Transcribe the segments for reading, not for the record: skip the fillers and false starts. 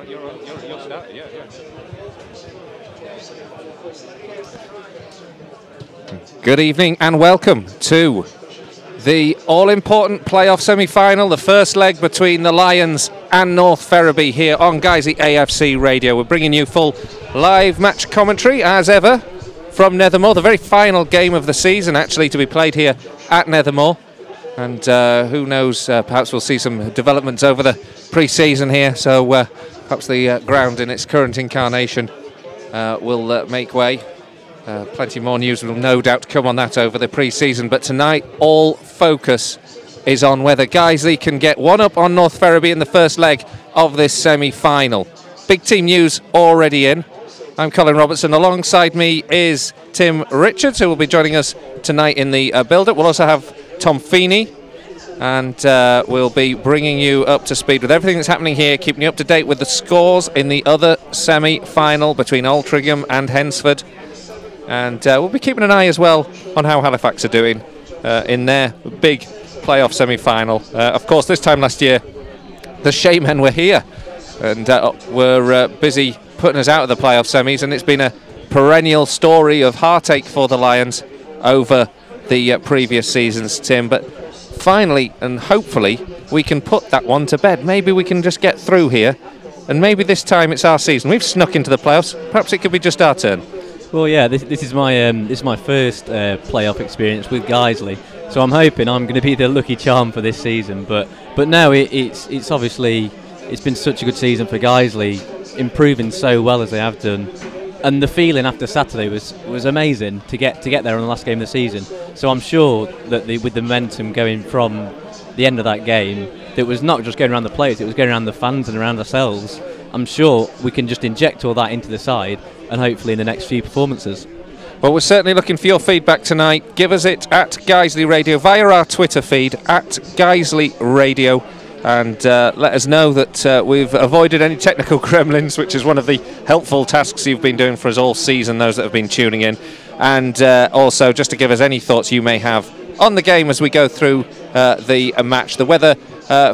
You're starting, yeah. Good evening and welcome to the all-important playoff semi-final, the first leg between the Lions and North Ferriby here on Guiseley AFC Radio. We're bringing you full live match commentary as ever from Nethermoor, the very final game of the season actually to be played here at Nethermoor. And who knows, perhaps we'll see some developments over the pre-season here, so perhaps the ground in its current incarnation will make way. Plenty more news will no doubt come on that over the pre-season, but tonight all focus is on whether Guiseley can get one up on North Ferriby in the first leg of this semi-final. Big team news already in. I'm Colin Robertson. Alongside me is Tim Richards, who will be joining us tonight in the build-up. We'll also have Tom Feeney, and we'll be bringing you up to speed with everything that's happening here, keeping you up to date with the scores in the other semi-final between Altrincham and Hensford. And we'll be keeping an eye as well on how Halifax are doing in their big playoff semi-final. Of course, this time last year, the Shamen were here and were busy putting us out of the playoff semis, and it's been a perennial story of heartache for the Lions over the previous seasons, Tim. But finally and hopefully we can put that one to bed. Maybe we can just get through here, and maybe this time it's our season. We've snuck into the playoffs. Perhaps it could be just our turn. Well, yeah, this is my first playoff experience with Guiseley, so I'm hoping I'm going to be the lucky charm for this season. But no, it's obviously it's been such a good season for Guiseley, improving so well as they have done, and the feeling after Saturday was amazing to get there on the last game of the season. So I'm sure that with the momentum going from the end of that game, that was not just going around the players, it was going around the fans and around ourselves. I'm sure we can just inject all that into the side, and hopefully in the next few performances. Well, we're certainly looking for your feedback tonight. Give us it at Guiseley Radio via our Twitter feed at Guiseley Radio, and let us know that we've avoided any technical gremlins, which is one of the helpful tasks you've been doing for us all season, those that have been tuning in. And also just to give us any thoughts you may have on the game as we go through the match. The weather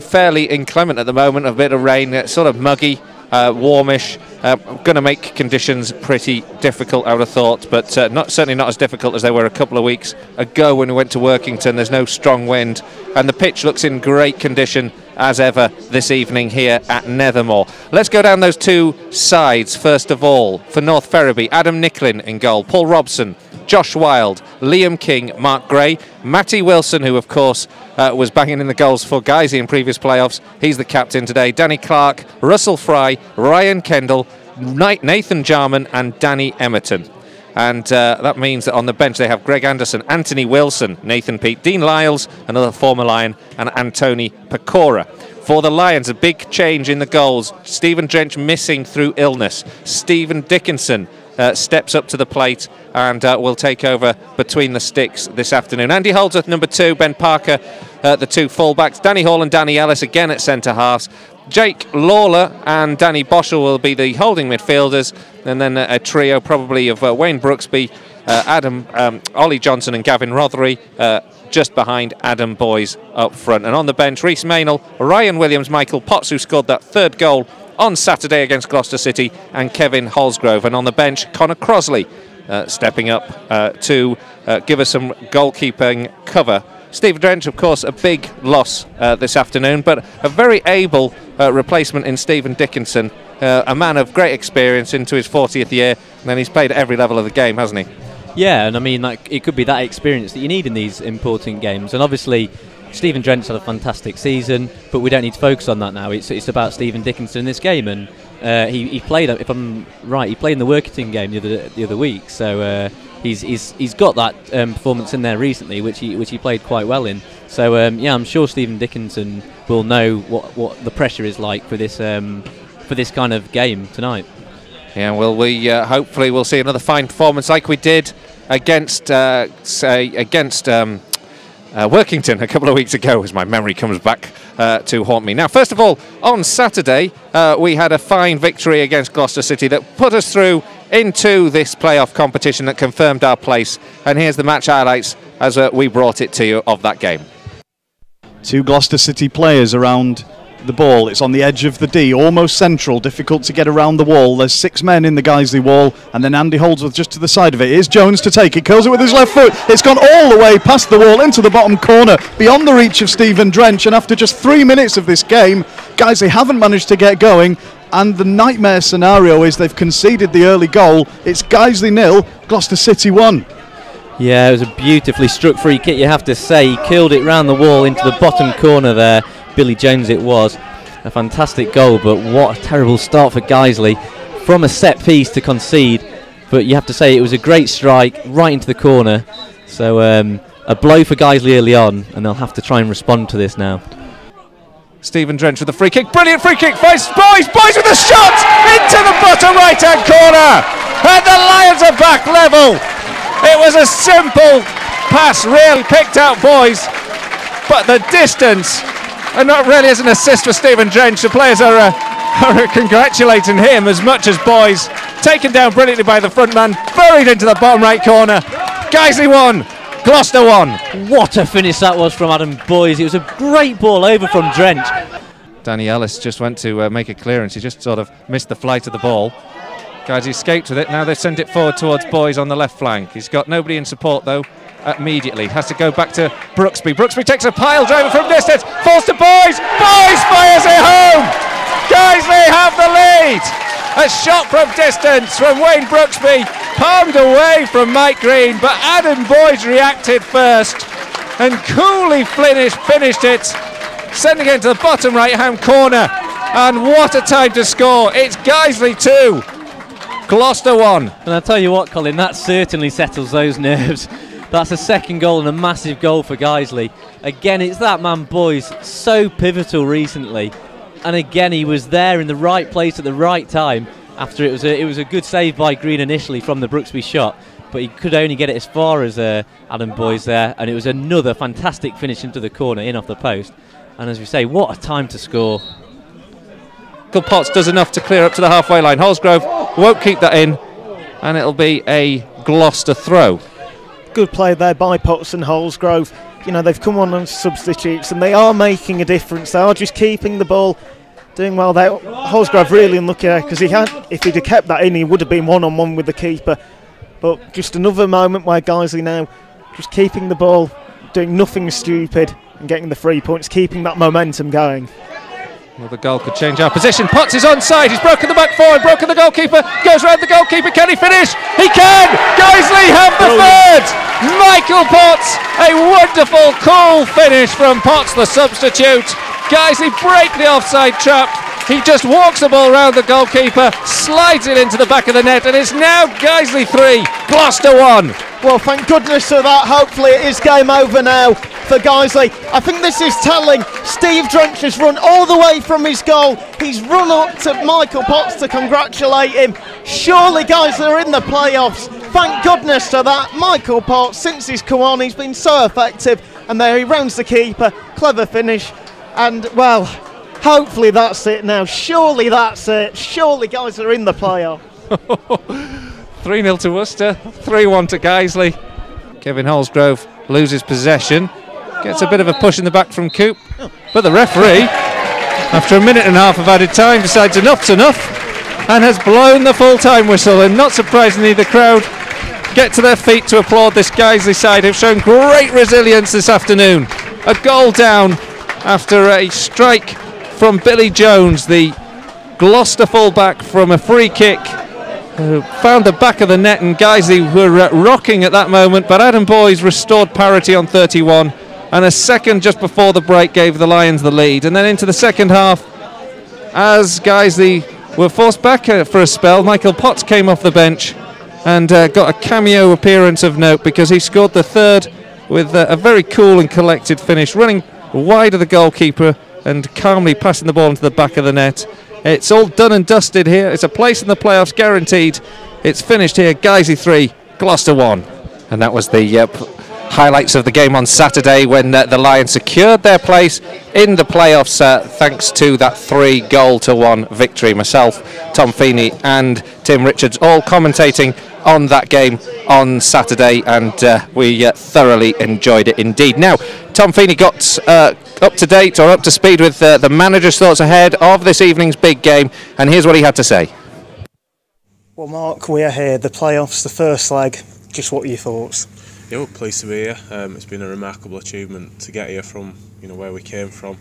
fairly inclement at the moment, a bit of rain, sort of muggy, warmish, going to make conditions pretty difficult, I would have thought, but certainly not as difficult as they were a couple of weeks ago when we went to Workington. There's no strong wind, and the pitch looks in great condition as ever this evening here at Nethermoor. Let's go down those two sides. First of all, for North Ferriby, Adam Nicklin in goal, Paul Robson, Josh Wilde, Liam King, Mark Gray, Matty Wilson, who of course was banging in the goals for Guiseley in previous playoffs. He's the captain today. Danny Clark, Russell Fry, Ryan Kendall, Nathan Jarman and Danny Emerton. And that means that on the bench they have Greg Anderson, Anthony Wilson, Nathan Peat, Dean Lyles, another former Lion, and Antony Pecora. For the Lions, a big change in the goals. Stephen Drench missing through illness. Stephen Dickinson steps up to the plate and will take over between the sticks this afternoon. Andy Holdsworth, number 2, Ben Parker, the two fullbacks. Danny Hall and Danny Ellis again at centre halves. Jake Lawler and Danny Boschel will be the holding midfielders, and then a trio probably of Wayne Brooksby, Ollie Johnson and Gavin Rothery, just behind Adam Boys up front. And on the bench, Rhys Maynell, Ryan Williams, Michael Potts, who scored that third goal on Saturday against Gloucester City, and Kevin Holsgrove. And on the bench, Connor Crosley stepping up to give us some goalkeeping cover. Stephen Drench, of course, a big loss this afternoon, but a very able replacement in Stephen Dickinson, a man of great experience into his 40th year, and then he's played at every level of the game, hasn't he? Yeah, and I mean, like, it could be that experience that you need in these important games, and obviously Stephen Drench had a fantastic season, but we don't need to focus on that now. It's about Stephen Dickinson in this game, and he played, if I'm right, he played in the Workington game the other week, so he's got that performance in there recently, which he played quite well in. So yeah, I'm sure Stephen Dickinson will know what the pressure is like for this kind of game tonight. Yeah, well, we hopefully we'll see another fine performance like we did against Workington a couple of weeks ago, as my memory comes back to haunt me. Now, first of all, on Saturday, we had a fine victory against Gloucester City that put us through into this playoff competition that confirmed our place. And here's the match highlights as we brought it to you of that game. Two Gloucester City players around the ball. It's on the edge of the D, almost central, difficult to get around the wall. There's 6 men in the Guiseley wall, and then Andy Holdsworth just to the side of it. Here's Jones to take it, curls it with his left foot. It's gone all the way past the wall into the bottom corner, beyond the reach of Stephen Drench, and after just 3 minutes of this game, Guiseley haven't managed to get going, and the nightmare scenario is they've conceded the early goal. It's Guiseley 0, Gloucester City 1. Yeah, it was a beautifully struck free kick, you have to say. He killed it round the wall into the bottom corner there. Billy Jones it was. A fantastic goal, but what a terrible start for Guiseley. From a set piece to concede, but you have to say it was a great strike right into the corner. So a blow for Guiseley early on, and they'll have to try and respond to this now. Stephen Drench with a free kick, brilliant free kick, Boys with a shot into the bottom right hand corner, and the Lions are back level. It was a simple pass, really picked out Boys, but the distance, and not really as an assist for Stephen Drench. The players are congratulating him as much as Boys. Taken down brilliantly by the front man, buried into the bottom right corner. Guiseley 1, Gloucester 1. What a finish that was from Adam Boys. It was a great ball over from Drench. Danny Ellis just went to make a clearance. He just sort of missed the flight of the ball. Guiseley escaped with it. Now they've sent it forward towards Boys on the left flank. He's got nobody in support though. Immediately has to go back to Brooksby. Brooksby takes a pile driver from distance, falls to Boys. Boys fires it home. Guiseley have the lead. A shot from distance from Wayne Brooksby, palmed away from Mike Green, but Adam Boys reacted first and coolly finished it, sending it to the bottom right hand corner. And what a time to score. It's Guiseley 2, Gloucester 1. And I'll tell you what, Colin, that certainly settles those nerves. That's a second goal and a massive goal for Guiseley. Again, it's that man Boys, so pivotal recently. And again, he was there in the right place at the right time. After it was a good save by Green initially from the Brooksby shot, but he could only get it as far as Adam Boys there. And it was another fantastic finish into the corner, in off the post. And as we say, what a time to score. Michael Potts does enough to clear up to the halfway line. Holsgrove won't keep that in, and it'll be a Gloucester throw. Good play there by Potts and Holsgrove. You know, they've come on as substitutes and they are making a difference. They are just keeping the ball, doing well there. Holsgrove really unlucky there, because if he'd have kept that in, he would have been one-on-one with the keeper. But just another moment where Guiseley now just keeping the ball, doing nothing stupid and getting the 3 points, keeping that momentum going. Well, the goal could change our position. Potts is onside. He's broken the back forward, broken the goalkeeper, goes round the goalkeeper. Can he finish? He can! Guiseley have the third! Michael Potts, a wonderful, cool finish from Potts, the substitute. Guiseley break the offside trap. He just walks the ball round the goalkeeper, slides it into the back of the net, and it's now Guiseley 3, Gloucester 1. Well, thank goodness for that. Hopefully it is game over now for Guiseley. I think this is telling. Steve Drench has run all the way from his goal. He's run up to Michael Potts to congratulate him. Surely Guiseley are in the playoffs. Thank goodness for that. Michael Potts, since he's come on, he's been so effective. And there he rounds the keeper. Clever finish. And, well, hopefully that's it now. Surely that's it. Surely Guiseley are in the playoff. 3-0 to Worcester, 3-1 to Guiseley. Kevin Holsgrove loses possession. Gets a bit of a push in the back from Coop. But the referee, after a minute and a half of added time, decides enough's enough and has blown the full-time whistle. And not surprisingly, the crowd get to their feet to applaud this Guiseley side, who've shown great resilience this afternoon. A goal down after a strike from Billy Jones, the Gloucester fullback, from a free kick. Found the back of the net, and Guiseley were rocking at that moment, but Adam Boys restored parity on 31, and a second just before the break gave the Lions the lead. And then into the second half, as Guiseley were forced back for a spell, Michael Potts came off the bench and got a cameo appearance of note, because he scored the third with a very cool and collected finish, running wide of the goalkeeper and calmly passing the ball into the back of the net. It's all done and dusted here. It's a place in the playoffs guaranteed. It's finished here. Guiseley 3, Gloucester 1. And that was the highlights of the game on Saturday, when the Lions secured their place in the playoffs thanks to that 3-1 victory. Myself, Tom Feeney and Tim Richards all commentating on that game on Saturday, and we thoroughly enjoyed it indeed. Now, Tom Feeney got up to date or up to speed with the manager's thoughts ahead of this evening's big game, and here's what he had to say. Well, Mark, we are here, the playoffs, the first leg. Just what are your thoughts? Yeah, we're pleased to be here. It's been a remarkable achievement to get here from where we came from.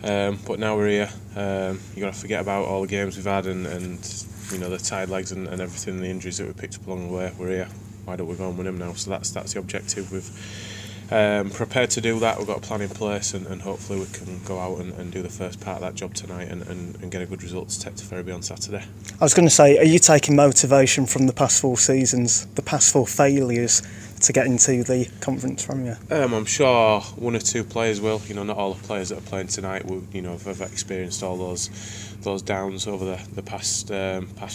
But now we're here. You've got to forget about all the games we've had and the tired legs and everything, the injuries that we picked up along the way. We're here. Why don't we go and win them now? So that's the objective. We've prepared to do that. We've got a plan in place, and hopefully we can go out and do the first part of that job tonight and get a good result to take to Ferriby on Saturday. I was going to say, are you taking motivation from the past 4 seasons, the past 4 failures, to get into the conference from you? I'm sure 1 or 2 players will. Not all the players that are playing tonight will, have experienced all those downs over the past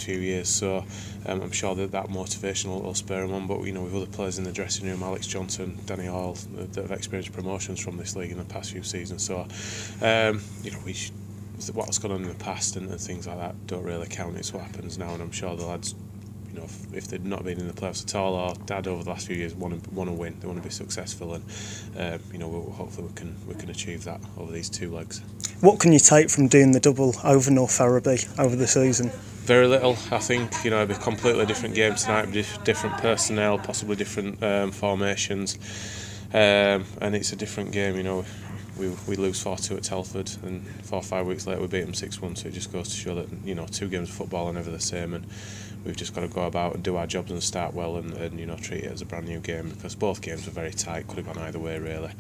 few years. So I'm sure that motivation will spur them on. But with other players in the dressing room, Alex Johnson, Danny Hall, that have experienced promotions from this league in the past few seasons. So what's gone on in the past and things like that don't really count. It's what happens now, and I'm sure the lads, if they'd not been in the playoffs at all, or Dad over the last few years want to win, they want to be successful, and hopefully we can achieve that over these 2 legs. What can you take from doing the double over North Ferriby over the season? Very little. I think it'll be a completely different game tonight, different personnel, possibly different formations, and it's a different game. We lose 4-2 at Telford, and 4 or 5 weeks later we beat them 6-1. So it just goes to show that 2 games of football are never the same, and we've just got to go about and do our jobs and start well, and treat it as a brand new game, because both games were very tight, could have gone either way really.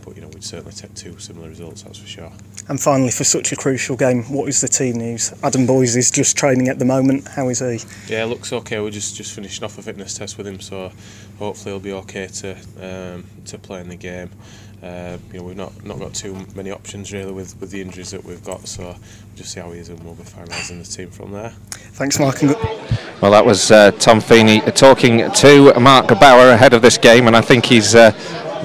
But we'd certainly take 2 similar results, that's for sure. And finally, for such a crucial game, what is the team news? Adam Boyes is just training at the moment. How is he? Yeah, looks okay. We're just finishing off a fitness test with him, so hopefully he'll be okay to play in the game. We've not got too many options really with the injuries that we've got, so we'll just see how he is, and we'll be finalising the team from there. Thanks, Mark. Well, that was Tom Feeney talking to Mark Bauer ahead of this game, and I think he's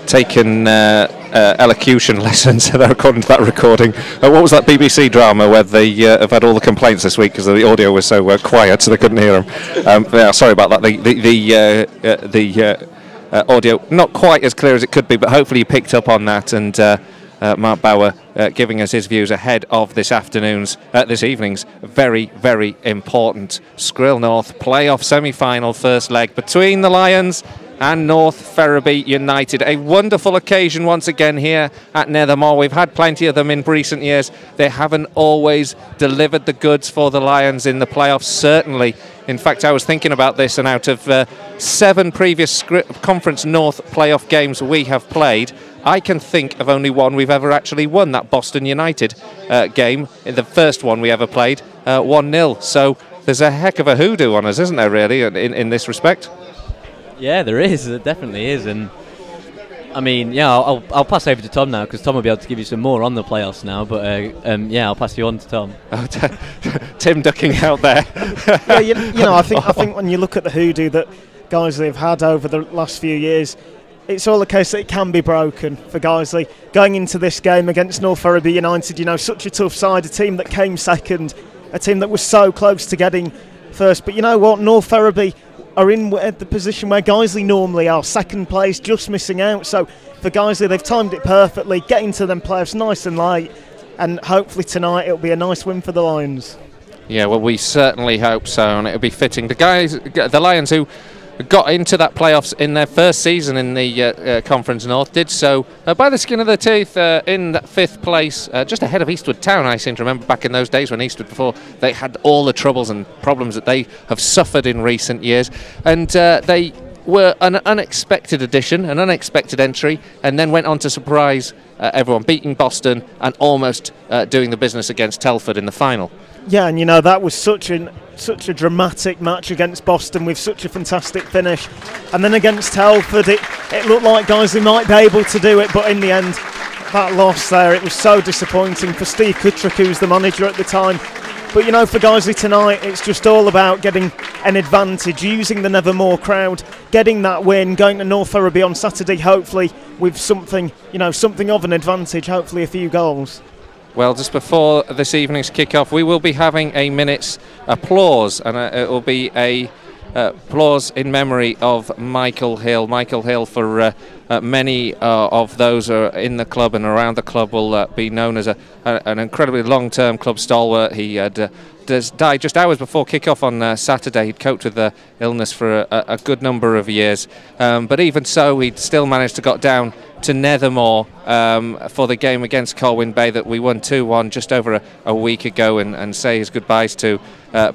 taken elocution lessons according to that recording. What was that BBC drama where they have had all the complaints this week because the audio was so quiet so they couldn't hear them? Yeah, sorry about that. The audio not quite as clear as it could be, but hopefully you picked up on that, and Mark Bauer giving us his views ahead of this evening's very, very important Skrill North playoff semi-final first leg between the Lions and North Ferriby United. A wonderful occasion once again here at Nethermoor. We've had plenty of them in recent years. They haven't always delivered the goods for the Lions in the playoffs, certainly. In fact, I was thinking about this, and out of 7 previous Conference North playoff games we have played, I can think of only one we've ever actually won, that Boston United game, in the first one we ever played, 1-0. So there's a heck of a hoodoo on us, isn't there, really, in this respect? Yeah, there is. There definitely is. And I mean, yeah, I'll pass over to Tom now, because Tom will be able to give you some more on the playoffs now. But yeah, I'll pass you on to Tom. Oh, Tim ducking out there. Yeah, I think when you look at the hoodoo that Guiseley have had over the last few years, it's all the case that it can be broken for Guiseley. Going into this game against North Ferriby United, such a tough side, a team that came second, a team that was so close to getting first. But you know what, North Ferriby are in the position where Guiseley normally are, second place, just missing out. So for Guiseley, they've timed it perfectly, getting to them playoffs nice and late, and hopefully tonight it'll be a nice win for the Lions. Yeah, well, we certainly hope so, and it'll be fitting. The Lions who got into that playoffs in their first season in the Conference North did so by the skin of their teeth in 5th place, just ahead of Eastwood Town. I seem to remember back in those days when Eastwood, before they had all the troubles and problems that they have suffered in recent years, and they were an unexpected addition, an unexpected entry, and then went on to surprise everyone, beating Boston and almost doing the business against Telford in the final. Yeah, and that was such a dramatic match against Boston with such a fantastic finish, and then against Telford it looked like Guiseley might be able to do it, but in the end that loss there, it was so disappointing for Steve Kutrick, who was the manager at the time. But for Guiseley tonight, it's just all about getting an advantage, using the Nethermoor crowd, getting that win, going to North Ferriby on Saturday, hopefully with something of an advantage, hopefully a few goals. Well, just before this evening's kick-off, we will be having a minute's applause, and it will be a applause in memory of Michael Hill. Michael Hill, for many of those who are in the club and around the club, will be known as an incredibly long-term club stalwart. He had died just hours before kick-off on Saturday. He'd coped with illness for a good number of years, but even so, he'd still managed to got down to Nethermoor for the game against Colwyn Bay that we won 2-1 just over a week ago, and say his goodbyes to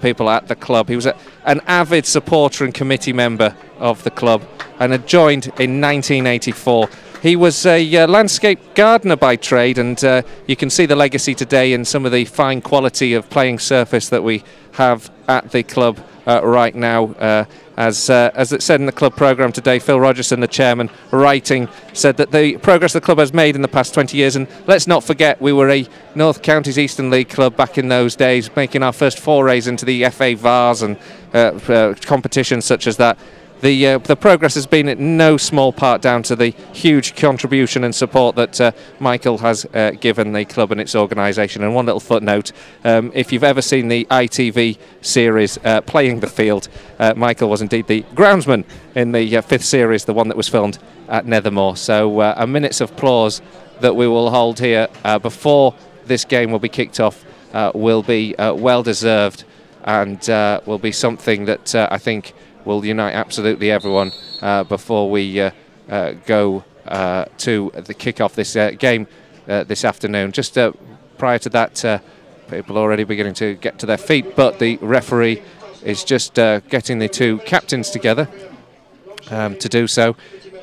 people at the club. He was an avid supporter and committee member of the club and had joined in 1984. He was a landscape gardener by trade, and you can see the legacy today in some of the fine quality of playing surface that we have at the club right now. As it said in the club programme today, Phil Rogerson, the chairman, writing, said that the progress the club has made in the past 20 years, and let's not forget we were a North Counties Eastern League club back in those days, making our first forays into the FA Vars and competitions such as that. The progress has been in no small part down to the huge contribution and support that Michael has given the club and its organisation. And one little footnote, if you've ever seen the ITV series Playing the Field, Michael was indeed the groundsman in the 5th series, the one that was filmed at Nethermoor. So a minute's applause that we will hold here before this game will be kicked off will be well deserved, and will be something that I think will unite absolutely everyone before we go to the kick-off this game this afternoon. Just prior to that, people are already beginning to get to their feet, but the referee is just getting the two captains together to do so,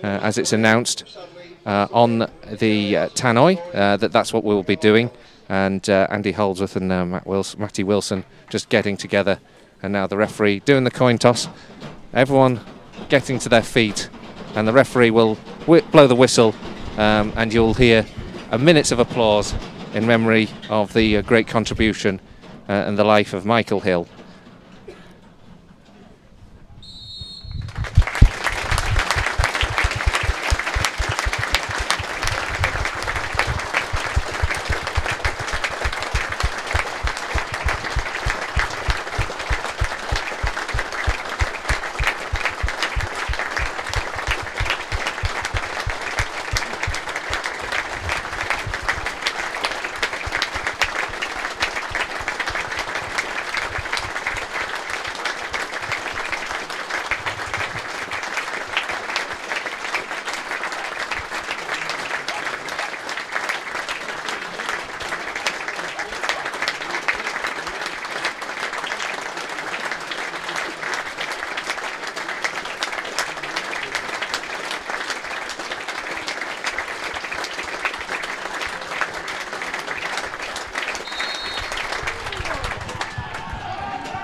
as it's announced on the tannoy that's what we'll be doing. And Andy Holdsworth and Matty Wilson just getting together. And now the referee doing the coin toss. Everyone getting to their feet, and the referee will blow the whistle, and you'll hear a minute of applause in memory of the great contribution and the life of Michael Hill.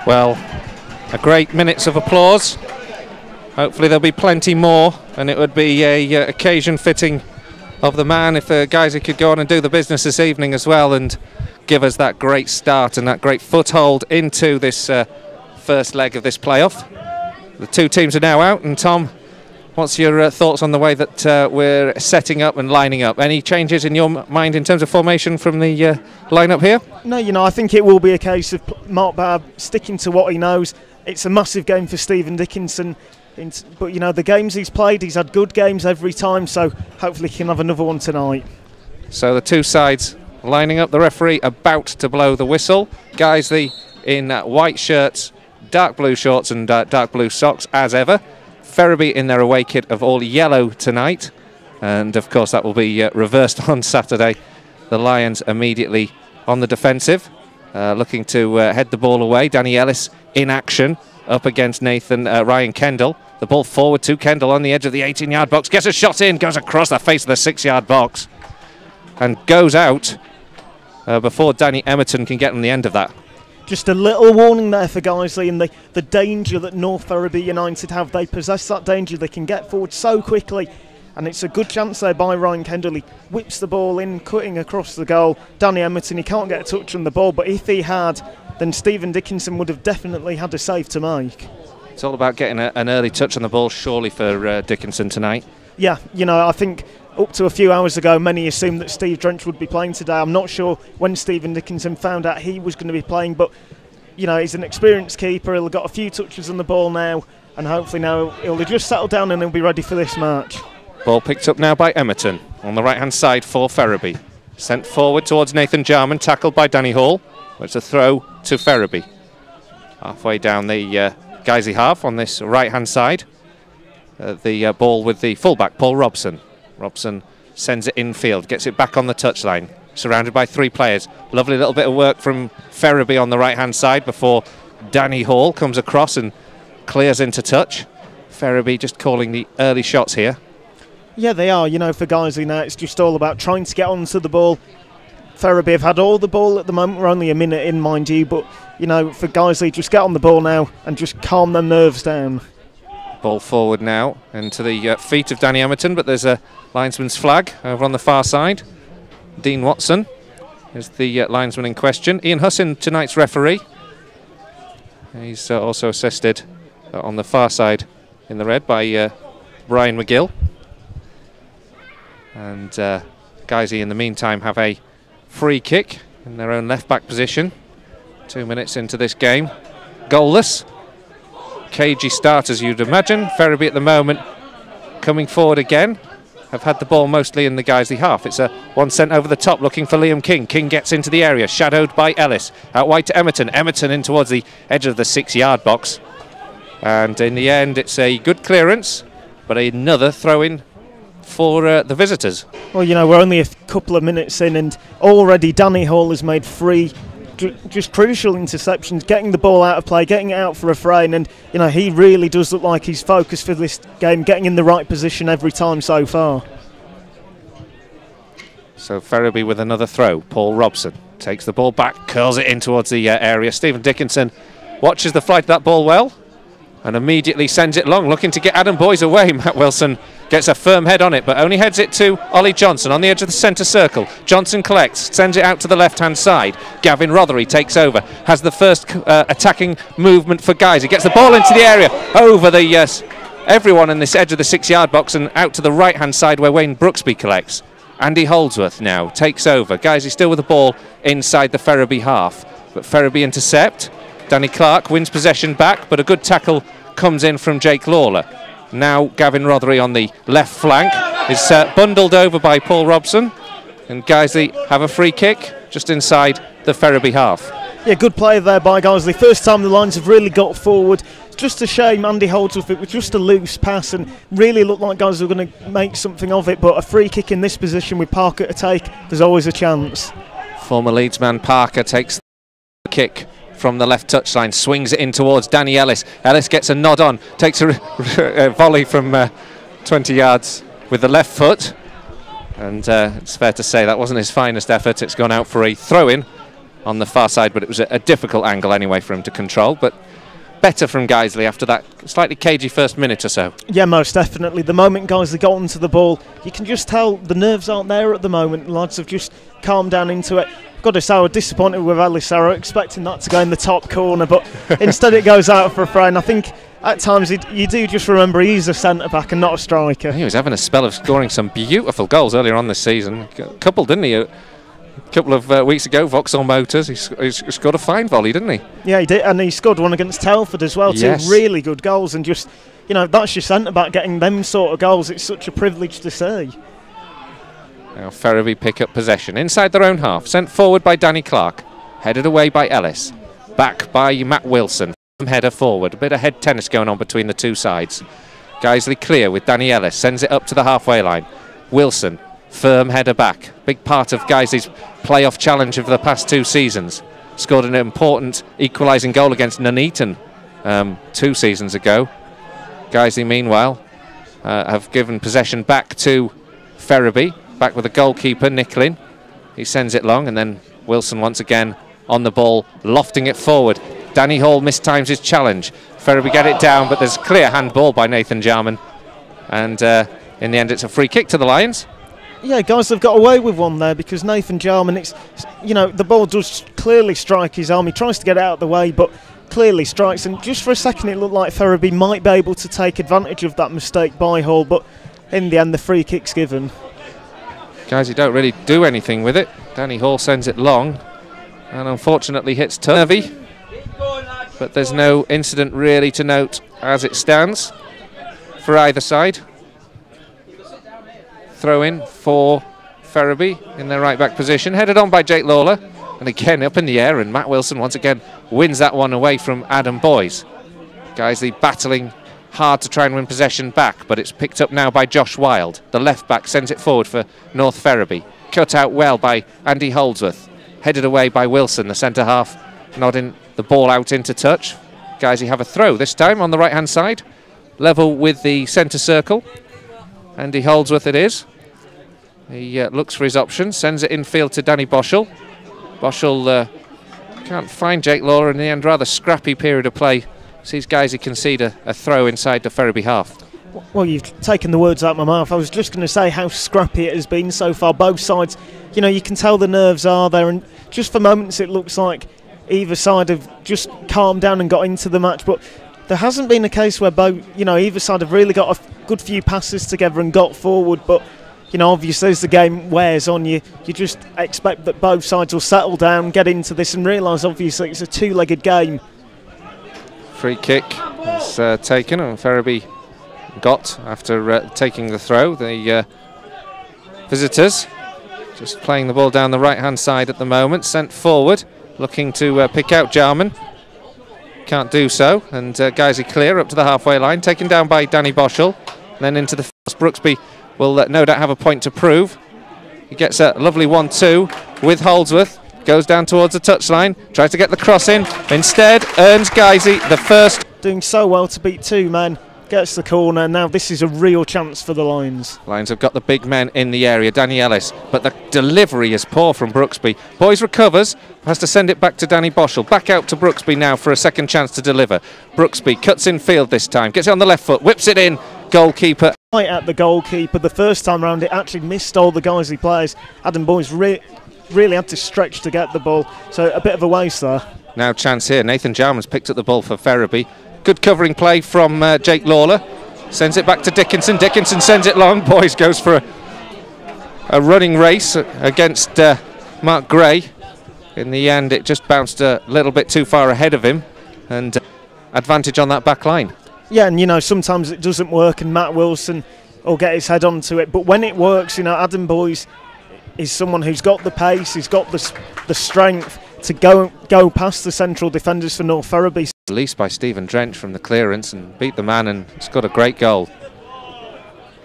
Well, a great minutes of applause. Hopefully there'll be plenty more, and it would be a occasion fitting of the man if Guiseley could go on and do the business this evening as well and give us that great start and that great foothold into this first leg of this playoff. The two teams are now out, and Tom, what's your thoughts on the way that we're setting up and lining up? Any changes in your mind in terms of formation from the line-up here? No, I think it will be a case of Mark Barr sticking to what he knows. It's a massive game for Stephen Dickinson, but the games he's played, he's had good games every time, so hopefully he can have another one tonight. So the two sides lining up, the referee about to blow the whistle. Guiseley in white shirts, dark blue shorts and dark blue socks as ever. Ferriby in their away kit of all yellow tonight, and of course that will be reversed on Saturday. The Lions immediately on the defensive, looking to head the ball away. Danny Ellis in action up against Ryan Kendall. The ball forward to Kendall on the edge of the 18-yard box, gets a shot in, goes across the face of the 6-yard box and goes out before Danny Emerton can get on the end of that. Just a little warning there for Guiseley and the danger that North Ferriby United have. They possess that danger. They can get forward so quickly, and it's a good chance there by Ryan Kendall. He whips the ball in, cutting across the goal. Danny Emerton, he can't get a touch on the ball, but if he had, then Stephen Dickinson would have definitely had a save to make. It's all about getting an early touch on the ball, surely, for Dickinson tonight. Yeah, I think up to a few hours ago, many assumed that Steve Drench would be playing today. I'm not sure when Stephen Dickinson found out he was going to be playing, but he's an experienced keeper. He'll got a few touches on the ball now, and hopefully now he'll just settle down and he'll be ready for this match. Ball picked up now by Emerton on the right-hand side for Ferriby. Sent forward towards Nathan Jarman, tackled by Danny Hall. It's a throw to Ferriby. Halfway down the Guiseley half on this right-hand side. The ball with the fullback, Paul Robson. Robson sends it infield, gets it back on the touchline. Surrounded by 3 players. Lovely little bit of work from Ferriby on the right-hand side before Danny Hall comes across and clears into touch. Ferriby just calling the early shots here. Yeah, they are. You know, for Guiseley now, it's just all about trying to get onto the ball. Ferriby have had all the ball at the moment. We're only a minute in, mind you, but, you know, for Guiseley, just get on the ball now and just calm their nerves down. Ball forward now into the feet of Danny Emerton, but there's a linesman's flag over on the far side. Dean Watson is the linesman in question. Ian Hussin, tonight's referee. He's also assisted on the far side in the red by Brian McGill. And Guiseley in the meantime have a free kick in their own left back position. 2 minutes into this game. Goalless. Cagey start, as you'd imagine. Ferriby at the moment coming forward again. Have had the ball mostly in the Guiseley half. It's a one sent over the top looking for Liam King. King gets into the area, shadowed by Ellis. Out wide to Emerton. Emerton in towards the edge of the 6-yard box. And in the end, it's a good clearance, but another throw-in for the visitors. Well, you know, we're only a couple of minutes in, and already Danny Hall has made 3 just crucial interceptions, getting the ball out of play, getting it out for a frame, and, you know, he really does look like he's focused for this game, getting in the right position every time so far. So Ferriby with another throw. Paul Robson takes the ball back, curls it in towards the area. Stephen Dickinson watches the flight of that ball well and immediately sends it long, looking to get Adam Boyes away. Matt Wilson gets a firm head on it, but only heads it to Ollie Johnson on the edge of the centre circle. Johnson collects, sends it out to the left-hand side. Gavin Rothery takes over, has the first attacking movement for Guys. He gets the ball into the area, over the everyone in this edge of the 6-yard box and out to the right-hand side where Wayne Brooksby collects. Andy Holdsworth now takes over. Guys is still with the ball inside the Ferriby half, but Ferriby intercept. Danny Clark wins possession back, but a good tackle comes in from Jake Lawler. Now Gavin Rothery on the left flank is bundled over by Paul Robson, and Guiseley have a free kick just inside the Ferriby half. Yeah, good play there by Guiseley. First time the Lions have really got forward. It's just a shame Andy Holdsworth, it was just a loose pass and really looked like Guiseley were going to make something of it, but a free kick in this position with Parker to take, there's always a chance. Former Leeds man Parker takes the kick from the left touchline, swings it in towards Danny Ellis. Ellis gets a nod on, takes a volley from 20 yards with the left foot, and it's fair to say that wasn't his finest effort. It's gone out for a throw-in on the far side, but it was a difficult angle anyway for him to control, but better from Guiseley after that slightly cagey first minute or so. Yeah, most definitely. The moment Guiseley got onto the ball, you can just tell the nerves aren't there at the moment. The lads have just calmed down into it. Got to say, I was disappointed with Ellis Sarah, expecting that to go in the top corner, but instead it goes out for a throw. And I think at times you do just remember he's a centre-back and not a striker. He was having a spell of scoring some beautiful goals earlier on this season. A couple, didn't he? A couple of weeks ago, Vauxhall Motors, he scored a fine volley, didn't he? Yeah, he did, and he scored one against Telford as well. Yes. 2 really good goals, and just, you know, that's your centre-back getting them sort of goals. It's such a privilege to see. Now Ferriby pick up possession inside their own half, sent forward by Danny Clark, headed away by Ellis, back by Matt Wilson. Header forward, a bit of head tennis going on between the two sides. Guiseley clear with Danny Ellis, sends it up to the halfway line. Wilson, firm header back, big part of Guiseley's playoff challenge of the past 2 seasons. Scored an important equalising goal against Nuneaton 2 seasons ago. Guiseley meanwhile have given possession back to Ferriby. Back with the goalkeeper, Nicklin. He sends it long, and then Wilson once again on the ball, lofting it forward. Danny Hall mistimes his challenge. Ferriby get it down, but there's clear handball by Nathan Jarman. And in the end, it's a free kick to the Lions. Yeah, guys have got away with one there because Nathan Jarman, it's, you know, the ball does clearly strike his arm. He tries to get it out of the way, but clearly strikes. And just for a second, it looked like Ferriby might be able to take advantage of that mistake by Hall, but in the end, the free kick's given. Guys, you don't really do anything with it. Danny Hall sends it long and unfortunately hits Turvey. but there's no incident really to note as it stands for either side. Throw in for Ferriby in their right back position, headed on by Jake Lawler, and again up in the air, and Matt Wilson once again wins that one away from Adam Boyes. Guiseley battling hard to try and win possession back, but it's picked up now by Josh Wilde. The left back sends it forward for North Ferriby. Cut out well by Andy Holdsworth. Headed away by Wilson, the centre half, nodding the ball out into touch. Guiseley have a throw this time on the right hand side, level with the centre circle. Andy Holdsworth it is. He looks for his options, sends it infield to Danny Boschel. Boschel can't find Jake Lawler in the end, rather scrappy period of play. Sees Guiseley concede a throw inside the Ferriby half. Well, you've taken the words out of my mouth. I was just going to say how scrappy it has been so far. Both sides, you know, you can tell the nerves are there, and just for moments it looks like either side have just calmed down and got into the match, but there hasn't been a case where either side have really got a good few passes together and got forward. But you know, obviously as the game wears on, you just expect that both sides will settle down, get into this, and realise obviously it's a two-legged game. Free kick is taken, and Ferriby got after taking the throw. The visitors just playing the ball down the right-hand side at the moment, sent forward, looking to pick out Jarman. Can't do so, and Guiseley clear up to the halfway line, taken down by Danny Boschel, then into the first. Brooksby will no doubt have a point to prove. He gets a lovely 1-2 with Holdsworth, goes down towards the touchline, tries to get the cross in, instead earns Guiseley the first. Doing so well to beat two men, gets the corner. Now this is a real chance for the Lions. Lions have got the big men in the area, Danny Ellis, but the delivery is poor from Brooksby. Boyes recovers, has to send it back to Danny Boschel. Back out to Brooksby now for a second chance to deliver. Brooksby cuts in field this time, gets it on the left foot, whips it in, goalkeeper. Right at the goalkeeper, the first time round it actually missed all the Guiseley players. Adam Boyes really had to stretch to get the ball, so a bit of a waste there. Now chance here, Nathan Jarman's picked up the ball for Ferriby. Good covering play from Jake Lawler. Sends it back to Dickinson. Dickinson sends it long. Boyes goes for a running race against Mark Gray. In the end, it just bounced a little bit too far ahead of him, and advantage on that back line. Yeah, and you know, sometimes it doesn't work and Matt Wilson will get his head onto it, but when it works, you know, Adam Boyes is someone who's got the pace, he's got the strength to go past the central defenders for North Ferriby. Released by Stephen Drench from the clearance and beat the man and scored a great goal.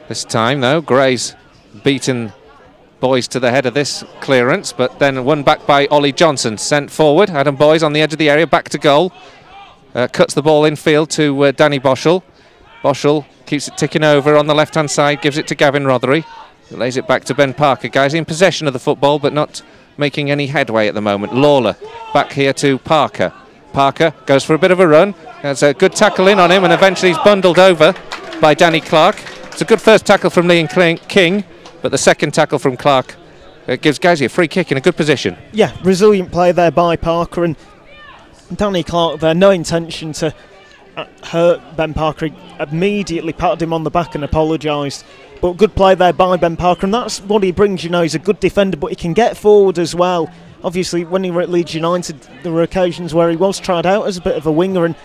This time though, Gray's beaten Boyes to the head of this clearance, but then won back by Ollie Johnson. Sent forward, Adam Boyes on the edge of the area, back to goal. Cuts the ball infield to Danny Boschel. Boschel keeps it ticking over on the left hand side, gives it to Gavin Rothery. Lays it back to Ben Parker. Guys in possession of the football but not making any headway at the moment. Lawler back here to Parker. Parker goes for a bit of a run. There's a good tackle in on him, and eventually he's bundled over by Danny Clark. It's a good first tackle from Liam King, but the second tackle from Clark gives Guiseley a free kick in a good position. Yeah, resilient play there by Parker, and Danny Clark there, no intention to hurt Ben Parker. He immediately patted him on the back and apologised. But good play there by Ben Parker, and that's what he brings. You know, he's a good defender, but he can get forward as well. Obviously, when he were at Leeds United, there were occasions where he was tried out as a bit of a winger, and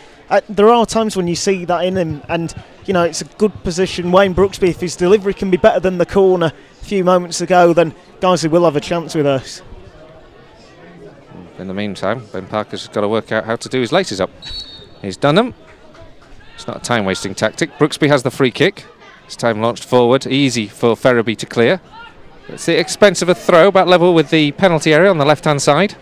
there are times when you see that in him, and you know, it's a good position. Wayne Brooksby, if his delivery can be better than the corner a few moments ago, then Guiseley will have a chance with us. In the meantime, Ben Parker's got to work out how to do his laces up. He's done them. It's not a time-wasting tactic. Brooksby has the free kick. This time launched forward, easy for Ferriby to clear. It's the expense of a throw, about level with the penalty area on the left-hand side.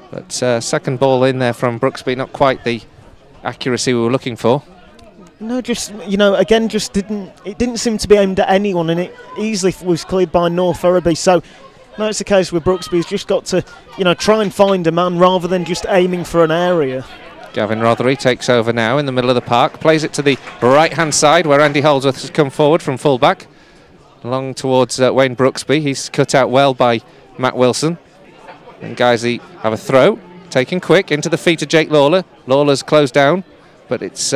But second ball in there from Brooksby, not quite the accuracy we were looking for. No, just, you know, again, it didn't seem to be aimed at anyone, and it easily was cleared by North Ferriby. So, no, it's the case with Brooksby. He's just got to, you know, try and find a man rather than just aiming for an area. Gavin Rothery takes over now in the middle of the park, plays it to the right-hand side where Andy Holdsworth has come forward from full-back. Along towards Wayne Brooksby. He's cut out well by Matt Wilson. And Guiseley have a throw, taken quick into the feet of Jake Lawler. Lawler's closed down, but it's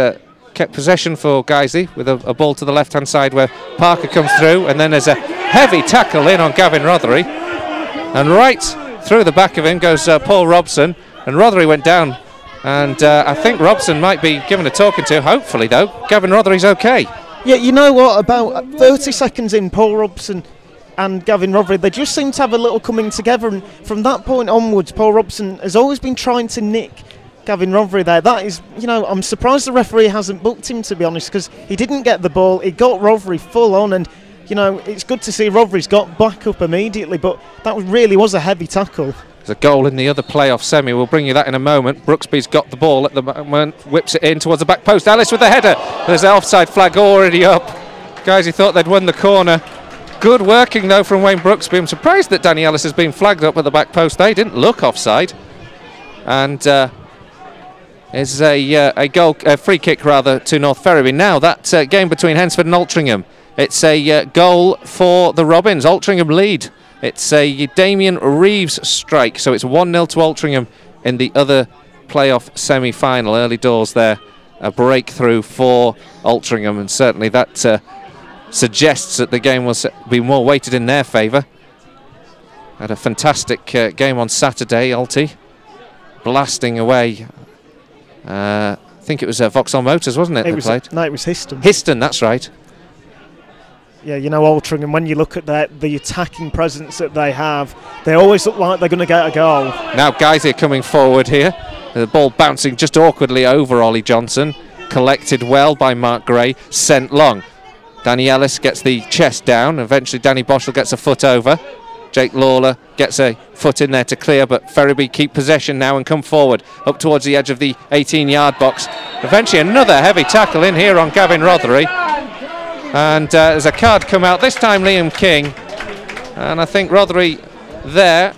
kept possession for Guiseley with a ball to the left-hand side where Parker comes through, and then there's a heavy tackle in on Gavin Rothery. And right through the back of him goes Paul Robson, and Rothery went down. And I think Robson might be given a talking to. Hopefully, though, Gavin Rothery's okay. Yeah, you know what? About 30 seconds in, Paul Robson and Gavin Rothery, they just seem to have a little coming together. And from that point onwards, Paul Robson has always been trying to nick Gavin Rothery there. That is, you know, I'm surprised the referee hasn't booked him, to be honest, because he didn't get the ball. He got Rothery full on, and you know, it's good to see Rothery's got back up immediately, but that really was a heavy tackle. There's a goal in the other playoff semi. We'll bring you that in a moment. Brooksby's got the ball at the moment, whips it in towards the back post. Ellis with the header. There's an offside flag already up. Guys, he thought they'd won the corner. Good working, though, from Wayne Brooksby. I'm surprised that Danny Ellis has been flagged up at the back post. They didn't look offside. And is a goal, a free kick, rather, to North Ferriby. Now, that game between Hensford and Altrincham. It's a goal for the Robins. Altrincham lead. It's a Damien Reeves strike, so it's 1-0 to Altrincham in the other playoff semi-final. Early doors there, a breakthrough for Altrincham, and certainly that suggests that the game will be more weighted in their favour. Had a fantastic game on Saturday, Alty, blasting away. I think it was Vauxhall Motors, wasn't it? No, it was Histon. Histon, that's right. Yeah, you know, Altrincham, when you look at the attacking presence that they have, they always look like they're going to get a goal. Now Guiseley coming forward here. The ball bouncing just awkwardly over Ollie Johnson. Collected well by Mark Gray. Sent long. Danny Ellis gets the chest down. Eventually Danny Boschel gets a foot over. Jake Lawler gets a foot in there to clear, but Ferriby keep possession now and come forward up towards the edge of the 18-yard box. Eventually another heavy tackle in here on Gavin Rothery. And there's a card come out, this time Liam King, and I think Rothery there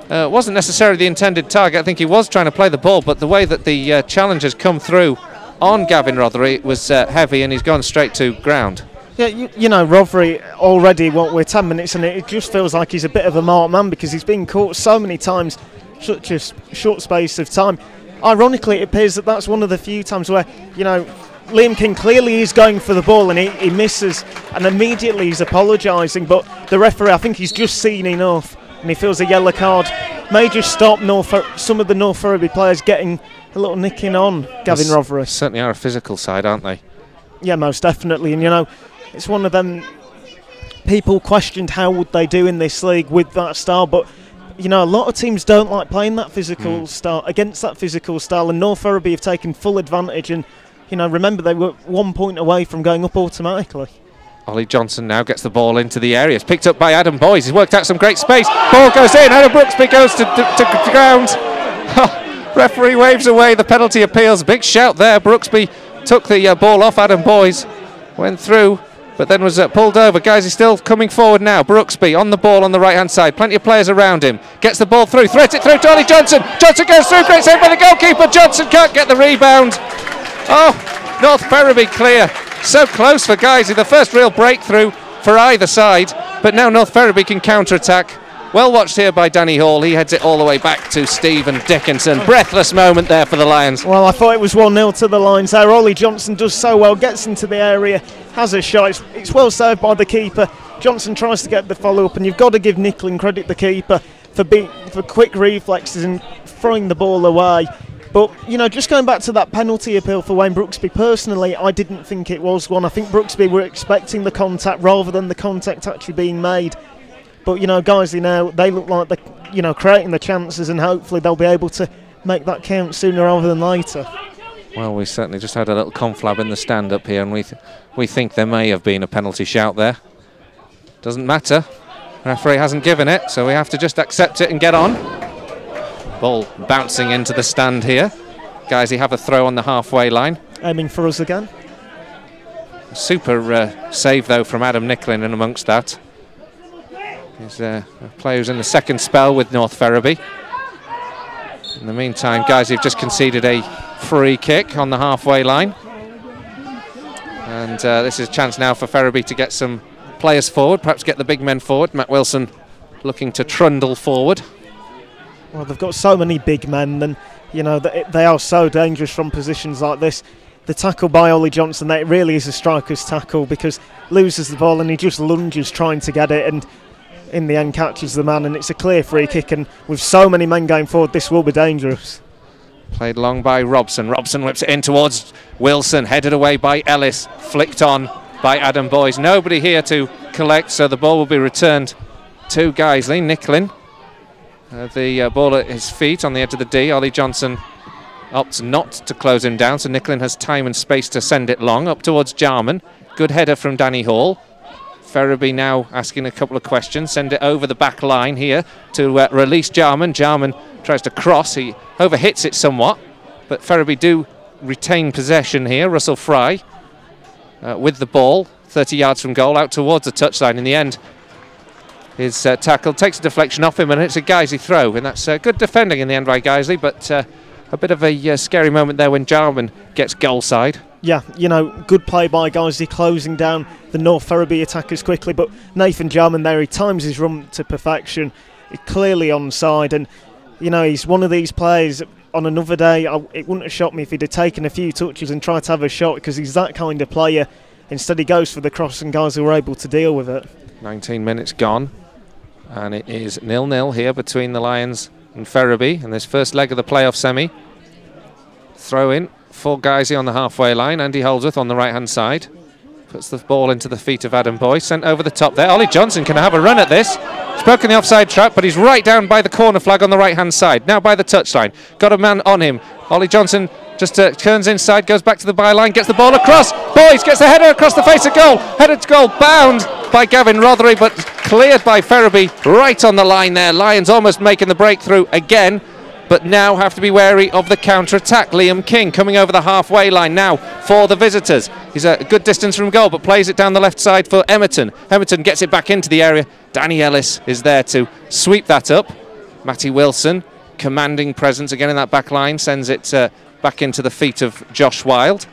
wasn't necessarily the intended target. I think he was trying to play the ball, but the way that the challenge has come through on Gavin Rothery was heavy, and he's gone straight to ground. Yeah, you know, Rothery already, we're 10 minutes, and it just feels like he's a bit of a marked man because he's been caught so many times, such a short space of time. Ironically, it appears that that's one of the few times where, you know, Liam King clearly is going for the ball and he misses, and immediately he's apologising, but the referee, I think he's just seen enough and he feels a yellow card may just stop some of the North Ferriby players getting a little nicking on Gavin Rothery. Certainly are a physical side, aren't they? Yeah, most definitely, and you know, it's one of them, people questioned how would they do in this league with that style, but you know, a lot of teams don't like playing that physical style, against that physical style, and North Ferriby have taken full advantage, and you know, remember they were 1 point away from going up automatically. Ollie Johnson now gets the ball into the area. It's picked up by Adam Boyes. He's worked out some great space. Ball goes in. Adam Brooksby goes to ground. Referee waves away the penalty appeals. Big shout there. Brooksby took the ball off Adam Boyes. Went through, but then was pulled over. Guys, he's still coming forward now. Brooksby on the ball on the right-hand side. Plenty of players around him. Gets the ball through. Threads it through to Ollie Johnson. Johnson goes through. Great save by the goalkeeper. Johnson can't get the rebound. Oh, North Ferriby clear. So close for Guiseley. The first real breakthrough for either side. But now North Ferriby can counter-attack. Well watched here by Danny Hall. He heads it all the way back to Stephen Dickinson. Breathless moment there for the Lions. Well, I thought it was 1-0 to the Lions there. Ollie Johnson does so well. Gets into the area. Has a shot. It's well saved by the keeper. Johnson tries to get the follow-up. And you've got to give Nicklin credit, the keeper, for quick reflexes and throwing the ball away. But, you know, just going back to that penalty appeal for Wayne Brooksby, personally, I didn't think it was one. I think Brooksby were expecting the contact rather than the contact actually being made. But, you know, Guiseley now, they look like they're, you know, creating the chances, and hopefully they'll be able to make that count sooner rather than later. Well, we certainly just had a little conflab in the stand up here, and we think there may have been a penalty shout there. Doesn't matter. Referee hasn't given it, so we have to just accept it and get on. Ball bouncing into the stand here. Guys, he have a throw on the halfway line. Aiming for us again. Super save, though, from Adam Nicklin in amongst that. He's a player who's in the second spell with North Ferriby. In the meantime, guys, have just conceded a free kick on the halfway line. And this is a chance now for Ferriby to get some players forward, perhaps get the big men forward. Matt Wilson looking to trundle forward. Well, they've got so many big men, and you know they are so dangerous from positions like this. The tackle by Ollie Johnson, that really is a striker's tackle, because loses the ball and he just lunges trying to get it, and in the end catches the man, and it's a clear free kick. And with so many men going forward, this will be dangerous. Played long by Robson. Robson whips it in towards Wilson, headed away by Ellis, flicked on by Adam Boyes. Nobody here to collect, so the ball will be returned to Guiseley. Nicklin, the ball at his feet on the edge of the D. Ollie Johnson opts not to close him down, so Nicklin has time and space to send it long, up towards Jarman. Good header from Danny Hall. Ferriby now asking a couple of questions. Send it over the back line here to release Jarman. Jarman tries to cross. He overhits it somewhat, but Ferriby do retain possession here. Russell Fry with the ball, 30 yards from goal, out towards the touchline. In the end, his tackle takes a deflection off him, and it's a Guiseley throw. And that's good defending in the end by Guiseley, but a bit of a scary moment there when Jarman gets goal side. Yeah, you know, good play by Guiseley, closing down the North Ferriby attackers quickly, but Nathan Jarman there, he times his run to perfection. He's clearly onside, and, you know, he's one of these players, on another day, it wouldn't have shocked me if he'd have taken a few touches and tried to have a shot, because he's that kind of player. Instead he goes for the cross, and Guiseley were able to deal with it. 19 minutes gone, and it is 0-0 here between the Lions and Ferriby in this first leg of the playoff semi. Throw in for Guiseley on the halfway line. Andy Holdsworth on the right hand side puts the ball into the feet of Adam Boyes, sent over the top there. Ollie Johnson can have a run at this. He's broken the offside trap, but he's right down by the corner flag on the right hand side, now by the touchline. Got a man on him. Ollie Johnson just turns inside, goes back to the byline, gets the ball across. Boyes gets the header across the face of goal. Header to goal, bound by Gavin Rothery, but cleared by Ferriby right on the line there. Lions almost making the breakthrough again, but now have to be wary of the counter-attack. Liam King coming over the halfway line now for the visitors. He's a good distance from goal, but plays it down the left side for Emerton. Emerton gets it back into the area. Danny Ellis is there to sweep that up. Matty Wilson, commanding presence again in that back line, sends it back into the feet of Josh Wilde.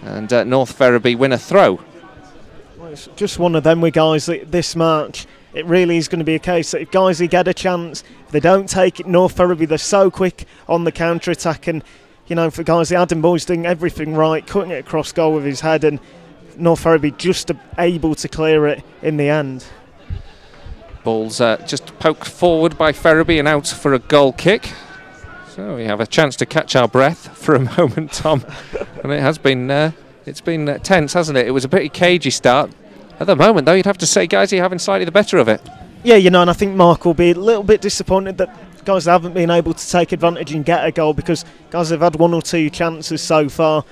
And North Ferriby win a throw. Well, it's just one of them with Guiseley this match. It really is going to be a case that if Guiseley get a chance, if they don't take it, North Ferriby, they're so quick on the counter-attack. And, you know, for Guiseley, Adam Boyes doing everything right, cutting it across goal with his head, and North Ferriby just able to clear it in the end. Ball's just poked forward by Ferriby and out for a goal kick. So we have a chance to catch our breath for a moment, Tom. And it has been it's been tense, hasn't it? It was a pretty cagey start. At the moment, though, you'd have to say Guiseley having slightly the better of it. Yeah, you know, and I think Mark will be a little bit disappointed that Guiseley haven't been able to take advantage and get a goal, because Guiseley have had one or two chances so far.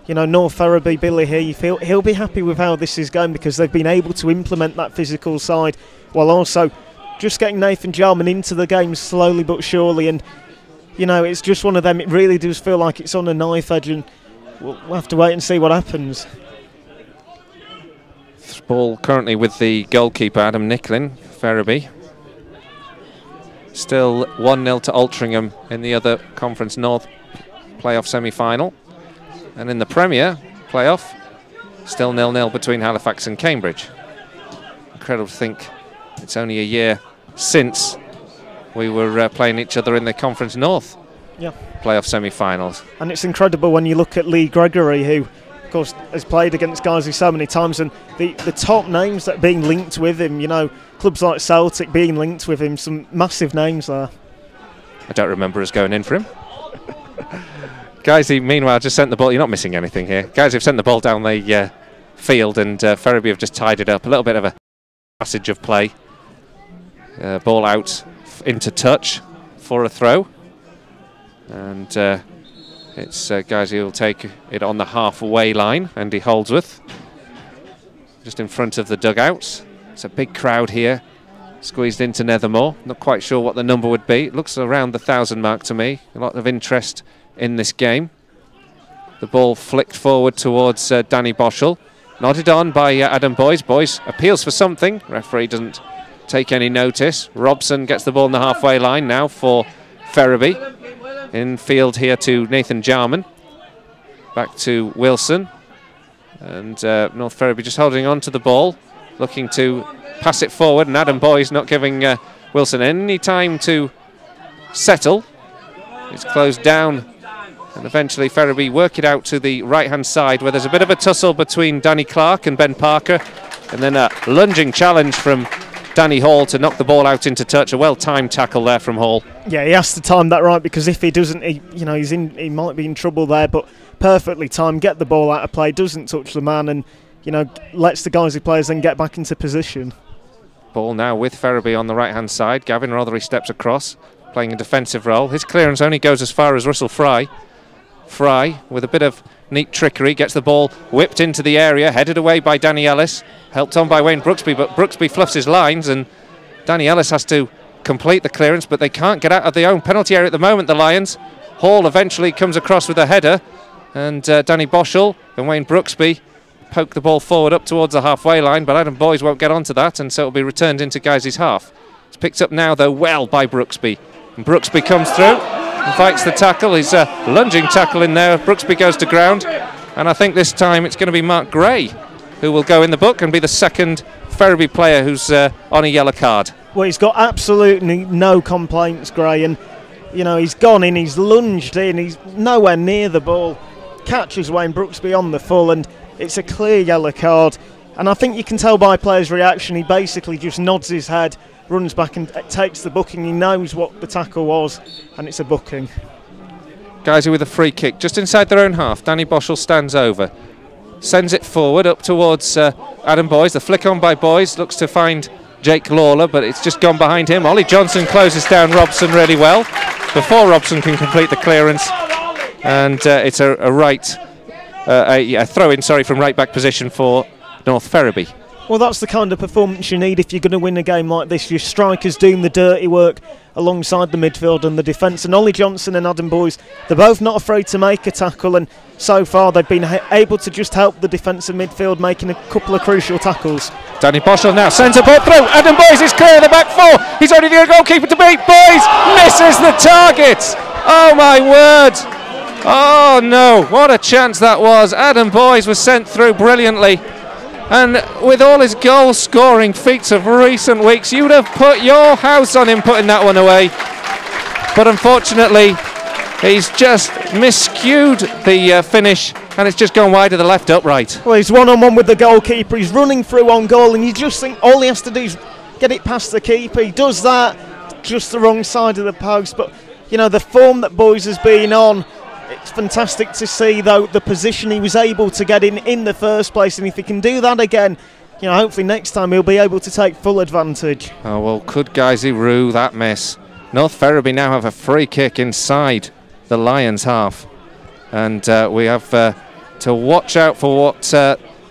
You know, North Ferriby, Billy here, you feel he'll be happy with how this is going, because they've been able to implement that physical side while also just getting Nathan Jarman into the game slowly but surely. And, you know, it's just one of them, it really does feel like it's on a knife edge, and we'll have to wait and see what happens. Ball currently with the goalkeeper, Adam Nicklin, Ferriby. Still 1-0 to Altrincham in the other Conference North playoff semi-final. And in the Premier playoff, still 0-0 between Halifax and Cambridge. Incredible to think it's only a year since we were playing each other in the Conference North playoff semi-finals. And it's incredible when you look at Lee Gregory, who of course has played against Guiseley so many times, and the top names that are being linked with him, you know, clubs like Celtic being linked with him, some massive names there. I don't remember us going in for him. Guiseley, meanwhile, just sent the ball. You're not missing anything here. Guiseley have sent the ball down the field, and Ferriby have just tied it up. A little bit of a passage of play. Ball out into touch for a throw. And it's Guiseley will take it on the halfway line. Andy Holdsworth just in front of the dugouts. It's a big crowd here, squeezed into Nethermoor. Not quite sure what the number would be. It looks around the 1,000 mark to me. A lot of interest in this game. The ball flicked forward towards Danny Boschel. Nodded on by Adam Boyes. Boyes appeals for something. Referee doesn't take any notice. Robson gets the ball in the halfway line now for Ferriby. In field here to Nathan Jarman. Back to Wilson. And North Ferriby just holding on to the ball, looking to pass it forward, and Adam Boyes not giving Wilson any time to settle. It's closed down, and eventually Ferriby work it out to the right-hand side, where there's a bit of a tussle between Danny Clark and Ben Parker, and then a lunging challenge from Danny Hall to knock the ball out into touch. A well-timed tackle there from Hall. Yeah, he has to time that right, because if he doesn't, he might be in trouble there. But perfectly timed, get the ball out of play, doesn't touch the man, and lets the Guiseley players then get back into position. Ball now with Ferriby on the right-hand side. Gavin Rothery steps across, playing a defensive role. His clearance only goes as far as Russell Fry. Fry, with a bit of neat trickery, gets the ball whipped into the area, headed away by Danny Ellis, helped on by Wayne Brooksby, but Brooksby fluffs his lines, and Danny Ellis has to complete the clearance, but they can't get out of their own penalty area at the moment, the Lions. Hall eventually comes across with a header, and Danny Boschel and Wayne Brooksby poke the ball forward up towards the halfway line, but Adam Boys won't get onto that, and so it'll be returned into Guiseley's half. It's picked up now, though, well by Brooksby. And Brooksby comes through, invites the tackle. He's a lunging tackle in there. Brooksby goes to ground, and I think this time it's going to be Mark Gray who will go in the book and be the second Ferriby player who's on a yellow card. Well, he's got absolutely no complaints, Gray, and he's gone in, he's lunged in, he's nowhere near the ball, catches Wayne Brooksby on the full, and it's a clear yellow card. And I think you can tell by players' reaction, he basically just nods his head, runs back and takes the booking. He knows what the tackle was, and it's a booking. Guiseley with a free kick just inside their own half. Danny Boschel stands over, sends it forward up towards Adam Boys. The flick on by Boys, looks to find Jake Lawler, but it's just gone behind him. Ollie Johnson closes down Robson really well before Robson can complete the clearance, and it's a throw-in, from right-back position for North Ferriby. Well, that's the kind of performance you need if you're going to win a game like this. Your strikers doing the dirty work alongside the midfield and the defence. And Ollie Johnson and Adam Boys, they're both not afraid to make a tackle, and so far they've been able to just help the defensive midfield, making a couple of crucial tackles. Danny Boschel now sends a ball through. Adam Boys is clear of the back four. He's only the goalkeeper to beat. Boys misses the target. Oh my word. Oh no, what a chance that was. Adam Boys was sent through brilliantly. And with all his goal-scoring feats of recent weeks, you'd have put your house on him putting that one away. But unfortunately, he's just miscued the finish, and it's just gone wide of the left upright. Well, he's one-on-one with the goalkeeper. He's running through on goal, and you just think all he has to do is get it past the keeper. He does that, just the wrong side of the post. But, the form that Boys has been on, it's fantastic to see, though, the position he was able to get in the first place, and if he can do that again, hopefully next time he'll be able to take full advantage. Oh, well, could Guiseley rue that miss? North Ferriby now have a free kick inside the Lions' half, and we have to watch out for what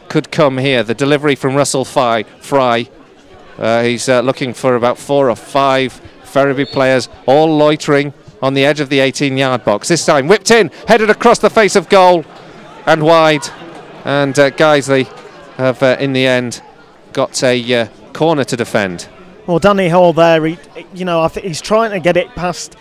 could come here. The delivery from Russell Fry. He's looking for about 4 or 5 Ferriby players, all loitering on the edge of the 18-yard box. This time whipped in, headed across the face of goal and wide, and Guiseley have in the end got a corner to defend. Well, Danny Hall there, I think he's trying to get it past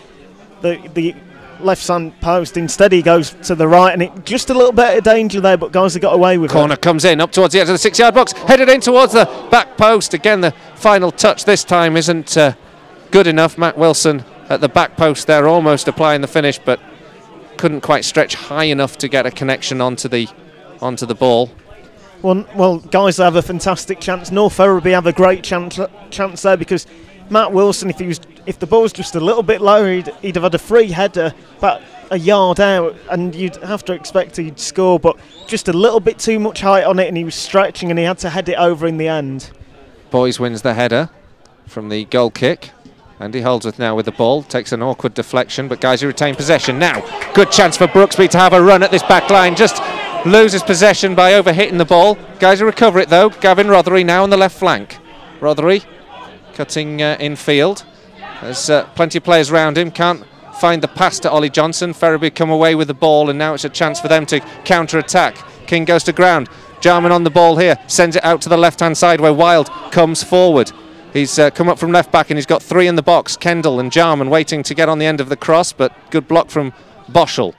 the left-hand post. Instead he goes to the right, and it just a little bit of danger there, but Guiseley got away with it. Corner comes in up towards the edge of the 6-yard box, headed in towards the back post. Again, the final touch this time isn't good enough. Matt Wilson at the back post there, almost applying the finish, but couldn't quite stretch high enough to get a connection onto the ball. Well, Guiseley have a fantastic chance. North Ferriby have a great chance there, because Matt Wilson, if the ball was just a little bit lower, he'd have had a free header about a yard out, and you'd have to expect he'd score, but just a little bit too much height on it, and he was stretching, and he had to head it over in the end. Boys wins the header from the goal kick. Andy Holdsworth now with the ball, takes an awkward deflection, but Guiseley retain possession. Now, good chance for Brooksby to have a run at this back line, just loses possession by overhitting the ball. Guiseley recover it though. Gavin Rothery now on the left flank. Rothery cutting infield. There's plenty of players around him, can't find the pass to Ollie Johnson. Ferriby come away with the ball, and now it's a chance for them to counter-attack. King goes to ground. Jarman on the ball here, sends it out to the left-hand side where Wild comes forward. He's come up from left back, and he's got 3 in the box. Kendall and Jarman waiting to get on the end of the cross, but good block from Boschel.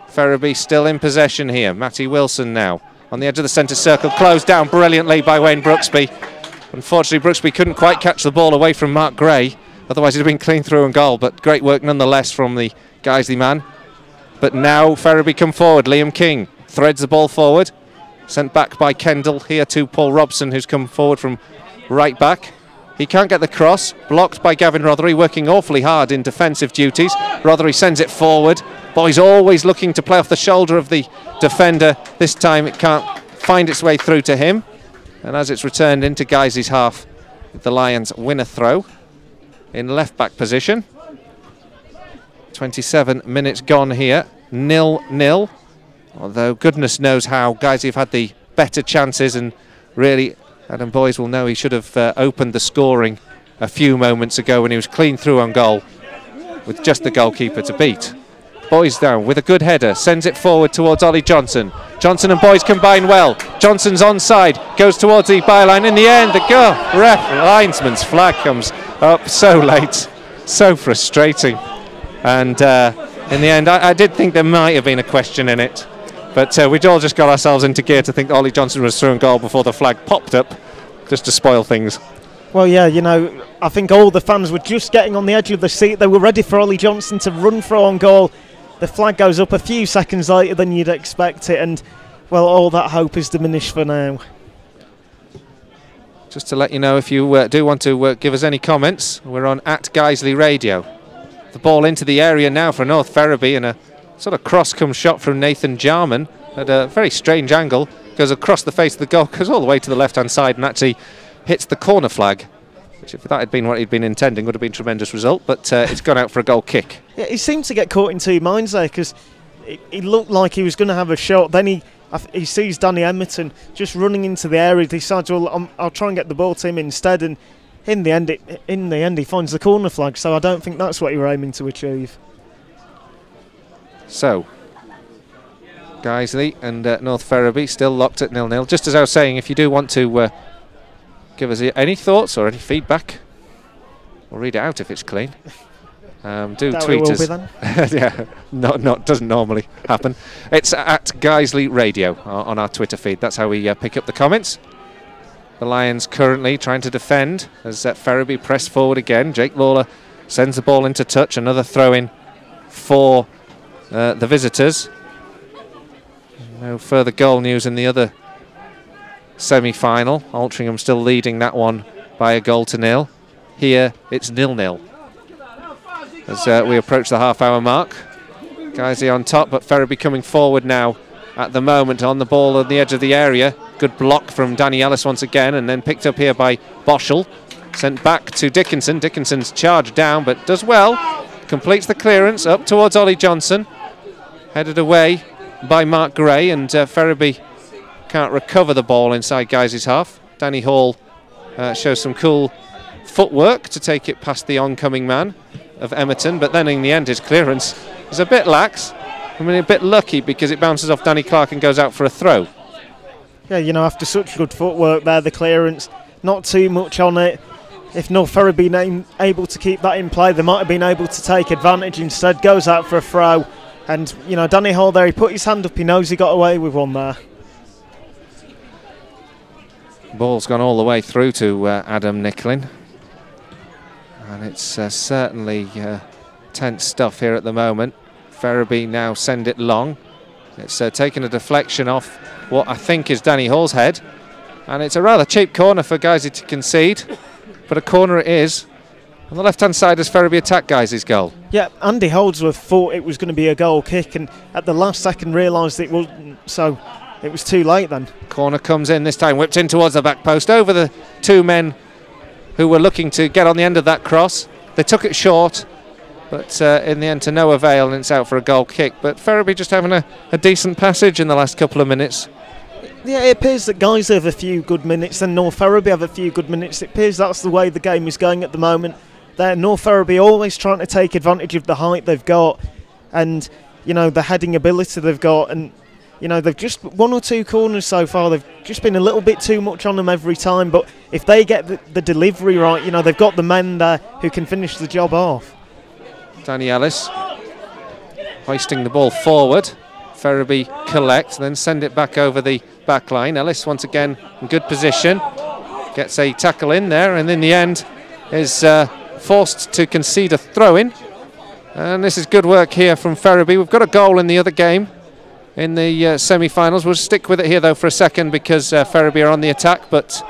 Ferriby still in possession here. Matty Wilson now on the edge of the centre circle, closed down brilliantly by Wayne Brooksby. Unfortunately, Brooksby couldn't quite catch the ball away from Mark Gray, otherwise he'd have been clean through and goal, but great work nonetheless from the Guiseley man. But now Ferriby come forward. Liam King threads the ball forward, sent back by Kendall here to Paul Robson, who's come forward from right back. He can't get the cross, blocked by Gavin Rothery, working awfully hard in defensive duties. Rothery sends it forward. Boy's always looking to play off the shoulder of the defender. This time it can't find its way through to him. And as it's returned into Guiseley's half, the Lions win a throw in left-back position. 27 minutes gone here, 0-0. Although goodness knows how Guiseley have had the better chances, and really Adam Boyes will know he should have opened the scoring a few moments ago when he was clean through on goal with just the goalkeeper to beat. Boyes down with a good header, sends it forward towards Ollie Johnson. Johnson and Boyes combine well. Johnson's onside, goes towards the byline. In the end, the linesman's flag comes up so late, so frustrating. And in the end, I did think there might have been a question in it, but we'd all just got ourselves into gear to think that Ollie Johnson was through on goal before the flag popped up, just to spoil things. Well, yeah, you know, I think all the fans were just getting on the edge of the seat. They were ready for Ollie Johnson to run through on goal. The flag goes up a few seconds later than you'd expect it, and, well, all that hope is diminished for now. Just to let you know, if you do want to give us any comments, we're on @Guiseley Radio. The ball into the area now for North Ferriby, and a sort of cross-come shot from Nathan Jarman at a very strange angle. Goes across the face of the goal, goes all the way to the left-hand side and actually hits the corner flag, which if that had been what he'd been intending would have been a tremendous result, but it's gone out for a goal kick. Yeah, he seemed to get caught in two minds there, because he looked like he was going to have a shot. Then he sees Danny Emerton just running into the area. He decides, well, I'll try and get the ball to him instead, and in the end he finds the corner flag, so I don't think that's what he was aiming to achieve. So Guiseley and North Ferriby still locked at 0-0. Just as I was saying, if you do want to give us any thoughts or any feedback, we'll read it out if it's clean. Do tweet us. Yeah, doesn't normally happen. It's @Guiseley Radio on our Twitter feed. That's how we pick up the comments. The Lions currently trying to defend as Ferriby press forward again. Jake Lawler sends the ball into touch. Another throw-in for the visitors. No further goal news in the other semi-final. Altrincham still leading that one by a goal to 0. Here it's 0-0 as we approach the half-hour mark. Guiseley on top, but Ferriby coming forward now at the moment on the ball on the edge of the area. Good block from Danny Ellis once again, and then picked up here by Boschel. Sent back to Dickinson. Dickinson's charged down, but does well. Completes the clearance up towards Ollie Johnson. Headed away by Mark Gray, and Ferriby can't recover the ball inside Guiseley's half. Danny Hall shows some cool footwork to take it past the oncoming man of Emerton, but then in the end his clearance is a bit lax. I mean, a bit lucky because it bounces off Danny Clark and goes out for a throw. Yeah, you know, after such good footwork there, the clearance, not too much on it. If North Ferriby been able to keep that in play, they might have been able to take advantage. Instead, goes out for a throw. And, you know, Danny Hall there, he put his hand up, he knows he got away with one there. Ball's gone all the way through to Adam Nicklin. And it's certainly tense stuff here at the moment. Ferriby now send it long. It's taken a deflection off what I think is Danny Hall's head. And it's a rather cheap corner for Guiseley to concede. But a corner it is. On the left-hand side as Ferriby attacked Guiseley's goal. Yeah, Andy Holdsworth thought it was going to be a goal kick, and at the last second realised it wasn't, so it was too late then. Corner comes in this time, whipped in towards the back post, over the two men who were looking to get on the end of that cross. They took it short, but in the end to no avail, and it's out for a goal kick. But Ferriby just having a decent passage in the last couple of minutes. Yeah, it appears that Guiseley have a few good minutes and North Ferriby have a few good minutes. It appears that's the way the game is going at the moment. North Ferriby always trying to take advantage of the height they've got and, you know, the heading ability they've got. And, you know, they've just one or two corners so far. They've just been a little bit too much on them every time. But if they get the delivery right, you know, they've got the men there who can finish the job off. Danny Ellis hoisting the ball forward. Ferriby collect, then send it back over the back line. Ellis once again in good position. Gets a tackle in there, and in the end is forced to concede a throw-in. And this is good work here from Ferriby. We've got a goal in the other game in the semi-finals. We'll stick with it here though for a second because Ferriby are on the attack, but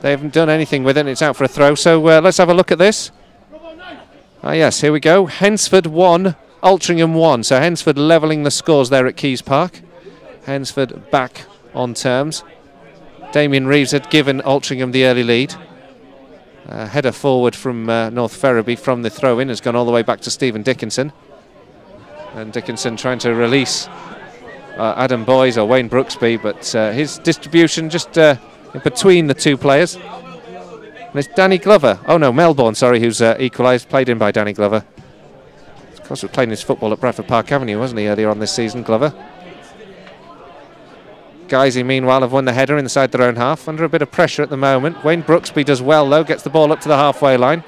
They haven't done anything with it. It's out for a throw. So let's have a look at this. Ah, yes, here we go. Hensford 1, Altrincham 1. So Hensford levelling the scores there at Keys Park. Hensford back on terms. Damien Reeves had given Altrincham the early lead. Header forward from North Ferriby from the throw-in has gone all the way back to Stephen Dickinson. And Dickinson trying to release Adam Boyes or Wayne Brooksby, but his distribution just in between the two players. And it's Danny Glover. Oh no, Melbourne, sorry, who's equalised, played in by Danny Glover. Of course, was playing his football at Bradford Park Avenue, wasn't he, earlier on this season, Glover? Guiseley, meanwhile, have won the header inside their own half, under a bit of pressure at the moment. Wayne Brooksby does well, though, gets the ball up to the halfway line.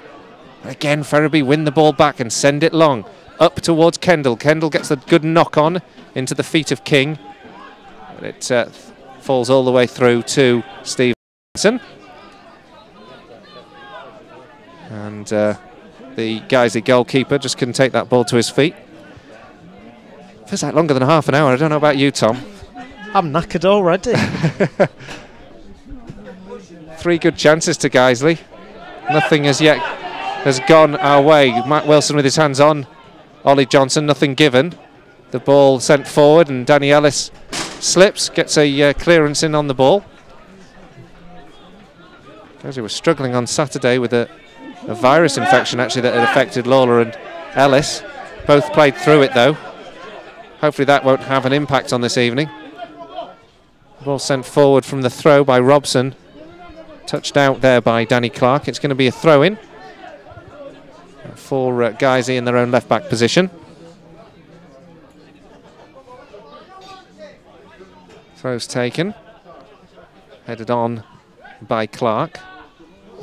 Again, Ferriby win the ball back and send it long, up towards Kendall. Kendall gets a good knock-on into the feet of King. But it falls all the way through to Stevenson. And the Guiseley goalkeeper just couldn't take that ball to his feet. Feels like longer than half an hour. I don't know about you, Tom. I'm knackered already. 3 good chances to Guiseley. Nothing as yet has gone our way. Matt Wilson with his hands on Ollie Johnson, nothing given. The ball sent forward and Danny Ellis slips, gets a clearance in on the ball. Guiseley was struggling on Saturday with a virus infection actually that had affected Lawler and Ellis. Both played through it though. Hopefully that won't have an impact on this evening. Ball sent forward from the throw by Robson. Touched out there by Danny Clark. It's going to be a throw-in for Guiseley in their own left-back position. Throw's taken. Headed on by Clark.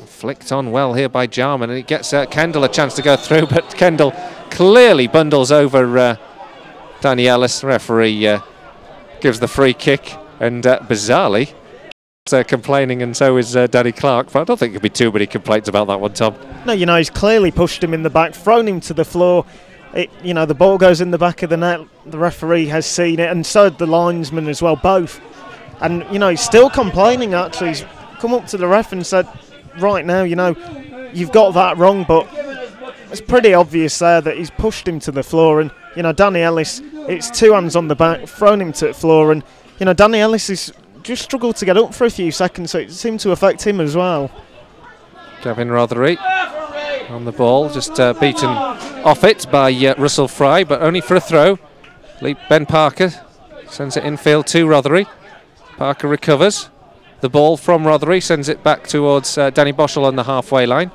Flicked on well here by Jarman, and it gets Kendall a chance to go through, but Kendall clearly bundles over Danny Ellis. The referee gives the free kick. And bizarrely, complaining, and so is Danny Clark. But I don't think there'll be too many complaints about that one, Tom. No, you know, he's clearly pushed him in the back, thrown him to the floor. You know, the ball goes in the back of the net. The referee has seen it, and so the linesman as well, both. And, you know, he's still complaining, actually. He's come up to the ref and said, right now, you know, you've got that wrong, but it's pretty obvious there that he's pushed him to the floor. And, you know, Danny Ellis, it's 2 hands on the back, thrown him to the floor, and you know, Danny Ellis has just struggled to get up for a few seconds, so it seemed to affect him as well. Gavin Rothery on the ball, just beaten off it by Russell Fry, but only for a throw. Ben Parker sends it infield to Rothery. Parker recovers. The ball from Rothery sends it back towards Danny Boschel on the halfway line.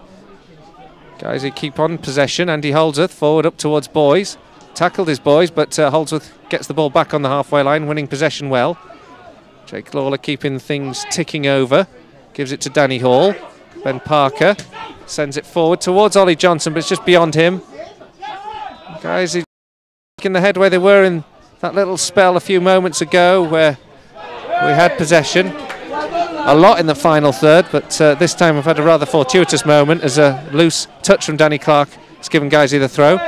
Guys, keep on possession. Andy Holdsworth forward up towards Boyes. Tackled his Boyes, but Holdsworth gets the ball back on the halfway line, winning possession well. Jake Lawler keeping things ticking over. Gives it to Danny Hall. Ben Parker sends it forward towards Ollie Johnson, but it's just beyond him. Guys, he's in the head where they were in that little spell a few moments ago where we had possession. A lot in the final third, but this time we've had a rather fortuitous moment as a loose touch from Danny Clark has given Guiseley the throw.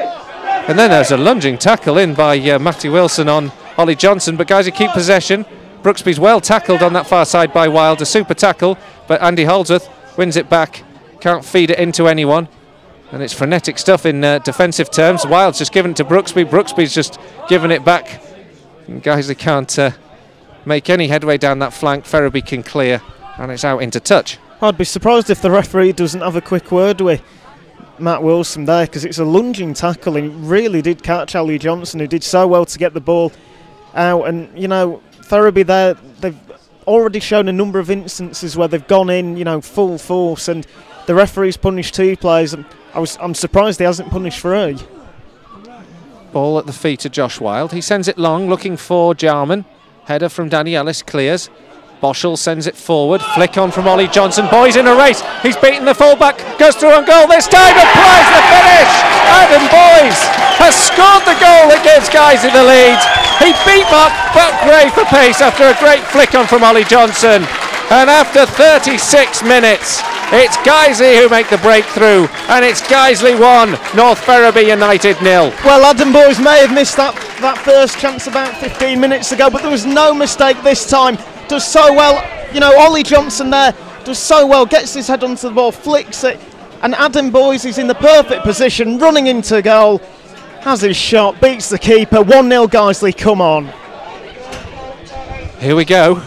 And then there's a lunging tackle in by Matty Wilson on Ollie Johnson, but Guiseley keep possession. Brooksby's well tackled on that far side by Wild, a super tackle, but Andy Holdsworth wins it back, can't feed it into anyone, and it's frenetic stuff in defensive terms. Wild's just given it to Brooksby, Brooksby's just given it back, and Guiseley can't make any headway down that flank. Ferriby can clear, and it's out into touch. I'd be surprised if the referee doesn't have a quick word with Matt Wilson there, because it's a lunging tackle and he really did catch Ollie Johnson, who did so well to get the ball out. And you know, Ferriby there, they've already shown a number of instances where they've gone in, you know, full force, and the referee's punished 2 players, and I'm surprised he hasn't punished 3. Ball at the feet of Josh Wild. He sends it long, looking for Jarman. Header from Danny Ellis clears. Boschel sends it forward, flick on from Ollie Johnson. Boyes in a race, he's beaten the fullback, goes through on goal this time, applies the finish. Adam Boyes has scored the goal that gives Guiseley the lead. He beat Mark Gray for pace after a great flick on from Ollie Johnson. And after 36 minutes, it's Guiseley who make the breakthrough, and it's Guiseley 1, North Ferriby United 0. Well, Adam Boyes may have missed that first chance about 15 minutes ago, but there was no mistake this time. Does so well, you know, Ollie Johnson there does so well, gets his head onto the ball, flicks it, and Adam Boyes is in the perfect position, running into goal, has his shot, beats the keeper. 1-0 Guiseley, come on. Here we go.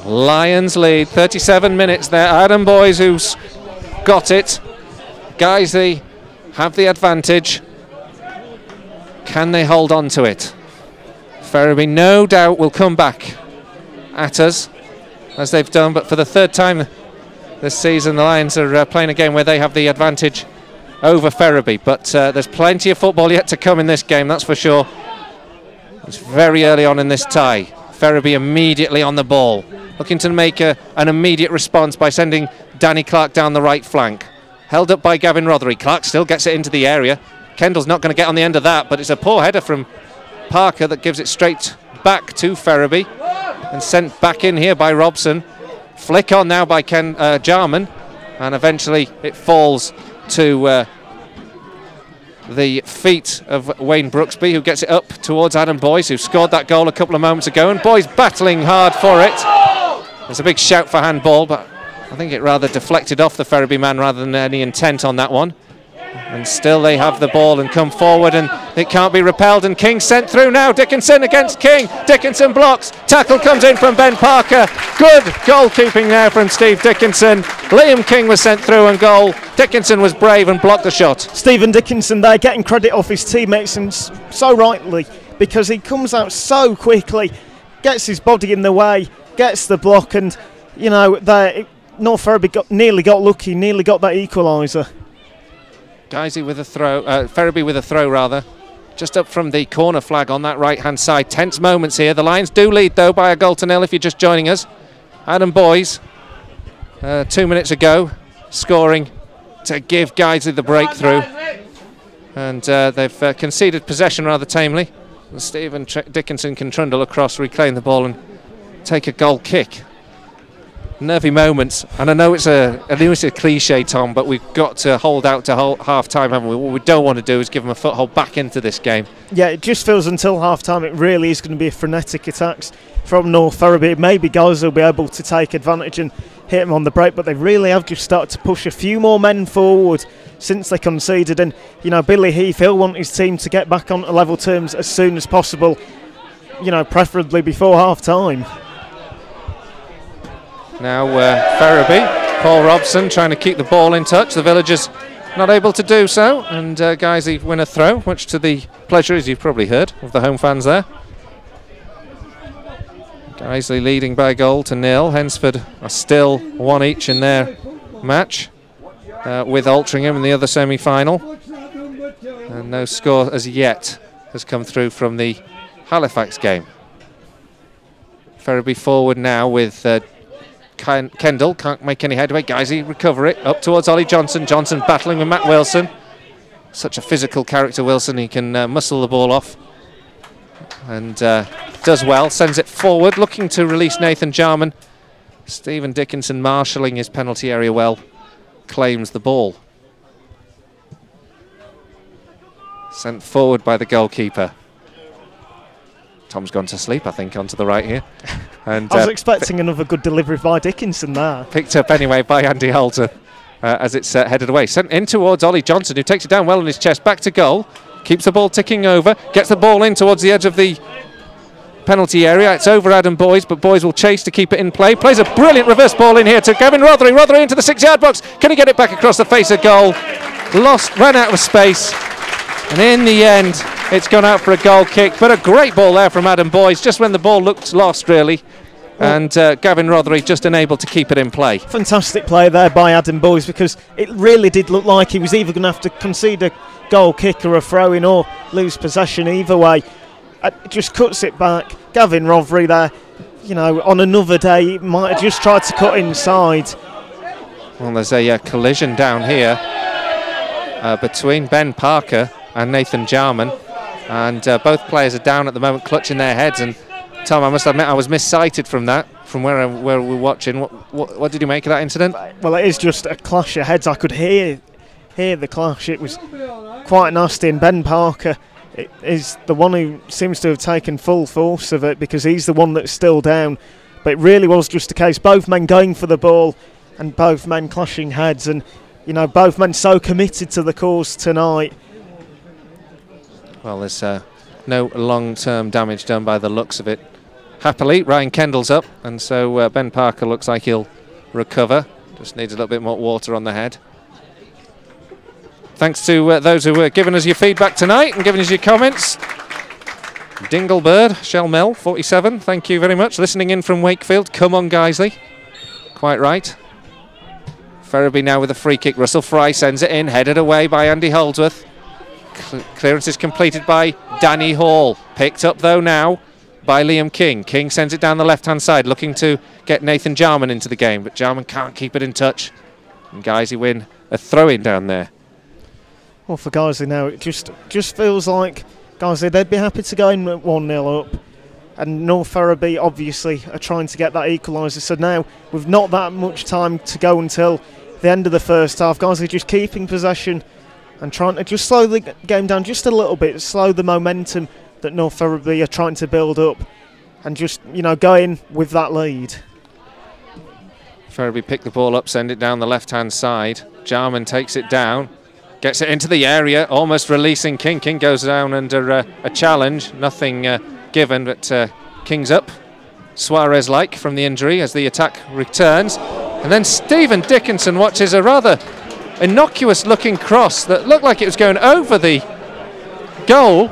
Lions lead, 37 minutes there. Adam Boyes who's got it. Guiseley have the advantage. Can they hold on to it? Ferriby no doubt will come back at us, as they've done, but for the third time this season the Lions are playing a game where they have the advantage over Ferriby, but there's plenty of football yet to come in this game, that's for sure. It's very early on in this tie. Ferriby immediately on the ball, looking to make an immediate response by sending Danny Clark down the right flank. Held up by Gavin Rothery. Clark still gets it into the area. Kendall's not going to get on the end of that, but it's a poor header from Parker that gives it straight back to Ferriby and sent back in here by Robson. Flick on now by Jarman, and eventually it falls to the feet of Wayne Brooksby, who gets it up towards Adam Boyes, who scored that goal a couple of moments ago, and Boyes battling hard for it. There's a big shout for handball, but I think it rather deflected off the Ferriby man rather than any intent on that one. And still they have the ball and come forward, and it can't be repelled, and King sent through now. Dickinson against King. Dickinson blocks. Tackle comes in from Ben Parker. Good goalkeeping there from Steve Dickinson. Liam King was sent through and goal. Dickinson was brave and blocked the shot. Stephen Dickinson there getting credit off his teammates, and so rightly, because he comes out so quickly, gets his body in the way, gets the block, and you know, North Ferriby nearly got lucky, nearly got that equaliser. Guiseley with a throw, Ferriby with a throw rather, just up from the corner flag on that right hand side. Tense moments here. The Lions do lead though by a goal to nil if you're just joining us. Adam Boyes 2 minutes ago scoring to give Guiseley the breakthrough, and they've conceded possession rather tamely. Stephen Dickinson can trundle across, reclaim the ball and take a goal kick. Nervy moments, and I know it's a cliche, Tom, but we've got to hold out to half time, haven't we? What we don't want to do is give them a foothold back into this game. Yeah, it just feels until half time it really is going to be a frenetic attacks from North Ferriby. Maybe guys will be able to take advantage and hit them on the break, but they really have just started to push a few more men forward since they conceded. And you know, Billy Heath, he'll want his team to get back on level terms as soon as possible, you know, preferably before half time. Now Ferriby, Paul Robson trying to keep the ball in touch. The Villagers not able to do so, and Guiseley win a throw, much to the pleasure, as you've probably heard, of the home fans there. Guiseley leading by goal to nil. Hensford are still one each in their match, with Altrincham in the other semi-final. And no score as yet has come through from the Halifax game. Ferriby forward now with Kendall, can't make any headway. Guiseley recover it up towards Ollie Johnson. Johnson battling with Matt Wilson. Such a physical character, Wilson. He can muscle the ball off and does well. Sends it forward, looking to release Nathan Jarman. Stephen Dickinson marshalling his penalty area well, claims the ball. Sent forward by the goalkeeper. Tom's gone to sleep, I think, onto the right here. And I was expecting another good delivery by Dickinson there. Picked up anyway by Andy Holter as it's headed away. Sent in towards Ollie Johnson, who takes it down well on his chest. Back to goal. Keeps the ball ticking over. Gets the ball in towards the edge of the penalty area. It's over Adam Boyes, but Boyes will chase to keep it in play. Plays a brilliant reverse ball in here to Gavin Rothery. Rothery into the 6-yard box. Can he get it back across the face of goal? Ran out of space. And in the end, it's gone out for a goal kick, but a great ball there from Adam Boyes, just when the ball looked lost, really. And Gavin Rothery just unable to keep it in play. Fantastic play there by Adam Boyes, because it really did look like he was either going to have to concede a goal kick or a throw-in or lose possession either way. It just cuts it back. Gavin Rothery there, you know, on another day, he might have just tried to cut inside. Well, there's a collision down here between Ben Parker and Nathan Jarman, and both players are down at the moment, clutching their heads. And Tom, I must admit, I was missighted from that, from where we're watching. What did you make of that incident? Well, it is just a clash of heads. I could hear the clash. It was quite nasty, and Ben Parker is the one who seems to have taken full force of it, because he's the one that's still down. But it really was just a case, both men going for the ball, and both men clashing heads, and you know, both men so committed to the cause tonight. Well, there's no long-term damage done by the looks of it. Happily, Ryan Kendall's up, and so Ben Parker looks like he'll recover. Just needs a little bit more water on the head. Thanks to those who were giving us your feedback tonight and giving us your comments. Dinglebird, Shellmel, 47, thank you very much. Listening in from Wakefield. Come on, Guiseley. Quite right. Ferriby now with a free kick. Russell Fry sends it in, headed away by Andy Holdsworth. Clearance is completed by Danny Hall. Picked up though now by Liam King. King sends it down the left-hand side, looking to get Nathan Jarman into the game, but Jarman can't keep it in touch. And Guiseley win a throw-in down there. Well, for Guiseley now, it just feels like Guiseley, they'd be happy to go in 1-0 up. And North Ferriby obviously are trying to get that equaliser. So now, with not that much time to go until the end of the first half, Guiseley just keeping possession and trying to just slow the game down just a little bit, slow the momentum that North Ferriby are trying to build up, and just, you know, go in with that lead. Ferriby pick the ball up, send it down the left-hand side. Jarman takes it down, gets it into the area, almost releasing King. King goes down under a challenge, nothing given, but King's up, Suarez-like from the injury as the attack returns. And then Stephen Dickinson watches a rather innocuous-looking cross that looked like it was going over the goal,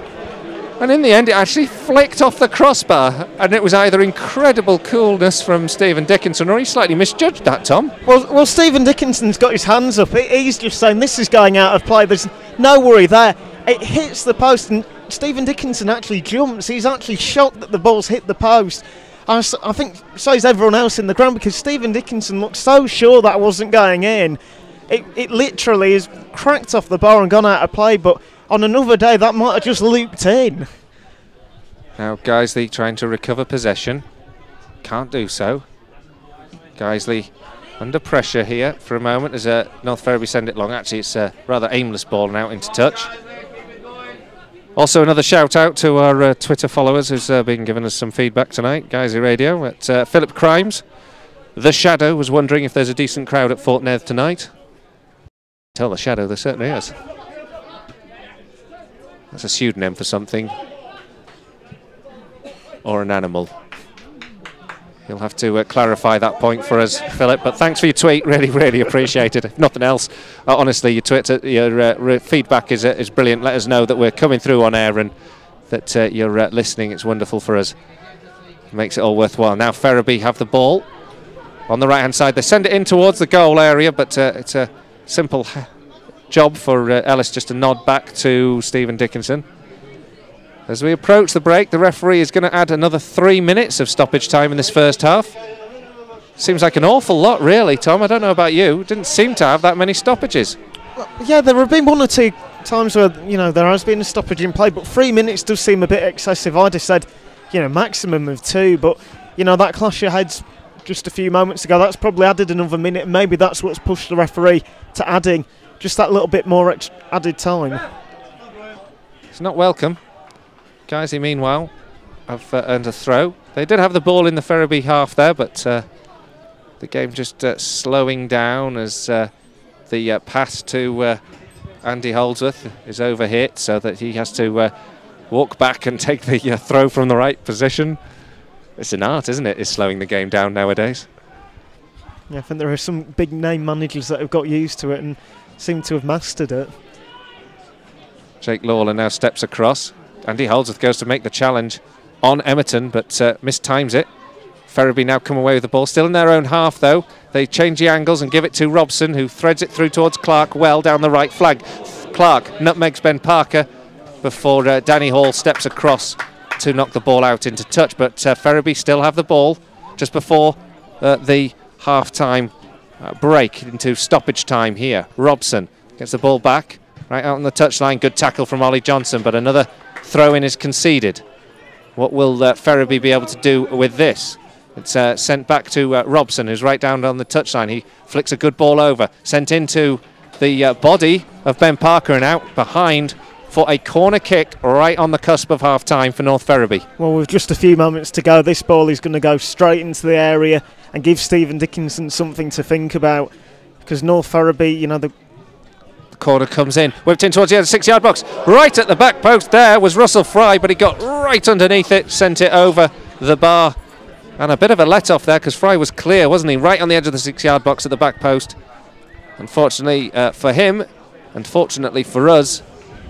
and in the end it actually flicked off the crossbar, and it was either incredible coolness from Stephen Dickinson or he slightly misjudged that, Tom. Well, Stephen Dickinson's got his hands up. He's just saying this is going out of play. There's no worry there. It hits the post, and Stephen Dickinson actually jumps. He's actually shocked that the ball's hit the post. I think so is everyone else in the ground, because Stephen Dickinson looked so sure that wasn't going in. It literally is cracked off the bar and gone out of play, but on another day that might have just looped in. Now Guiseley trying to recover possession. Can't do so. Guiseley under pressure here for a moment as North Ferriby send it long. Actually, it's a rather aimless ball and out into touch. Also, another shout out to our Twitter followers who's been giving us some feedback tonight. Guiseley Radio at Philip Crimes. The Shadow was wondering if there's a decent crowd at Fort Neth tonight. Tell the Shadow there certainly is. That's a pseudonym for something. Or an animal. You'll have to clarify that point for us, Philip. But thanks for your tweet. Really, really appreciate it. If nothing else, honestly, your Twitter, your feedback is brilliant. Let us know that we're coming through on air and that you're listening. It's wonderful for us. It makes it all worthwhile. Now Ferriby have the ball on the right-hand side. They send it in towards the goal area, but it's a simple job for Ellis just to nod back to Stephen Dickinson. As we approach the break, the referee is going to add another 3 minutes of stoppage time in this first half. Seems like an awful lot, really, Tom. I don't know about you. Didn't seem to have that many stoppages. Well, yeah, there have been 1 or 2 times where, you know, there has been a stoppage in play, but 3 minutes does seem a bit excessive. I'd have said, you know, maximum of 2, but, you know, that clash of heads just a few moments ago, that's probably added another minute. Maybe that's what's pushed the referee to adding just that little bit more added time. It's not welcome. Guiseley, meanwhile, have earned a throw. They did have the ball in the Ferriby half there, but the game just slowing down as the pass to Andy Holdsworth is overhit, so that he has to walk back and take the throw from the right position. It's an art, isn't it? Is slowing the game down nowadays. Yeah, I think there are some big name managers that have got used to it and seem to have mastered it. Jake Lawler now steps across. Andy Holdsworth goes to make the challenge on Emerton, but mistimes it. Ferriby now come away with the ball, still in their own half though. They change the angles and give it to Robson, who threads it through towards Clark well down the right flag. Clark nutmegs Ben Parker before Danny Hall steps across to knock the ball out into touch, but Ferriby still have the ball just before the half-time break into stoppage time here. Robson gets the ball back right out on the touchline. Good tackle from Ollie Johnson, but another throw-in is conceded. What will Ferriby be able to do with this? It's sent back to Robson, who's right down on the touchline. He flicks a good ball over, sent into the body of Ben Parker and out behind for a corner kick right on the cusp of half-time for North Ferriby. Well, with just a few moments to go, this ball is going to go straight into the area and give Stephen Dickinson something to think about, because North Ferriby, you know, the corner comes in, whipped in towards the 6-yard box. Right at the back post there was Russell Fry, but he got right underneath it, sent it over the bar. And a bit of a let-off there, because Fry was clear, wasn't he? Right on the edge of the 6-yard box at the back post. Unfortunately for him, and fortunately for us,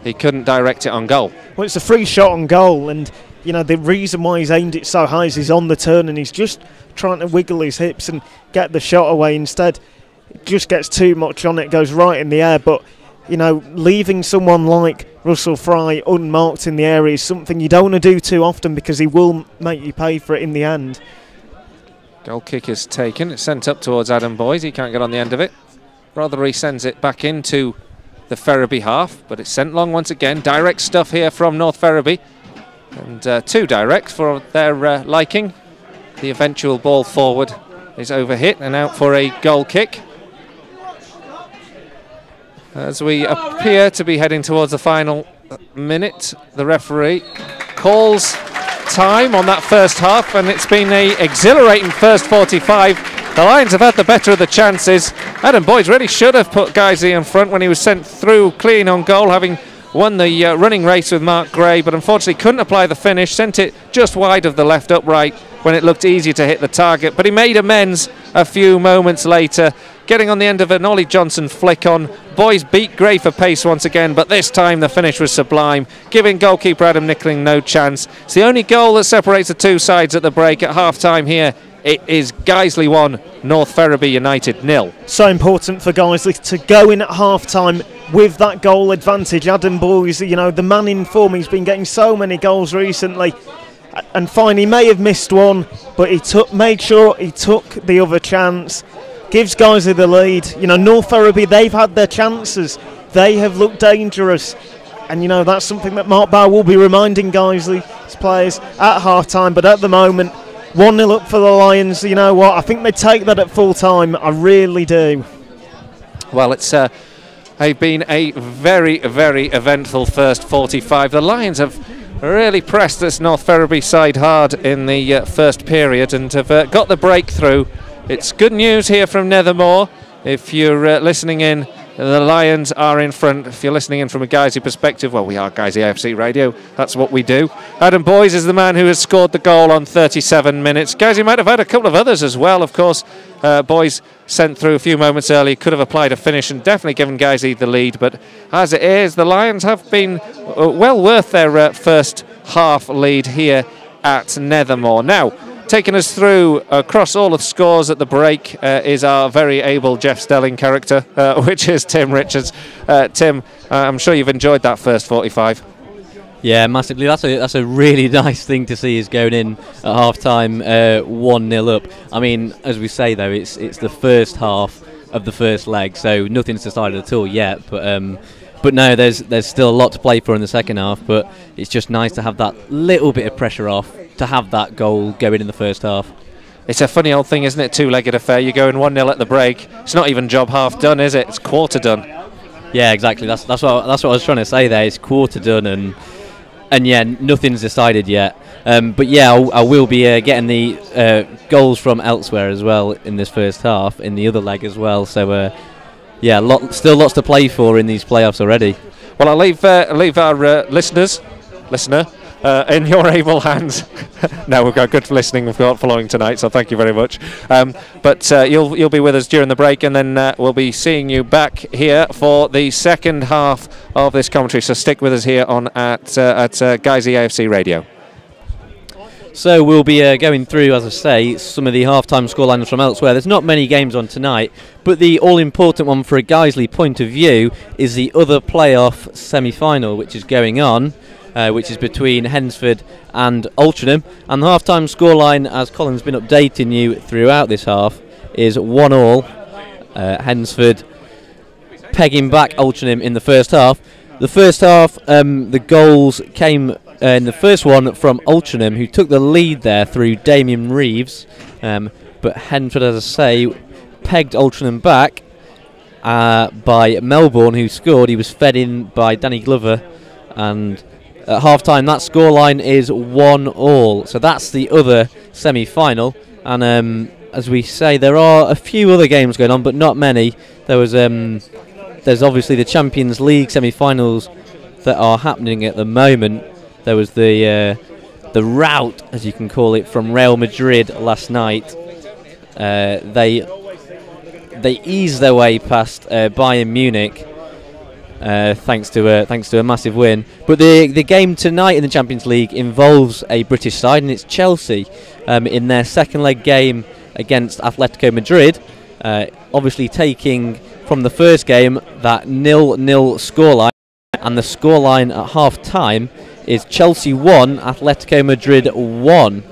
he couldn't direct it on goal. Well, it's a free shot on goal, and you know the reason why he's aimed it so high is he's on the turn and he's just trying to wiggle his hips and get the shot away. Instead, it just gets too much on it, goes right in the air. But you know, leaving someone like Russell Fry unmarked in the area is something you don't want to do too often, because he will make you pay for it in the end. Goal kick is taken. It's sent up towards Adam Boys. He can't get on the end of it. Rather, he sends it back into the Ferriby half, but it's sent long once again. Direct stuff here from North Ferriby, and too direct for their liking. The eventual ball forward is overhit and out for a goal kick, as we appear to be heading towards the final minute. The referee calls time on that first half, and it's been an exhilarating first 45. The Lions have had the better of the chances. Adam Boyd really should have put Guiseley in front when he was sent through clean on goal, having won the running race with Mark Gray, but unfortunately couldn't apply the finish, sent it just wide of the left upright when it looked easier to hit the target. But he made amends a few moments later, getting on the end of an Ollie Johnson flick on. Boys beat Gray for pace once again, but this time the finish was sublime, giving goalkeeper Adam Nickling no chance. It's the only goal that separates the two sides at the break at half-time here. It is Guiseley 1, North Ferriby United 0. So important for Guiseley to go in at half-time with that goal advantage. Adam Boys, you know, the man in form, he's been getting so many goals recently. And fine, he may have missed one, but he made sure he took the other chance. Gives Guiseley the lead. You know, North Ferriby, they've had their chances. They have looked dangerous. And, you know, that's something that Mark Bower will be reminding Guiseley's players at half-time. But at the moment, 1-0 up for the Lions. You know what? I think they take that at full time. I really do. Well, it's been a very, very eventful first 45. The Lions have really pressed this North Ferriby side hard in the first period and have got the breakthrough. It's good news here from Nethermoor. If you're listening in, the Lions are in front. If you're listening in from a Guiseley perspective, well, we are Guiseley AFC Radio. That's what we do. Adam Boys is the man who has scored the goal on 37 minutes. Guiseley might have had a couple of others as well, of course. Boys sent through a few moments early, could have applied a finish and definitely given Guiseley the lead. But as it is, the Lions have been well worth their first half lead here at Nethermoor. Now, taking us through across all of the scores at the break is our very able Jeff Stelling character, which is Tim Richards. Tim, I'm sure you've enjoyed that first 45. Yeah, massively. That's a really nice thing to see, is going in at half-time 1-0 up. I mean, as we say though, it's the first half of the first leg, so nothing's decided at all yet. But no, there's still a lot to play for in the second half. But it's just nice to have that little bit of pressure off, to have that goal going in the first half. It's a funny old thing, isn't it? Two-legged affair. You're going 1-0 at the break. It's not even job half done, is it? It's quarter done. Yeah, exactly. That's what I was trying to say there. It's quarter done, and yeah, nothing's decided yet. But yeah, I will be getting the goals from elsewhere as well in this first half, in the other leg as well. So yeah, still lots to play for in these playoffs already. Well, I'll leave our listener in your able hands. No, we've got good listening. We've got following tonight, so thank you very much. But you'll be with us during the break, and then we'll be seeing you back here for the second half of this commentary. So stick with us here on at Guiseley AFC Radio. So we'll be going through, as I say, some of the half-time scorelines from elsewhere. There's not many games on tonight, but the all-important one for a Guiseley point of view is the other playoff semi-final, which is going on, which is between Hensford and Altrincham. And the half-time scoreline, as Colin's been updating you throughout this half, is 1-1. Hensford pegging back Altrincham in the first half. The first half, the goals came in the first one from Altrincham, who took the lead there through Damien Reeves. But Hensford, as I say, pegged Altrincham back by Melbourne, who scored. He was fed in by Danny Glover and at half-time that scoreline is 1-1. So that's the other semi-final, and as we say, there are a few other games going on, but not many. There's obviously the Champions League semi-finals that are happening at the moment. There was the rout, as you can call it, from Real Madrid last night. They eased their way past Bayern Munich, thanks to a massive win. But the game tonight in the Champions League involves a British side, and it's Chelsea in their second leg game against Atletico Madrid. Obviously taking from the first game that 0-0 scoreline, and the scoreline at half time is Chelsea 1, Atletico Madrid 1.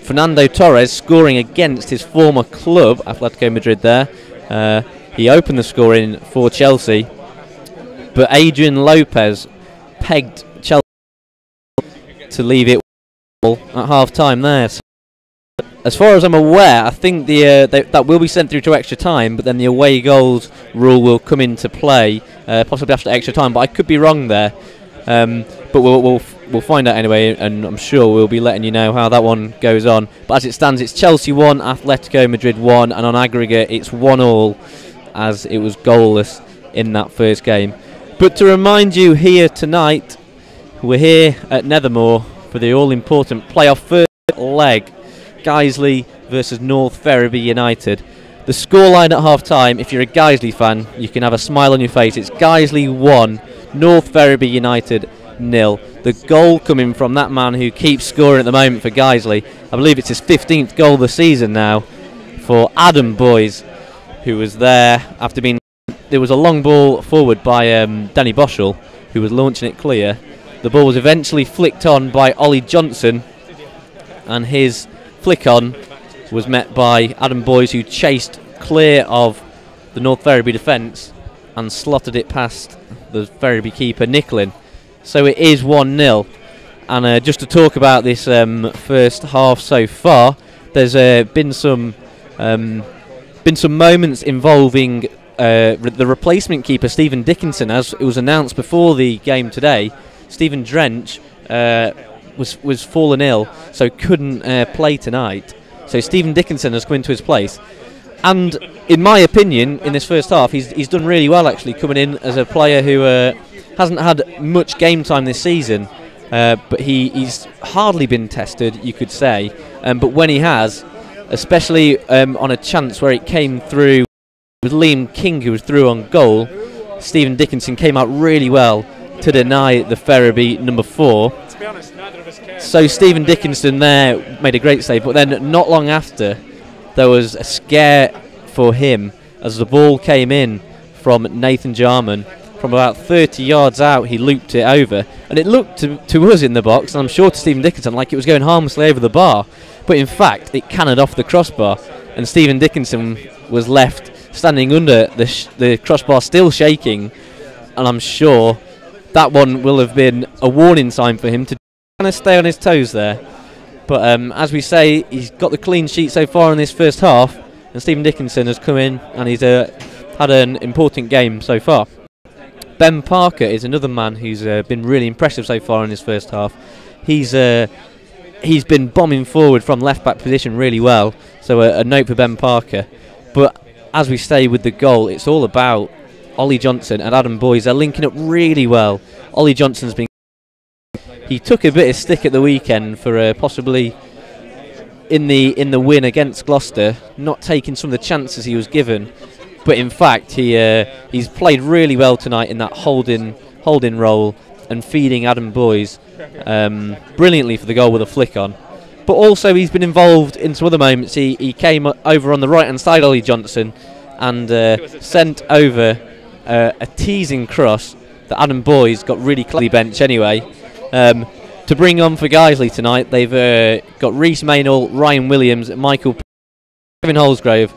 Fernando Torres scoring against his former club, Atletico Madrid there. He opened the scoring for Chelsea, but Adrian Lopez pegged Chelsea to leave it at half-time there. So as far as I'm aware, I think that will be sent through to extra time, but then the away goals rule will come into play, possibly after extra time, but I could be wrong there. But we'll find out anyway, and I'm sure we'll be letting you know how that one goes on. But as it stands, it's Chelsea 1, Atletico Madrid 1, and on aggregate it's 1-1, as it was goalless in that first game. But to remind you, here tonight, we're here at Nethermoor for the all-important playoff first leg, Guiseley versus North Ferriby United. The scoreline at half-time, if you're a Guiseley fan, you can have a smile on your face. It's Guiseley 1, North Ferriby United 0. The goal coming from that man who keeps scoring at the moment for Guiseley. I believe it's his 15th goal of the season now for Adam Boys, who was there after being... There was a long ball forward by Danny Boschel, who was launching it clear. The ball was eventually flicked on by Ollie Johnson, and his flick on was met by Adam Boys, who chased clear of the North Ferriby defence and slotted it past the Ferriby keeper Nicklin. So it is 1-0. And just to talk about this first half so far, there's been some moments involving the replacement keeper Stephen Dickinson. As it was announced before the game today, Stephen Drench was fallen ill, so couldn't play tonight. So Stephen Dickinson has come into his place, and in my opinion, in this first half, he's done really well actually, coming in as a player who hasn't had much game time this season, but he's hardly been tested, you could say. But when he has, especially on a chance where it came through with Liam King, who was through on goal, Stephen Dickinson came out really well to deny the Ferriby number 4. To be honest, neither of us care. So Stephen Dickinson there made a great save, but then not long after, there was a scare for him as the ball came in from Nathan Jarman. From about 30 yards out, he looped it over, and it looked to us in the box, and I'm sure to Stephen Dickinson, like it was going harmlessly over the bar, but in fact it cannoned off the crossbar, and Stephen Dickinson was left standing under the crossbar, still shaking, and I'm sure that one will have been a warning sign for him to kind of stay on his toes there. But as we say, he's got the clean sheet so far in this first half, and Stephen Dickinson has come in and he's had an important game so far. Ben Parker is another man who's been really impressive so far in his first half. He's been bombing forward from left-back position really well, so a note for Ben Parker. But as we say with the goal, it's all about Ollie Johnson and Adam Boys. They're linking up really well. Ollie Johnson's been... He took a bit of stick at the weekend for possibly in the win against Gloucester, not taking some of the chances he was given. But in fact, he's played really well tonight in that holding role and feeding Adam Boys brilliantly for the goal with a flick on. But also he's been involved in some other moments. He came over on the right-hand side, Ollie Johnson, and sent over a teasing cross that Adam Boys got really clearly bench anyway. To bring on for Guiseley tonight, they've got Reece Maynell, Ryan Williams, Michael, Kevin Holsgrove,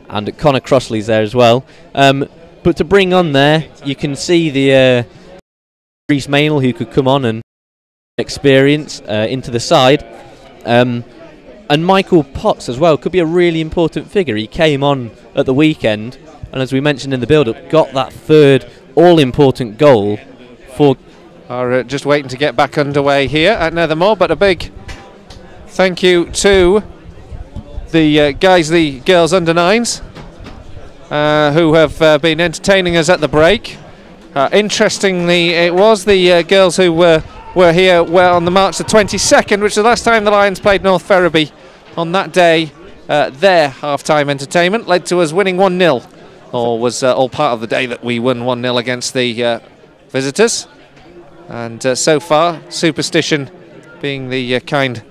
and Connor Crossley's there as well. But to bring on there, you can see the Reece Maynell, who could come on and experience into the side. And Michael Potts as well could be a really important figure. He came on at the weekend, and as we mentioned in the build-up, got that third all-important goal for are just waiting to get back underway here at Nethermoor. But a big thank you to the Guiseley girls under 9s who have been entertaining us at the break. Interestingly, it was the girls who were here on the March the 22nd, which is the last time the Lions played North Ferriby. On that day, their half-time entertainment led to us winning 1-0, or was all part of the day that we won 1-0 against the visitors. And so far, superstition, being the kind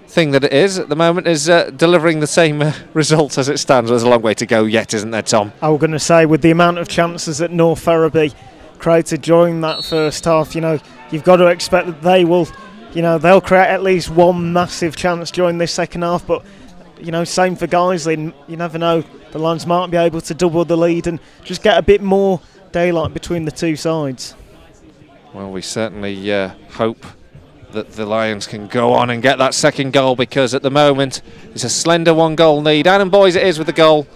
thing that it is at the moment, is delivering the same results as it stands. There's a long way to go yet, isn't there, Tom? I was going to say, with the amount of chances that North Ferriby created during that first half, you know, you've got to expect that they will, you know, they'll create at least one massive chance during this second half. But, you know, same for Guiseley. You never know, the Lions might be able to double the lead and just get a bit more daylight between the two sides. Well, we certainly hope that the Lions can go on and get that second goal, because at the moment it's a slender 1-goal lead. Adam Boys it is with the goal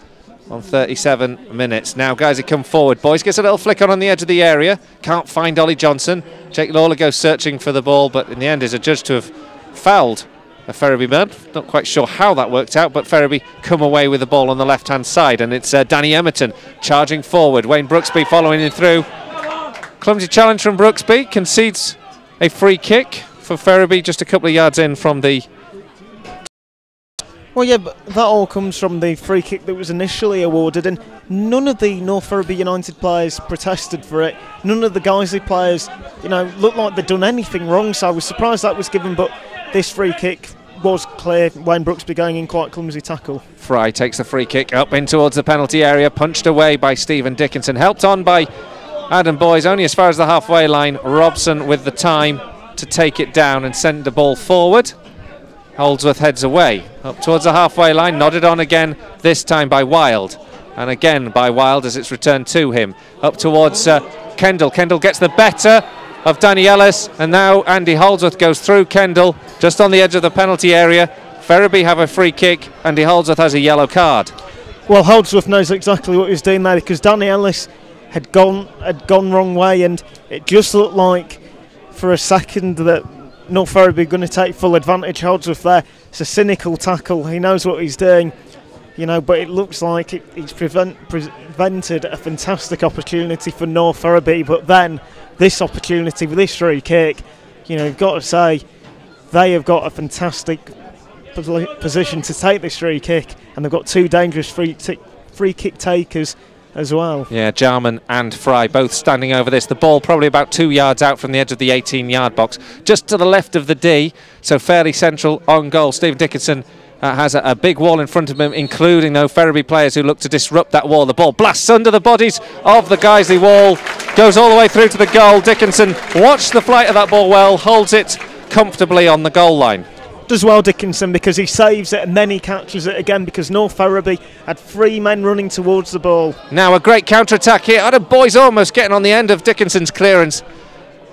on 37 minutes. Now guys, come forward. Boys gets a little flick on the edge of the area. Can't find Ollie Johnson. Jake Lawler goes searching for the ball, but in the end is adjudged to have fouled a Ferriby man. Not quite sure how that worked out, but Ferriby come away with the ball on the left-hand side, and it's Danny Emerton charging forward. Wayne Brooksby following him through. Clumsy challenge from Brooksby, concedes a free kick for Ferriby just a couple of yards in from the... Well, yeah, but that all comes from the free kick that was initially awarded, and none of the North Ferriby United players protested for it. None of the Guiseley players, you know, looked like they'd done anything wrong, so I was surprised that was given, but this free kick was clear. Wayne Brooksby going in quite clumsy tackle. Fry takes the free kick up in towards the penalty area, punched away by Stephen Dickinson, helped on by Adam Boys only as far as the halfway line. Robson with the time to take it down and send the ball forward. Holdsworth heads away up towards the halfway line, nodded on again, this time by Wild, and again by Wild as it's returned to him up towards Kendall. Kendall gets the better of Danny Ellis, and now Andy Holdsworth goes through Kendall just on the edge of the penalty area. Ferriby have a free kick. Andy Holdsworth has a yellow card. Well, Holdsworth knows exactly what he was doing there, because Danny Ellis had gone wrong way, and it just looked like for a second that North Ferriby going to take full advantage. Holdsworth there, it's a cynical tackle. He knows what he's doing, you know, but it looks like he's prevented a fantastic opportunity for North Ferriby. But then this opportunity with this free kick, you know, you've got to say they have got a fantastic position to take this free kick, and they've got two dangerous free kick takers as well. Yeah, Jarman and Fry both standing over this. The ball probably about 2 yards out from the edge of the 18-yard box, just to the left of the D, so fairly central on goal. Stephen Dickinson has a big wall in front of him, including no Ferriby players who look to disrupt that wall. The ball blasts under the bodies of the Guiseley wall, goes all the way through to the goal. Dickinson watched the flight of that ball well, holds it comfortably on the goal line. Does well, Dickinson, because he saves it and then he catches it again, because North Ferriby had 3 men running towards the ball. Now a great counter-attack here. Adam Boys almost getting on the end of Dickinson's clearance.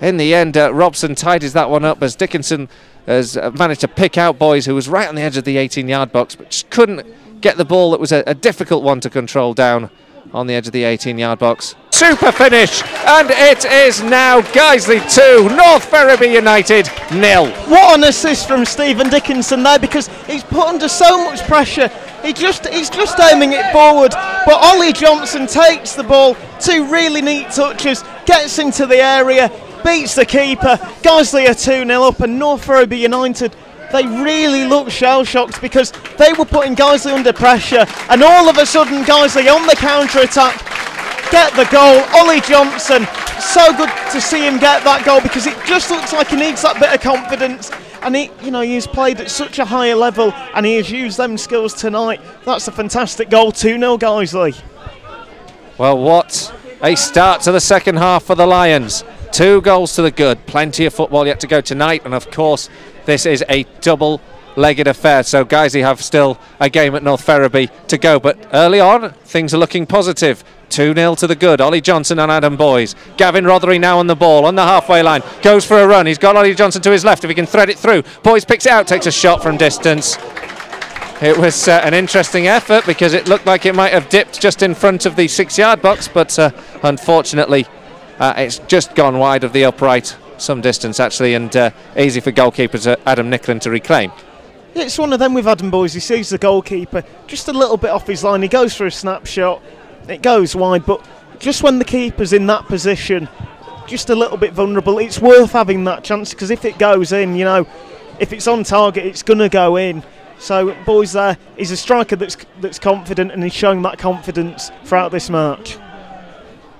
In the end, Robson tidies that one up as Dickinson has managed to pick out Boys, who was right on the edge of the 18-yard box, but just couldn't get the ball. That was a difficult one to control down on the edge of the 18-yard box. Super finish, and it is now Guiseley 2, North Ferriby United 0. What an assist from Stephen Dickinson there, because he's put under so much pressure. He's just aiming it forward, but Ollie Johnson takes the ball, 2 really neat touches, gets into the area, beats the keeper. Guiseley are 2-0 up, and North Ferriby United, they really look shell-shocked, because they were putting Guiseley under pressure, and all of a sudden Guiseley on the counter-attack get the goal. Ollie Johnson, so good to see him get that goal, because it just looks like he needs that bit of confidence, and he's played at such a higher level, and he has used them skills tonight. That's a fantastic goal. 2-0 Guiseley. Well, what a start to the second half for the Lions. 2 goals to the good. Plenty of football yet to go tonight, and of course this is a double-legged affair, so Guiseley have still a game at North Ferriby to go, but early on things are looking positive. 2-0 to the good. Ollie Johnson and Adam Boys. Gavin Rothery now on the ball on the halfway line, goes for a run. He's got Ollie Johnson to his left if he can thread it through. Boys picks it out, takes a shot from distance. It was an interesting effort, because it looked like it might have dipped just in front of the 6-yard box, but unfortunately it's just gone wide of the upright some distance actually, and easy for goalkeeper Adam Nicklin to reclaim. Yeah, it's one of them with Adam Boys. He sees the goalkeeper just a little bit off his line. He goes for a snapshot. It goes wide, but just when the keeper's in that position, just a little bit vulnerable, it's worth having that chance, because if it goes in, you know, if it's on target, it's going to go in. So Boys there, he's a striker that's confident, and he's showing that confidence throughout this match.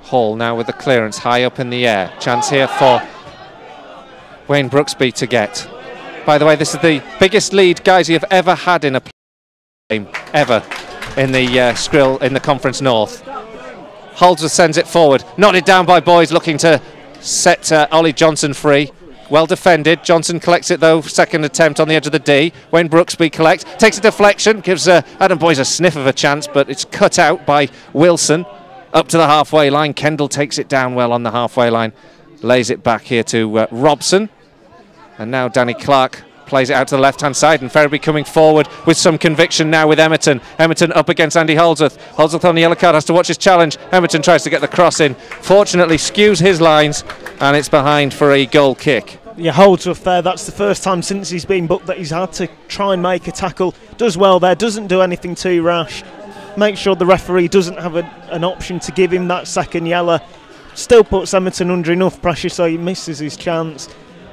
Hall now with the clearance high up in the air. Chance here for Wayne Brooksby to get. By the way, this is the biggest lead Guiseley have ever had in a game, ever, in the Skrill in the Conference North. Holdsworth sends it forward, nodded down by Boys, looking to set Ollie Johnson free. Well defended. Johnson collects it though, second attempt on the edge of the D. Wayne Brooksby collects, takes a deflection, gives Adam Boys a sniff of a chance, but it's cut out by Wilson. Up to the halfway line, Kendall takes it down well on the halfway line, lays it back here to Robson. And now Danny Clark plays it out to the left-hand side, and Ferriby coming forward with some conviction now with Emerton. Emerton up against Andy Holdsworth. Holdsworth on the yellow card, has to watch his challenge. Emerton tries to get the cross in. Fortunately, skews his lines, and it's behind for a goal kick. Yeah, Holdsworth there, that's the first time since he's been booked that he's had to try and make a tackle. Does well there, doesn't do anything too rash. Make sure the referee doesn't have an option to give him that second yellow. Still puts Emerton under enough pressure so he misses his chance.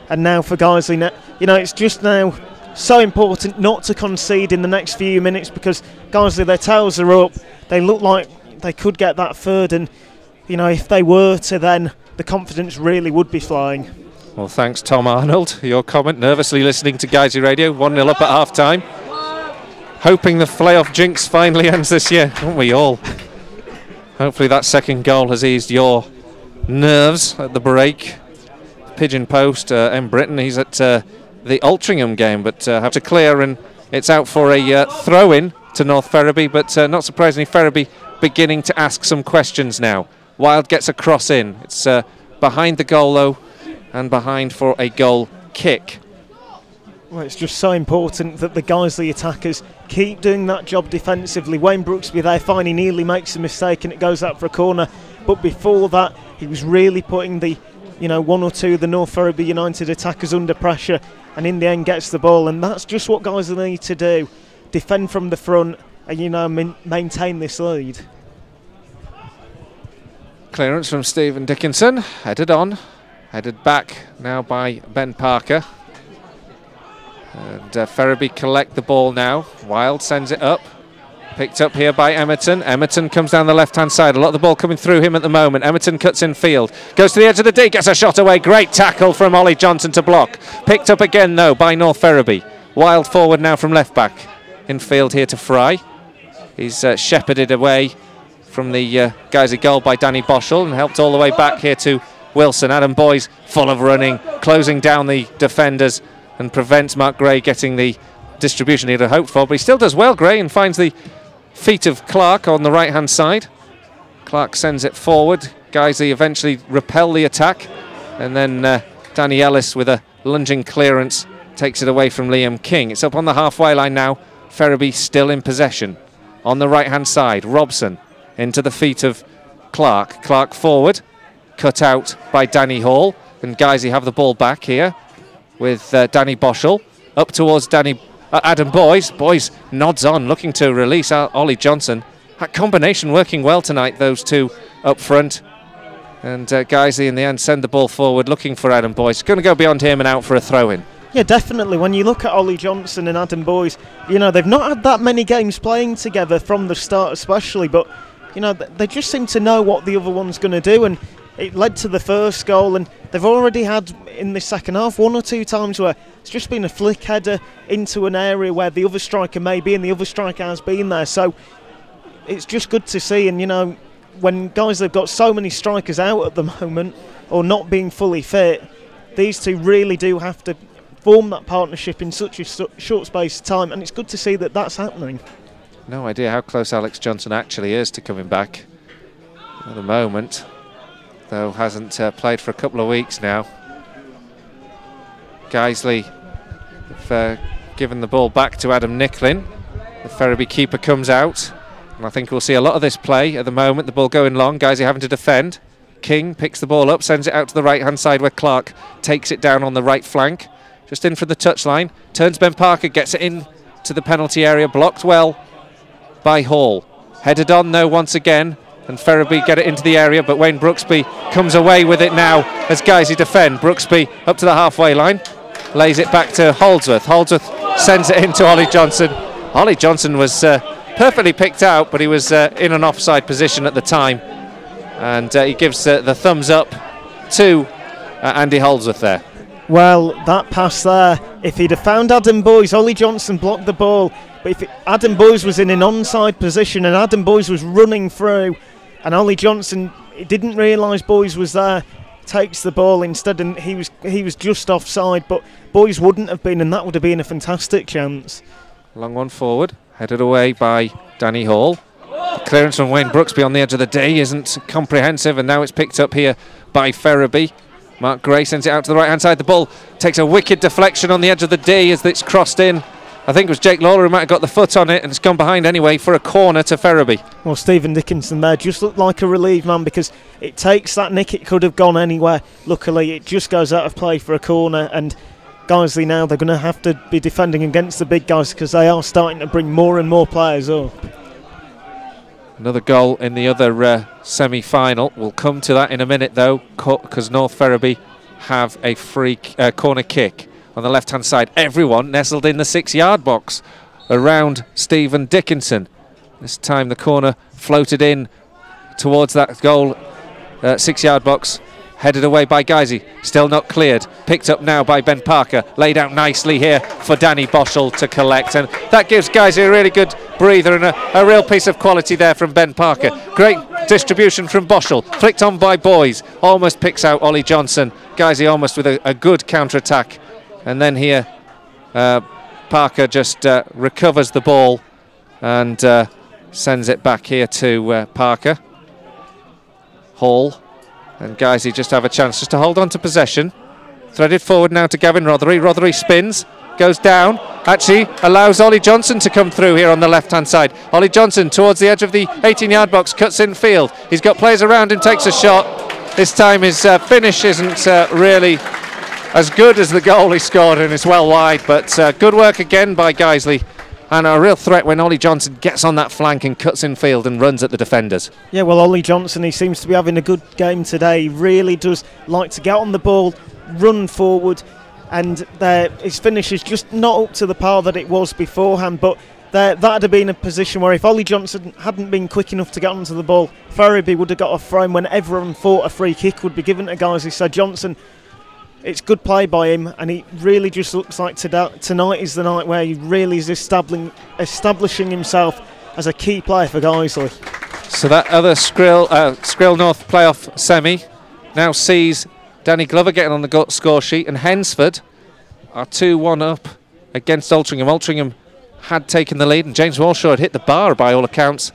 And now for Guiseley, you know, it's just now so important not to concede in the next few minutes, because Guiseley, their tails are up. They look like they could get that third, and you know, if they were to, then the confidence really would be flying. Well, thanks Tom Arnold, your comment, nervously listening to Guiseley Radio, 1-0 up at half time. Hoping the playoff jinx finally ends this year, aren't we all? Hopefully that second goal has eased your nerves at the break. Pigeon Post, M. Britton, he's at the Altrincham game, but have to clear, and it's out for a throw-in to North Ferriby, but not surprisingly Ferriby beginning to ask some questions now. Wild gets a cross in, it's behind the goal though, and behind for a goal kick. Well, it's just so important that the Guiseley attackers keep doing that job defensively. Wayne Brooksby there, fine, he nearly makes a mistake and it goes out for a corner, but before that he was really putting the one or two of the North Ferriby United attackers under pressure, and in the end gets the ball, and that's just what guys need to do. Defend from the front and, maintain this lead. Clearance from Stephen Dickinson, headed on, headed back now by Ben Parker. And Ferriby collect the ball now. Wild sends it up. Picked up here by Emerton. Emerton comes down the left-hand side. A lot of the ball coming through him at the moment. Emerton cuts in field. Goes to the edge of the D. Gets a shot away. Great tackle from Ollie Johnson to block. Picked up again, though, by North Ferriby. Wild forward now from left-back. In field here to Fry. He's shepherded away from the Guiseley goal by Danny Boschel and helped all the way back here to Wilson. Adam Boys full of running, closing down the defenders and prevents Mark Gray getting the distribution he'd have hoped for. But he still does well, Gray, and finds the feet of Clark on the right-hand side. Clark sends it forward. Guiseley eventually repel the attack. And then Danny Ellis with a lunging clearance takes it away from Liam King. It's up on the halfway line now. Ferriby still in possession. On the right-hand side, Robson into the feet of Clark. Clark forward, cut out by Danny Hall. And Guiseley have the ball back here with Danny Boschel. Up towards Adam Boys. Boys nods on, looking to release Ollie Johnson. That combination working well tonight, those two up front. And Guiseley in the end send the ball forward, looking for Adam Boys. Going to go beyond him and out for a throw-in. Yeah, definitely. When you look at Ollie Johnson and Adam Boys, they've not had that many games playing together from the start especially, but, they just seem to know what the other one's going to do, and it led to the first goal, and they've already had, in the second half, one or two times where it's just been a flick header into an area where the other striker may be, and the other striker has been there. So it's just good to see, and, when guys have got so many strikers out at the moment, or not being fully fit, these two really do have to form that partnership in such a short space of time, and it's good to see that that's happening. No idea how close Alex Johnson actually is to coming back at the moment, though hasn't played for a couple of weeks now. Guiseley have given the ball back to Adam Nicklin. The Ferriby keeper comes out, and I think we'll see a lot of this play at the moment. The ball going long, Guiseley having to defend. King picks the ball up, sends it out to the right-hand side where Clark takes it down on the right flank. Just in from the touchline. Turns Ben Parker, gets it in to the penalty area. Blocked well by Hall. Headed on, though, once again. And Ferriby get it into the area, but Wayne Brooksby comes away with it now as Guiseley defend. Brooksby up to the halfway line. Lays it back to Holdsworth. Holdsworth sends it into Ollie Johnson. Ollie Johnson was perfectly picked out, but he was in an offside position at the time. And he gives the thumbs up to Andy Holdsworth there. Well, that pass there, if he'd have found Adam Boyes, Ollie Johnson blocked the ball, but if Adam Boyes was in an onside position and Adam Boyes was running through, and Ollie Johnson didn't realise Boyes was there, takes the ball instead, and he was just offside, but Boyes wouldn't have been, and that would have been a fantastic chance. Long one forward, headed away by Danny Hall. The clearance from Wayne Brooksby on the edge of the D isn't comprehensive, and now it's picked up here by Ferriby. Mark Gray sends it out to the right-hand side. The ball takes a wicked deflection on the edge of the D as it's crossed in. I think it was Jake Lawler who might have got the foot on it, and it's gone behind anyway for a corner to Ferriby. Well, Stephen Dickinson there just looked like a relieved man, because it takes that nick, it could have gone anywhere. Luckily, it just goes out of play for a corner, and Guiseley now, they're going to have to be defending against the big guys because they are starting to bring more and more players up. Another goal in the other semi-final. We'll come to that in a minute, though, because North Ferriby have a free corner kick on the left-hand side. Everyone nestled in the 6-yard box around Stephen Dickinson. This time the corner floated in towards that goal 6-yard box. Headed away by Guiseley, still not cleared. Picked up now by Ben Parker. Laid out nicely here for Danny Boschel to collect. And that gives Guiseley a really good breather and a real piece of quality there from Ben Parker. Great distribution from Boschel. Flicked on by Boyes. Almost picks out Ollie Johnson. Guiseley almost with a good counter-attack. And then here, Parker just recovers the ball and sends it back here to Parker. Hall. And Guiseley just have a chance just to hold on to possession. Threaded forward now to Gavin Rothery. Rothery spins, goes down. Actually allows Ollie Johnson to come through here on the left-hand side. Ollie Johnson towards the edge of the 18-yard box, cuts in field. He's got players around him, takes a shot. This time his finish isn't really as good as the goal he scored, and it's well wide. But good work again by Guiseley. And a real threat when Ollie Johnson gets on that flank and cuts in field and runs at the defenders. Yeah, well, Ollie Johnson, he seems to be having a good game today. He really does like to get on the ball, run forward, and his finish is just not up to the par that it was beforehand. But that would have been a position where if Ollie Johnson hadn't been quick enough to get onto the ball, Ferriby would have got a throw, and when everyone thought a free kick would be given to Guiseley. So Johnson, it's good play by him, and he really just looks like tonight is the night where he really is establishing himself as a key player for Guiseley. So that other Skrill North playoff semi now sees Danny Glover getting on the score sheet, and Hensford are 2-1 up against Altrincham. Altrincham had taken the lead, and James Walshaw had hit the bar by all accounts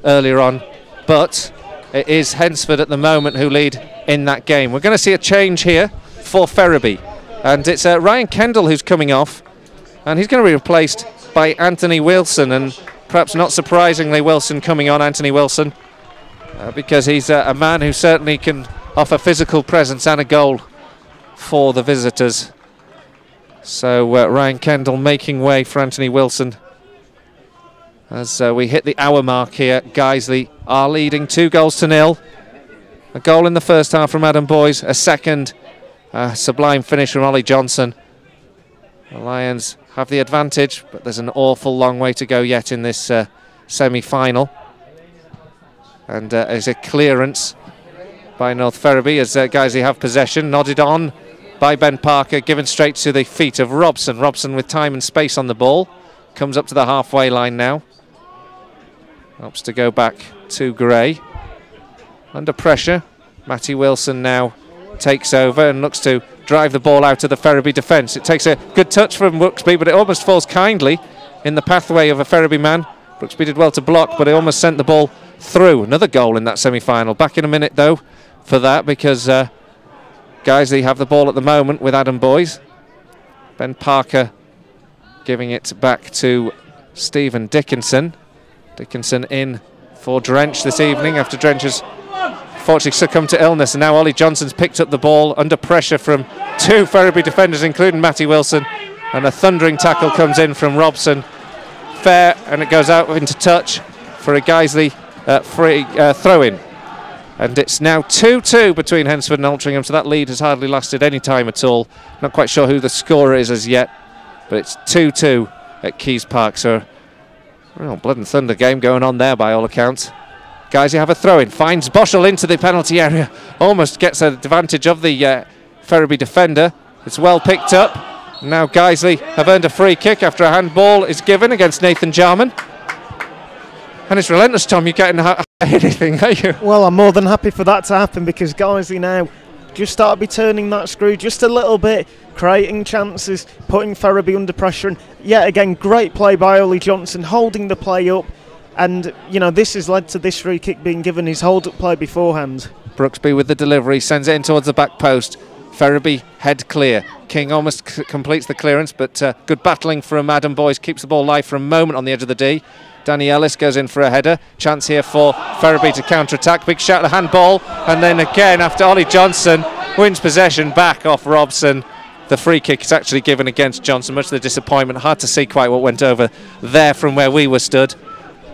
earlier on, but it is Hensford at the moment who lead in that game. We're going to see a change here for Ferriby, and it's Ryan Kendall who's coming off, and he's going to be replaced by Anthony Wilson, and perhaps not surprisingly Wilson coming on, Anthony Wilson, because he's a man who certainly can offer physical presence and a goal for the visitors. So Ryan Kendall making way for Anthony Wilson as we hit the hour mark here. Guiseley are leading 2-0. A goal in the first half from Adam Boyes, a second sublime finish from Ollie Johnson. The Lions have the advantage, but there's an awful long way to go yet in this semi-final. And there's a clearance by North Ferriby as Guiseley have possession. Nodded on by Ben Parker, given straight to the feet of Robson. Robson with time and space on the ball. Comes up to the halfway line now. Helps to go back to Gray. Under pressure, Matty Wilson now takes over and looks to drive the ball out of the Ferriby defence. It takes a good touch from Brooksby, but it almost falls kindly in the pathway of a Ferriby man. Brooksby did well to block, but it almost sent the ball through. Another goal in that semi-final. Back in a minute, though, for that, because Guiseley have the ball at the moment with Adam Boyes. Ben Parker giving it back to Stephen Dickinson. Dickinson in for Drench this evening after Drench has unfortunately succumbed to illness, and now Ollie Johnson's picked up the ball under pressure from two Ferriby defenders, including Matty Wilson, and a thundering tackle comes in from Robson. Fair, and it goes out into touch for a Guiseley free throw-in. And it's now 2-2 between Hensford and Altrincham, so that lead has hardly lasted any time at all. Not quite sure who the scorer is as yet, but it's 2-2 at Keys Park, so real blood and thunder game going on there by all accounts. Guiseley have a throw-in, finds Boschel into the penalty area, almost gets an advantage of the Ferriby defender. It's well picked up. Now Guiseley have earned a free kick after a handball is given against Nathan Jarman. And it's relentless, Tom. You're getting anything, are you? Well, I'm more than happy for that to happen, because Guiseley now just start to be turning that screw just a little bit, creating chances, putting Ferriby under pressure. And yet again, great play by Ollie Johnson, holding the play up. And, you know, this has led to this free kick being given his hold-up play beforehand. Brooksby with the delivery, sends it in towards the back post. Ferriby head clear. King almost completes the clearance, but good battling from Adam Boyce, keeps the ball live for a moment on the edge of the D. Danny Ellis goes in for a header. Chance here for Ferriby to counter-attack. Big shout at the handball. And then again, after Ollie Johnson wins possession back off Robson, the free kick is actually given against Johnson. Much to the disappointment. Hard to see quite what went over there from where we were stood.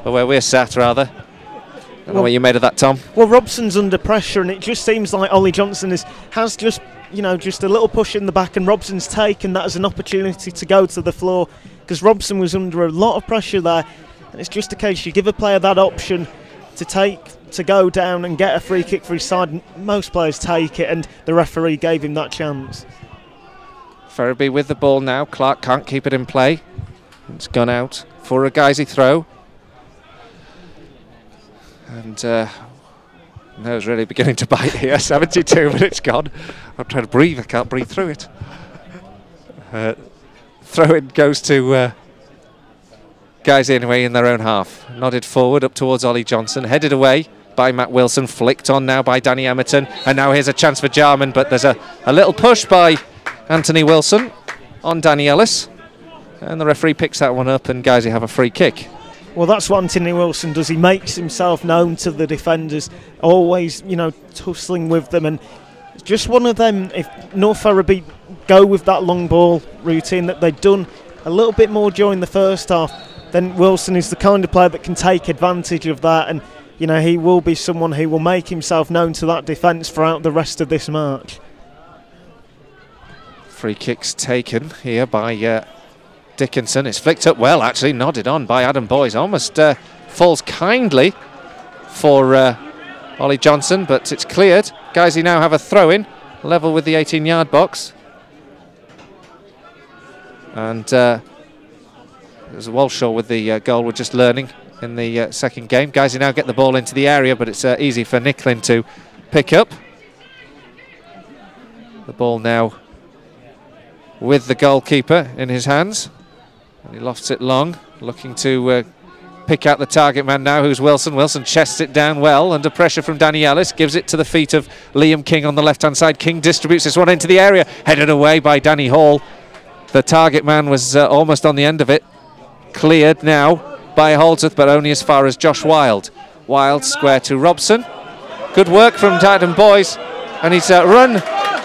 Or where we're sat, rather. I don't know what you made of that, Tom. Well, Robson's under pressure, and it just seems like Ollie Johnson has just, you know, just a little push in the back, and Robson's taken that as an opportunity to go to the floor, because Robson was under a lot of pressure there. And it's just a case you give a player that option to go down and get a free kick for his side. Most players take it, and the referee gave him that chance. Ferriby with the ball now. Clark can't keep it in play. It's gone out for a Guiseley throw. And nose really beginning to bite here. 72 minutes gone. I'm trying to breathe. I can't breathe through it. Throw-in goes to Guiseley anyway in their own half. Nodded forward up towards Ollie Johnson. Headed away by Matt Wilson. Flicked on now by Danny Emerton. And now here's a chance for Jarman, but there's a little push by Anthony Wilson on Danny Ellis. And the referee picks that one up, and Guiseley have a free kick. Well, that's what Anthony Wilson does. He makes himself known to the defenders, always, you know, tussling with them. And it's just one of them, if North Ferriby go with that long ball routine that they'd done a little bit more during the first half, then Wilson is the kind of player that can take advantage of that. And, you know, he will be someone who will make himself known to that defence throughout the rest of this match. Free kicks taken here by Dickinson. It's flicked up well, actually, nodded on by Adam Boyce. Almost falls kindly for Ollie Johnson, but it's cleared. Guiseley now have a throw-in, level with the 18-yard box. And there's a Walshaw with the goal we're just learning in the second game. Guiseley now get the ball into the area, but it's easy for Nicklin to pick up. The ball now with the goalkeeper in his hands. And he lofts it long, looking to pick out the target man now, who's Wilson. Wilson chests it down well, under pressure from Danny Ellis, gives it to the feet of Liam King on the left-hand side. King distributes this one into the area, headed away by Danny Hall. The target man was almost on the end of it. Cleared now by Holdsworth, but only as far as Josh Wild. Wild square to Robson. Good work from Adam Boyce, and he's run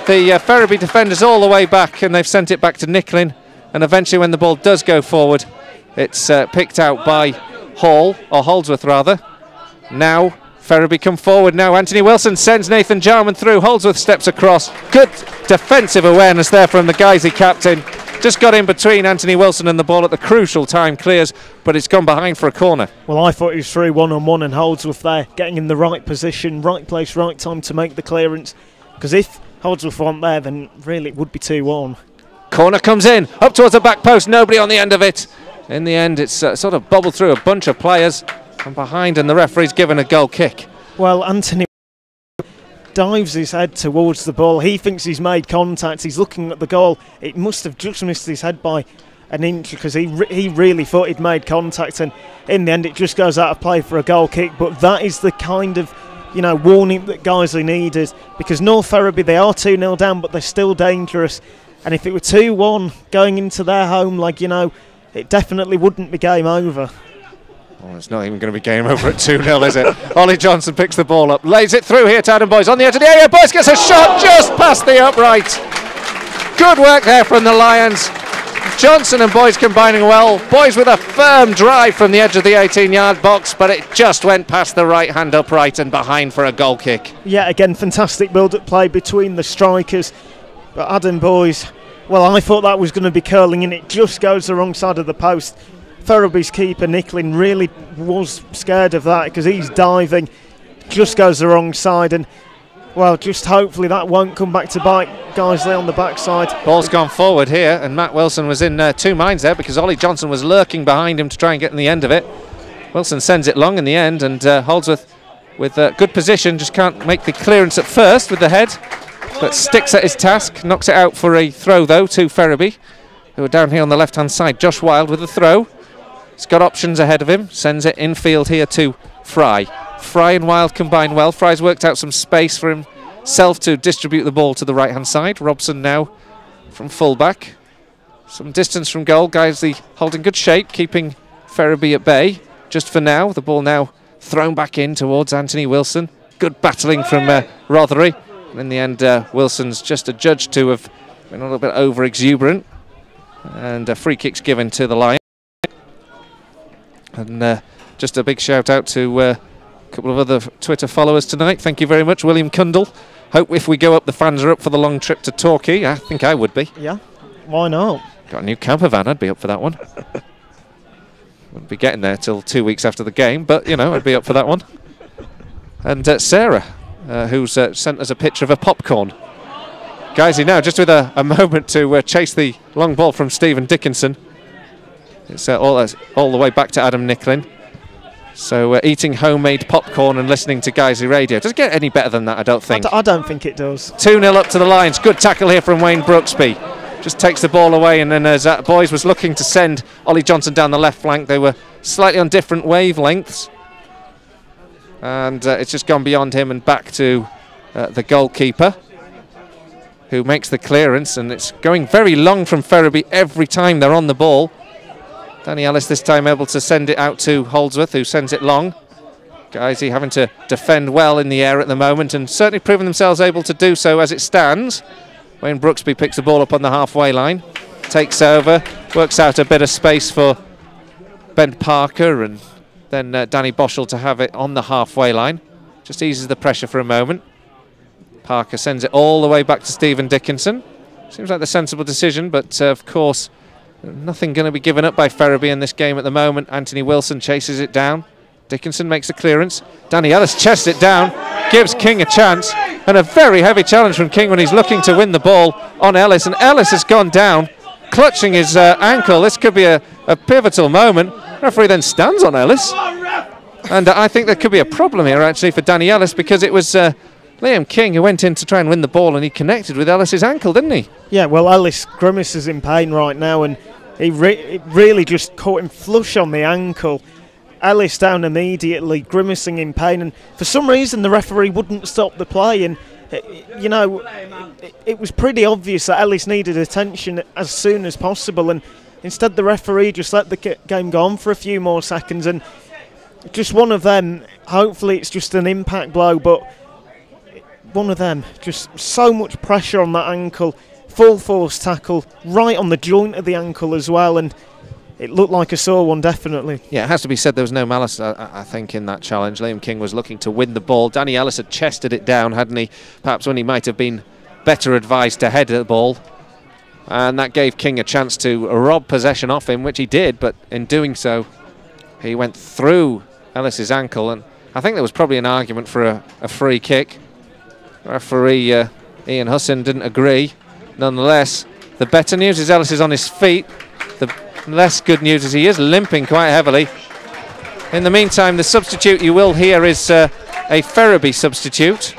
the Ferriby defenders all the way back, and they've sent it back to Nicklin. And eventually, when the ball does go forward, it's picked out by Hall, or Holdsworth rather. Now Ferriby come forward now. Anthony Wilson sends Nathan Jarman through. Holdsworth steps across. Good defensive awareness there from the Guiseley captain. Just got in between Anthony Wilson and the ball at the crucial time. Clears, but it's gone behind for a corner. Well, I thought he was through one-on-one, and Holdsworth there, getting in the right position, right place, right time to make the clearance. Because if Holdsworth weren't there, then really it would be 2-1. Corner comes in, up towards the back post, nobody on the end of it. In the end, it's sort of bobbled through a bunch of players and behind, and the referee's given a goal kick. Well, Anthony dives his head towards the ball. He thinks he's made contact. He's looking at the goal. It must have just missed his head by an inch, because he really thought he'd made contact, and in the end it just goes out of play for a goal kick. But that is the kind of, you know, warning that Guiseley needed, because North Ferriby, they are 2-0 down, but they're still dangerous. And if it were 2-1 going into their home, like, you know, it definitely wouldn't be game over. Oh, it's not even going to be game over at 2-0, is it? Ollie Johnson picks the ball up, lays it through here to Adam Boyce on the edge of the area. Boyce gets a shot just past the upright. Good work there from the Lions. Johnson and Boyce combining well. Boyce with a firm drive from the edge of the 18-yard box, but it just went past the right-hand upright and behind for a goal kick. Yeah, again, fantastic build-up play between the strikers. But Adam Boyce, well, I thought that was going to be curling, and it just goes the wrong side of the post. Ferriby's keeper, Nicklin, really was scared of that because he's diving, just goes the wrong side, and well, just hopefully that won't come back to bite Guiseley on the backside. Ball's gone forward here, and Matt Wilson was in two minds there because Ollie Johnson was lurking behind him to try and get in the end of it. Wilson sends it long in the end, and Holdsworth with good position, just can't make the clearance at first with the head, but sticks at his task, knocks it out for a throw though to Ferriby, who are down here on the left-hand side. Josh Wild with the throw. He's got options ahead of him, sends it infield here to Fry. Fry and Wild combine well. Fry's worked out some space for himself to distribute the ball to the right-hand side. Robson now from full-back. Some distance from goal. Guiseley holding good shape, keeping Ferriby at bay. Just for now, the ball now thrown back in towards Anthony Wilson. Good battling from Rothery. And in the end, Wilson's just adjudged to have been a little bit over-exuberant. And a free kick's given to the Lions. And just a big shout out to a couple of other Twitter followers tonight. Thank you very much, William Cundle. Hope if we go up, the fans are up for the long trip to Torquay. I think I would be. Yeah, why not? Got a new camper van, I'd be up for that one. Wouldn't be getting there till 2 weeks after the game, but you know, I'd be up for that one. And Sarah, who's sent us a picture of a popcorn. Guiseley now just with a moment to chase the long ball from Stephen Dickinson. It's all the way back to Adam Nicklin. So eating homemade popcorn and listening to Guiseley Radio. Does it get any better than that? I don't think. I don't think it does. 2-0 up to the Lions. Good tackle here from Wayne Brooksby. Just takes the ball away, and then as Boyce was looking to send Ollie Johnson down the left flank, they were slightly on different wavelengths. And it's just gone beyond him and back to the goalkeeper, who makes the clearance, and it's going very long from Ferriby every time they're on the ball. Danny Ellis this time able to send it out to Holdsworth, who sends it long. Guiseley having to defend well in the air at the moment, and certainly proving themselves able to do so as it stands. Wayne Brooksby picks the ball up on the halfway line, takes over, works out a bit of space for Ben Parker, and then Danny Boschel to have it on the halfway line. Just eases the pressure for a moment. Parker sends it all the way back to Stephen Dickinson. Seems like the sensible decision, but of course nothing going to be given up by Ferriby in this game at the moment. Anthony Wilson chases it down. Dickinson makes the clearance. Danny Ellis chests it down, gives King a chance, and a very heavy challenge from King when he's looking to win the ball on Ellis, and Ellis has gone down, clutching his ankle. This could be a pivotal moment. The referee then stands on Ellis, and I think there could be a problem here actually for Danny Ellis, because it was Liam King who went in to try and win the ball, and he connected with Ellis's ankle, didn't he? Yeah, well, Ellis grimaces in pain right now, and it really just caught him flush on the ankle. Ellis down immediately, grimacing in pain, and for some reason the referee wouldn't stop the play, and you know, it was pretty obvious that Ellis needed attention as soon as possible, and instead the referee just let the game go on for a few more seconds, and just one of them, hopefully it's just an impact blow, but one of them, just so much pressure on that ankle, full force tackle, right on the joint of the ankle as well, and it looked like a sore one, definitely. Yeah, it has to be said there was no malice, I think, in that challenge. Liam King was looking to win the ball. Danny Ellis had chested it down, hadn't he? Perhaps when he might have been better advised to head the ball. And that gave King a chance to rob possession off him, which he did, but in doing so, he went through Ellis's ankle, and I think there was probably an argument for a free kick. Referee Ian Hussin didn't agree. Nonetheless, the better news is Ellis is on his feet. The less good news is he is limping quite heavily. In the meantime, the substitute you will hear is a Ferriby substitute,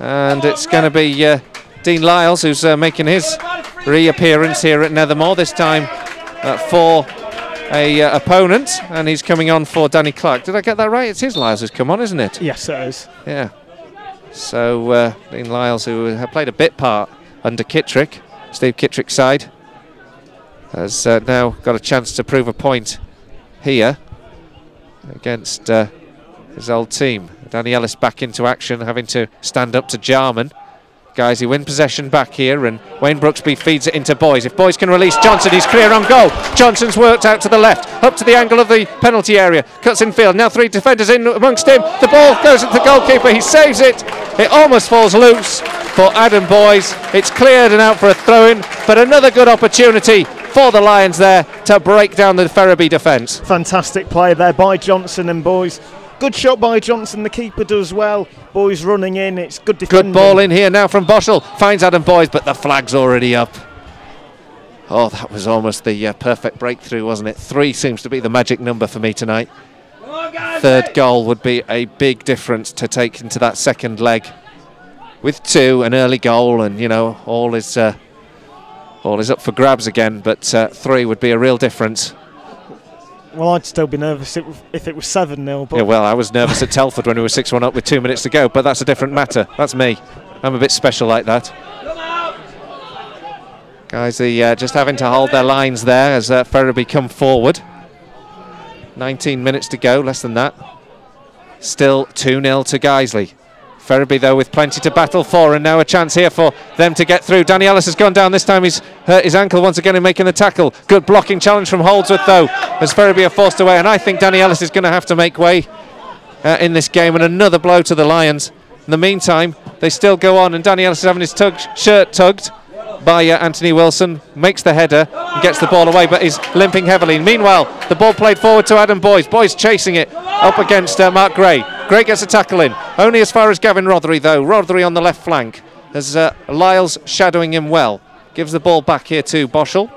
and it's going to be Dean Lyles, who's making his reappearance here at Nethermoor, this time for a opponent, and he's coming on for Danny Clark. Did I get that right? It's his Lyles who's come on, isn't it? Yes, it is. Yeah. So Dean Lyles, who had played a bit part under Kittrick, Steve Kittrick's side, has now got a chance to prove a point here. against his old team. Danny Ellis back into action, having to stand up to Jarman. Guys, he win possession back here, and Wayne Brooksby feeds it into Boys. If Boys can release Johnson, he's clear on goal. Johnson's worked out to the left, up to the angle of the penalty area, cuts in field. Now 3 defenders in amongst him. The ball goes at the goalkeeper, he saves it. It almost falls loose for Adam Boys. It's cleared and out for a throw-in, but another good opportunity for the Lions there to break down the Ferriby defence. Fantastic play there by Johnson and Boys. Good shot by Johnson, the keeper does well. Boys running in, it's good defending. Good ball in here now from Boschel. Finds Adam Boys, but the flag's already up. Oh, that was almost the perfect breakthrough, wasn't it? 3 seems to be the magic number for me tonight. Third goal would be a big difference to take into that second leg. With 2, an early goal, and, you know, all is up for grabs again, but 3 would be a real difference. Well, I'd still be nervous if it was 7-0. But yeah, well, I was nervous at Telford when we were 6-1 up with 2 minutes to go, but that's a different matter. That's me. I'm a bit special like that. Guys, just having to hold their lines there as Ferriby come forward. 19 minutes to go, less than that. Still 2-0 to Guiseley. Ferriby, though, with plenty to battle for, and now a chance here for them to get through. Danny Ellis has gone down. This time he's hurt his ankle once again in making the tackle. Good blocking challenge from Holdsworth, though, as Ferriby are forced away. And I think Danny Ellis is going to have to make way in this game, and another blow to the Lions. In the meantime, they still go on, and Danny Ellis is having his shirt tugged by Anthony Wilson, makes the header and gets the ball away, but is limping heavily. Meanwhile, the ball played forward to Adam Boys. Boys chasing it up against Mark Gray. Gray gets a tackle in, only as far as Gavin Rothery, though. Rothery on the left flank, as Lyles shadowing him well. Gives the ball back here to Boschel.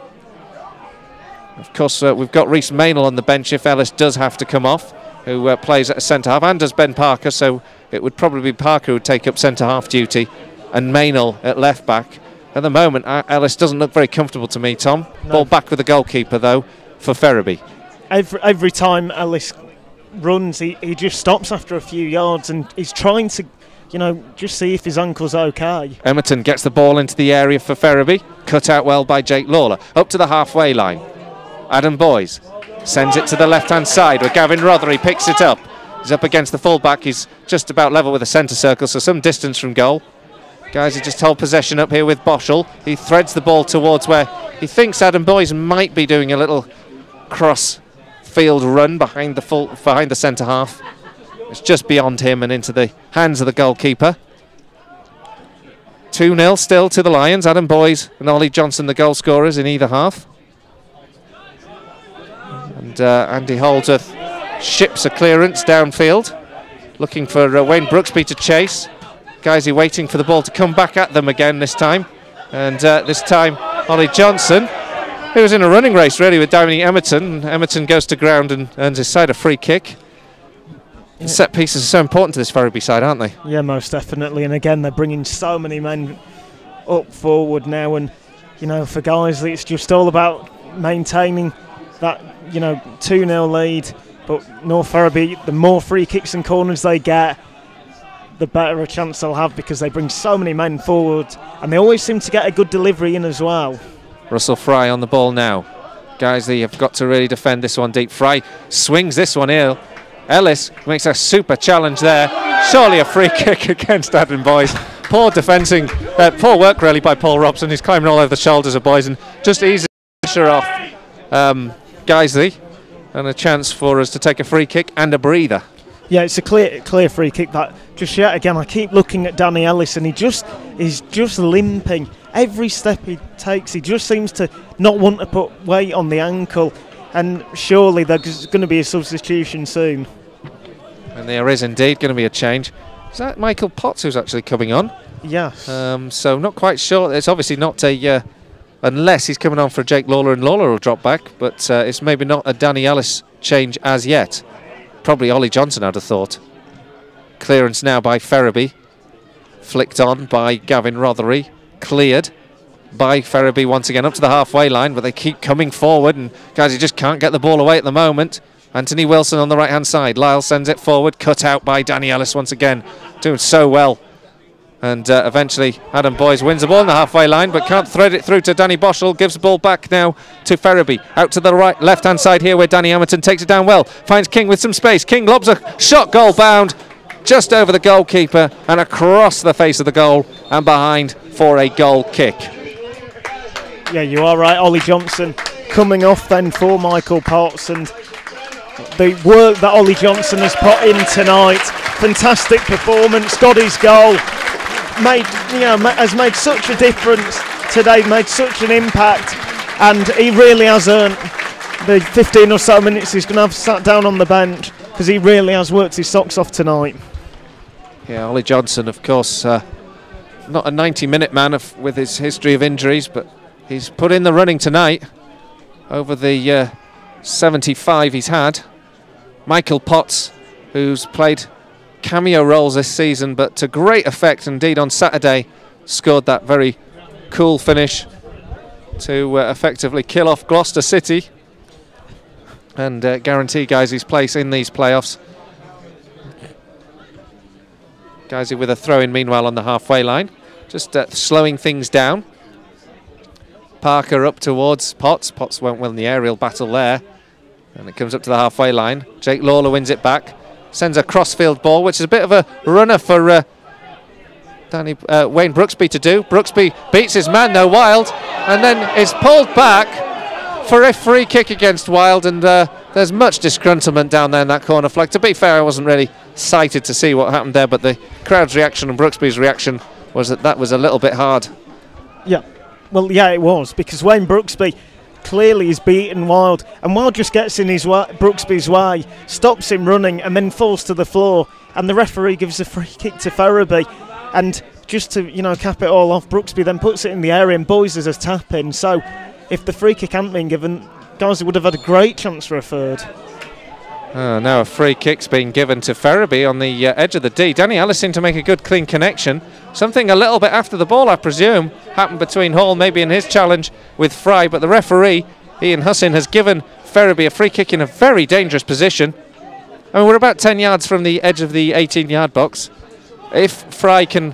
Of course, we've got Reece Maynell on the bench if Ellis does have to come off, who plays at a centre-half, and does Ben Parker, so it would probably be Parker who would take up centre-half duty, and Maynell at left-back. At the moment, Ellis doesn't look very comfortable to me, Tom. No. Ball back with the goalkeeper, though, for Ferriby. Every time Ellis runs, he just stops after a few yards, and he's trying to, you know, just see if his ankle's okay. Emerton gets the ball into the area for Ferriby. Cut out well by Jake Lawler. Up to the halfway line. Adam Boys sends it to the left-hand side, where Gavin Rothery picks it up. He's up against the full-back. He's just about level with the centre circle, so some distance from goal. Guys, he just hold possession up here with Boschel. He threads the ball towards where he thinks Adam Boys might be doing a little cross-field run behind the centre-half. It's just beyond him and into the hands of the goalkeeper. 2-0 still to the Lions. Adam Boys and Ollie Johnson, the goal scorers in either half. And Andy Holdsworth ships a clearance downfield, looking for Wayne Brooksby to chase. Guys, are waiting for the ball to come back at them again this time. And this time, Ollie Johnson, who was in a running race really with Dominic Emerton. Emerton goes to ground and earns his side a free kick. Yeah. Set pieces are so important to this Ferriby side, aren't they? Yeah, most definitely. And again, they're bringing so many men up forward now. And, you know, for Guiseley, it's just all about maintaining that, you know, 2-0 lead. But North Ferriby, the more free kicks and corners they get, the better a chance they'll have, because they bring so many men forward, and they always seem to get a good delivery in as well. Russell Fry on the ball now. Guys, they have got to really defend this one deep. Fry swings this one ill. Ellis makes a super challenge there. Surely a free kick against Adam Boys. Poor defending, poor work really by Paul Robson. He's climbing all over the shoulders of Boys and just easy pressure off Guiseley, and a chance for us to take a free kick and a breather. Yeah, it's a clear free kick. That just yet again, I keep looking at Danny Ellis, and he's just limping. Every step he takes, he just seems to not want to put weight on the ankle. And surely there's going to be a substitution soon. And there is indeed going to be a change. Is that Michael Potts who's actually coming on? Yes. So not quite sure. It's obviously not a unless he's coming on for Jake Lawler, and Lawler will drop back. But it's maybe not a Danny Ellis change as yet. Probably Ollie Johnson, I'd have thought. Clearance now by Ferriby. Flicked on by Gavin Rothery. Cleared by Ferriby once again up to the halfway line, but they keep coming forward, and guys, he just can't get the ball away at the moment. Anthony Wilson on the right hand side. Lyle sends it forward, cut out by Danny Ellis once again. Doing so well. And eventually Adam Boyes wins the ball in the halfway line, but can't thread it through to Danny Boschel. Gives the ball back now to Ferriby. Out to the right, left-hand side here where Danny Amerton takes it down well. Finds King with some space. King lobs a shot, goal bound, just over the goalkeeper and across the face of the goal and behind for a goal kick. Yeah, you are right. Ollie Johnson coming off then for Michael Potts, and the work that Ollie Johnson has put in tonight, fantastic performance, got his goal. Has made such a difference today, made such an impact, and he really has earned the 15 or so minutes he's going to have sat down on the bench, because he really has worked his socks off tonight. Yeah, Ollie Johnson, of course, not a 90-minute man with his history of injuries, but he's put in the running tonight over the 75 he's had. Michael Potts, who's played cameo roles this season, but to great effect indeed on Saturday, scored that very cool finish to effectively kill off Gloucester City and guarantee Guiseley's place in these playoffs. Guiseley with a throw-in meanwhile on the halfway line, just slowing things down. Parker up towards Potts. Potts won't win the aerial battle there, and it comes up to the halfway line. Jake Lawler wins it back. Sends a crossfield ball, which is a bit of a runner for Wayne Brooksby to do. Brooksby beats his man though, Wild, and then is pulled back for a free kick against Wild, and there's much disgruntlement down there in that corner flag. To be fair, I wasn't really sighted to see what happened there, but the crowd's reaction and Brooksby's reaction was that was a little bit hard. Yeah, well, yeah, it was, because Wayne Brooksby clearly is beaten Wild, and Wild just gets in his way, Brooksby's way, stops him running, and then falls to the floor, and the referee gives a free kick to Ferriby, and just to cap it all off, Brooksby then puts it in the area and Boyes is a tap in. So if the free kick hadn't been given, Guiseley would have had a great chance for a third. Now a free kick's been given to Ferriby on the edge of the D. Danny Ellis seemed to make a good clean connection. Something a little bit after the ball, I presume, happened between Hall, maybe in his challenge with Fry, but the referee, Ian Hussin, has given Ferriby a free kick in a very dangerous position. I mean, we're about 10 yards from the edge of the 18-yard box. If Fry can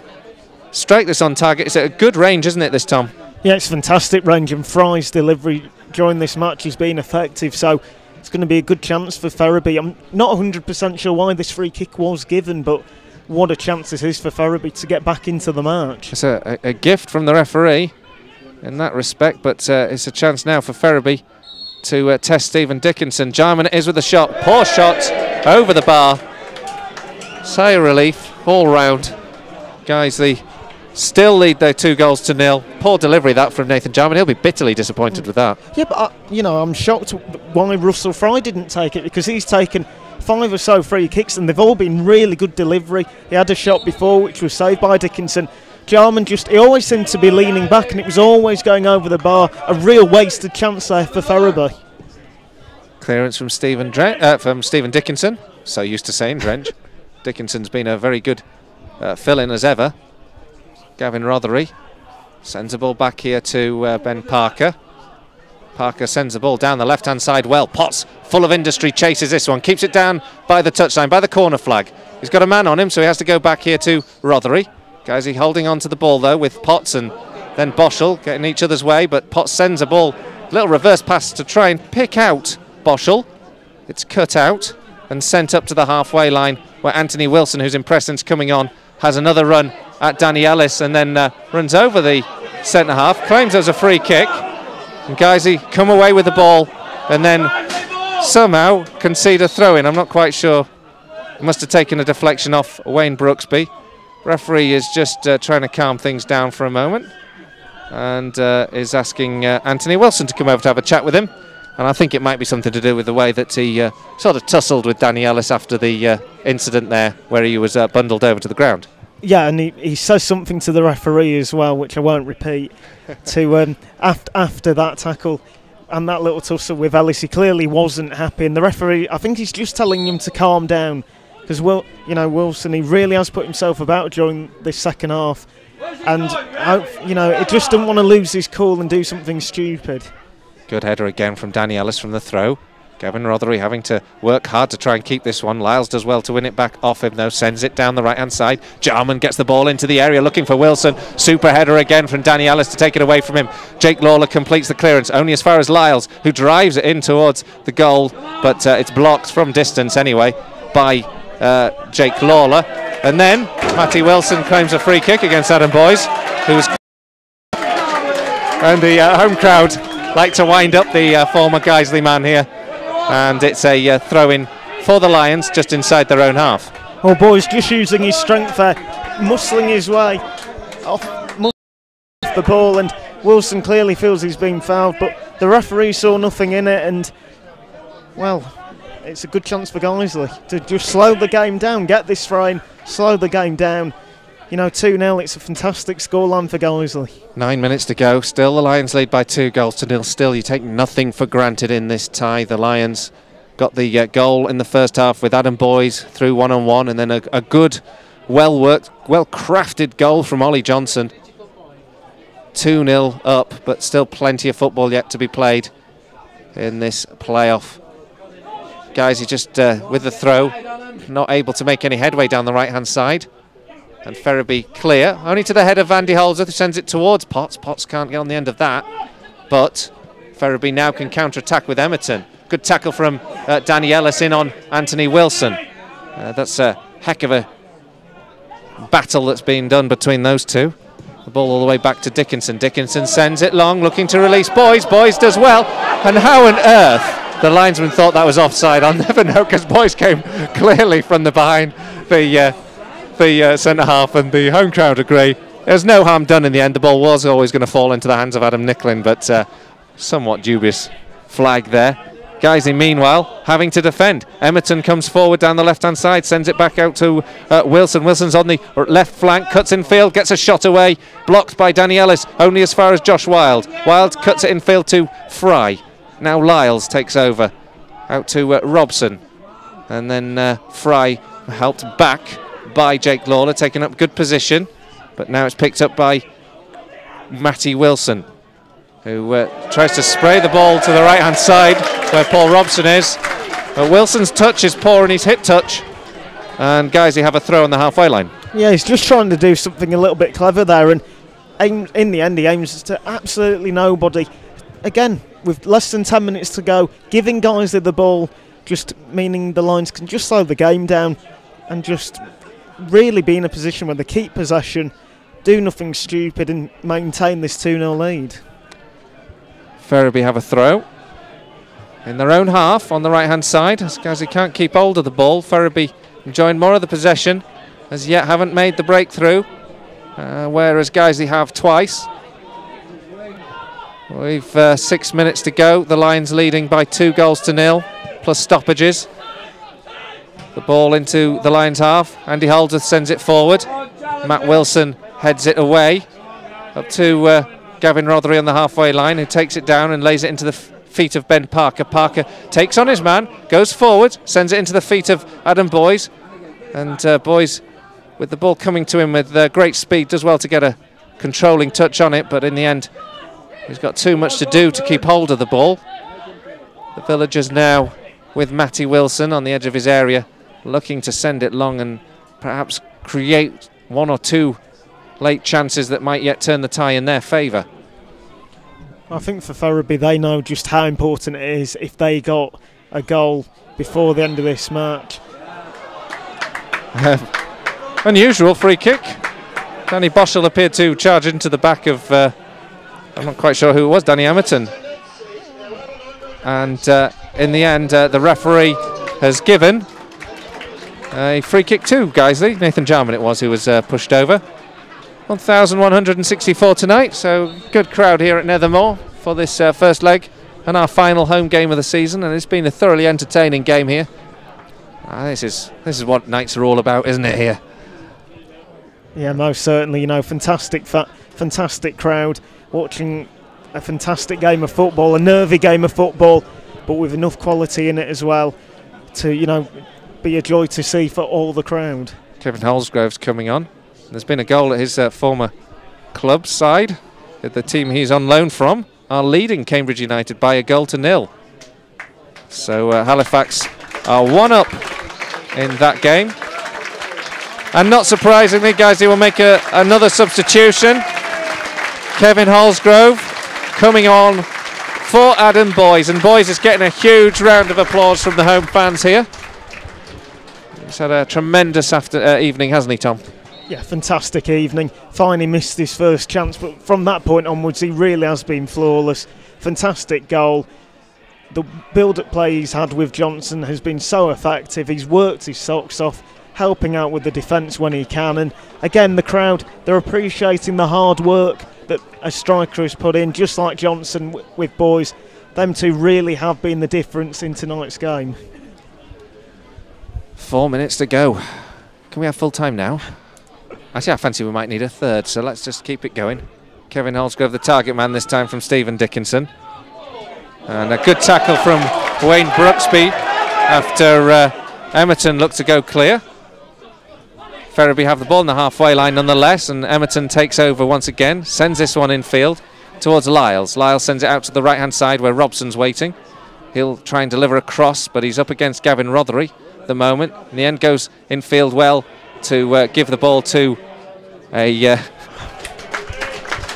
strike this on target, it's at a good range, isn't it, this, Tom? Yeah, it's fantastic range, and Fry's delivery during this match has been effective, so it's going to be a good chance for Ferriby. I'm not 100% sure why this free kick was given, but what a chance this is for Ferriby to get back into the match. It's a gift from the referee in that respect, but it's a chance now for Ferriby to test Stephen Dickinson. Jarman is with the shot. Poor shot over the bar. Sigh of relief all round. Guiseley still lead their 2-0. Poor delivery that from Nathan Jarman. He'll be bitterly disappointed with that. Yeah, but I'm shocked why Russell Fry didn't take it, because he's taken 5 or so free kicks and they've all been really good delivery. He had a shot before which was saved by Dickinson. Jarman he always seemed to be leaning back, and it was always going over the bar. A real wasted chance there for Ferriby. Clearance from Stephen Dickinson. So used to saying Drench. Dickinson's been a very good fill-in as ever. Gavin Rothery sends the ball back here to Ben Parker. Parker sends the ball down the left-hand side well. Potts, full of industry, chases this one. Keeps it down by the touchline, by the corner flag. He's got a man on him, so he has to go back here to Rothery. Guiseley holding on to the ball, though, with Potts and then Boschel getting each other's way. But Potts sends a ball, little reverse pass to try and pick out Boschel. It's cut out and sent up to the halfway line, where Anthony Wilson, who's in Preston's coming on, has another run at Danny Ellis and then runs over the centre-half, claims there's a free kick, and Guiseley come away with the ball and then somehow concede a throw-in. I'm not quite sure. It must have taken a deflection off Wayne Brooksby. Referee is just trying to calm things down for a moment and is asking Anthony Wilson to come over to have a chat with him. And I think it might be something to do with the way that he sort of tussled with Danny Ellis after the incident there, where he was bundled over to the ground. Yeah, and he says something to the referee as well, which I won't repeat, to after that tackle and that little tussle with Ellis. He clearly wasn't happy, and the referee, I think he's just telling him to calm down, because Wilson, he really has put himself about during this second half, and he just didn't want to lose his cool and do something stupid. Good header again from Danny Ellis from the throw. Gavin Rothery having to work hard to try and keep this one. Lyles does well to win it back off him though, sends it down the right hand side. Jarman gets the ball into the area looking for Wilson. Super header again from Danny Ellis to take it away from him. Jake Lawler completes the clearance only as far as Lyles, who drives it in towards the goal, but it's blocked from distance anyway by Jake Lawler. And then Matty Wilson claims a free kick against Adam Boys, who was... And the home crowd like to wind up the former Guiseley man here. And it's a throw-in for the Lions just inside their own half. Oh, Boys just using his strength there, muscling his way off the ball, and Wilson clearly feels he's been fouled, but the referee saw nothing in it, and, well, it's a good chance for Guiseley to just slow the game down, get this throw-in, slow the game down. You know, 2-0, it's a fantastic scoreline for Guiseley. 9 minutes to go, still the Lions lead by 2-0. Still, you take nothing for granted in this tie. The Lions got the goal in the first half with Adam Boys through one-on-one, and then a good, well-worked, well-crafted goal from Ollie Johnson. 2-0 up, but still plenty of football yet to be played in this playoff. Guys, he just, with the throw, not able to make any headway down the right-hand side. And Ferriby clear, only to the head of Andy Holdsworth, who sends it towards Potts. Potts can't get on the end of that, but Ferriby now can counter-attack with Emerton. Good tackle from Danny Ellis in on Anthony Wilson. That's a heck of a battle that's been done between those two. The ball all the way back to Dickinson. Dickinson sends it long, looking to release Boys. Boys does well, and how on earth the linesman thought that was offside, I'll never know, because Boys came clearly from the behind the centre half, and the home crowd agree. There's no harm done in the end. The ball was always going to fall into the hands of Adam Nicklin, but somewhat dubious flag there. Guiseley, meanwhile, having to defend. Emerton comes forward down the left-hand side, sends it back out to Wilson. Wilson's on the left flank, cuts in field, gets a shot away, blocked by Danny Ellis, only as far as Josh Wilde. Wilde cuts it in field to Fry. Now Lyles takes over, out to Robson. And then Fry helped back by Jake Lawler, taking up good position, but now it's picked up by Matty Wilson, who tries to spray the ball to the right-hand side where Paul Robson is. But Wilson's touch is poor in his hit touch, and Guiseley have a throw on the halfway line. Yeah, he's just trying to do something a little bit clever there, and in the end he aims to absolutely nobody. Again, with less than 10 minutes to go, giving Guiseley the ball, just meaning the Lions can just slow the game down and just really be in a position where they keep possession, do nothing stupid, and maintain this 2-0 lead. Ferriby have a throw in their own half on the right hand side, as Guiseley can't keep hold of the ball. Ferriby enjoying more of the possession, as yet haven't made the breakthrough, whereas Guiseley have twice. We've 6 minutes to go, the Lions leading by 2-0 plus stoppages. The ball into the Lions half. Andy Holdsworth sends it forward. Matt Wilson heads it away up to Gavin Rothery on the halfway line, who takes it down and lays it into the feet of Ben Parker. Parker takes on his man, goes forward, sends it into the feet of Adam Boys, and Boys, with the ball coming to him with great speed, does well to get a controlling touch on it, but in the end he's got too much to do to keep hold of the ball. The Villagers now with Matty Wilson on the edge of his area, looking to send it long and perhaps create one or two late chances that might yet turn the tie in their favour. I think for Ferriby, they know just how important it is if they got a goal before the end of this match. Unusual free kick. Danny Boschel appeared to charge into the back of, I'm not quite sure who it was, Danny Emerton. And in the end, the referee has given a free kick to Guiseley. Nathan Jarman it was who was pushed over. 1,164 tonight, so good crowd here at Nethermoor for this first leg and our final home game of the season, and it's been a thoroughly entertaining game here. This is what nights are all about, isn't it, here? Yeah, most certainly. You know, fantastic crowd watching a fantastic game of football, a nervy game of football, but with enough quality in it as well to, you know, be a joy to see for all the crowd. Kevin Holsgrove's coming on. There's been a goal at his former club side. The team he's on loan from are leading Cambridge United by 1-0. So Halifax are 1 up in that game. And not surprisingly, guys, they will make another substitution. Kevin Holsgrove coming on for Adam Boys, and Boys is getting a huge round of applause from the home fans here. He's had a tremendous evening, hasn't he, Tom? Yeah, fantastic evening. Finally missed his first chance, but from that point onwards he really has been flawless. Fantastic goal. The build-up play he's had with Johnson has been so effective. He's worked his socks off, helping out with the defence when he can, and again the crowd, they're appreciating the hard work that a striker has put in, just like Johnson with Boys. Them two really have been the difference in tonight's game. 4 minutes to go. Can we have full time now? Actually, I fancy we might need a third, so let's just keep it going. Kevin Holsgrove, the target man this time from Stephen Dickinson. And a good tackle from Wayne Brooksby after Emerton looked to go clear. Ferriby have the ball in the halfway line nonetheless, and Emerton takes over once again, sends this one infield towards Lyles. Lyles sends it out to the right-hand side where Robson's waiting. He'll try and deliver a cross, but he's up against Gavin Rothery at the moment. In the end goes infield well to give the ball to a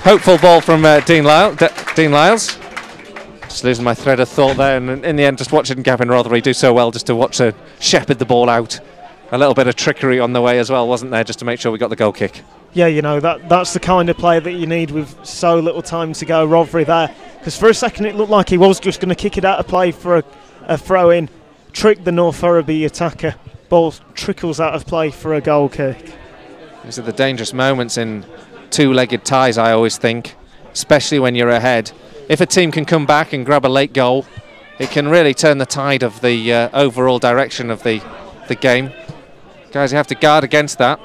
hopeful ball from Dean Lyles. Just losing my thread of thought there, and in the end just watching Gavin Rothery do so well just to watch shepherd the ball out. A little bit of trickery on the way as well, wasn't there, just to make sure we got the goal kick. Yeah, you know, that's the kind of play that you need with so little time to go. Rothery there, because for a second it looked like he was just going to kick it out of play for a throw-in, trick the North Ferriby attacker, ball trickles out of play for a goal kick. These are the dangerous moments in two-legged ties, I always think, especially when you're ahead. If a team can come back and grab a late goal, it can really turn the tide of the overall direction of the game. Guys, you have to guard against that.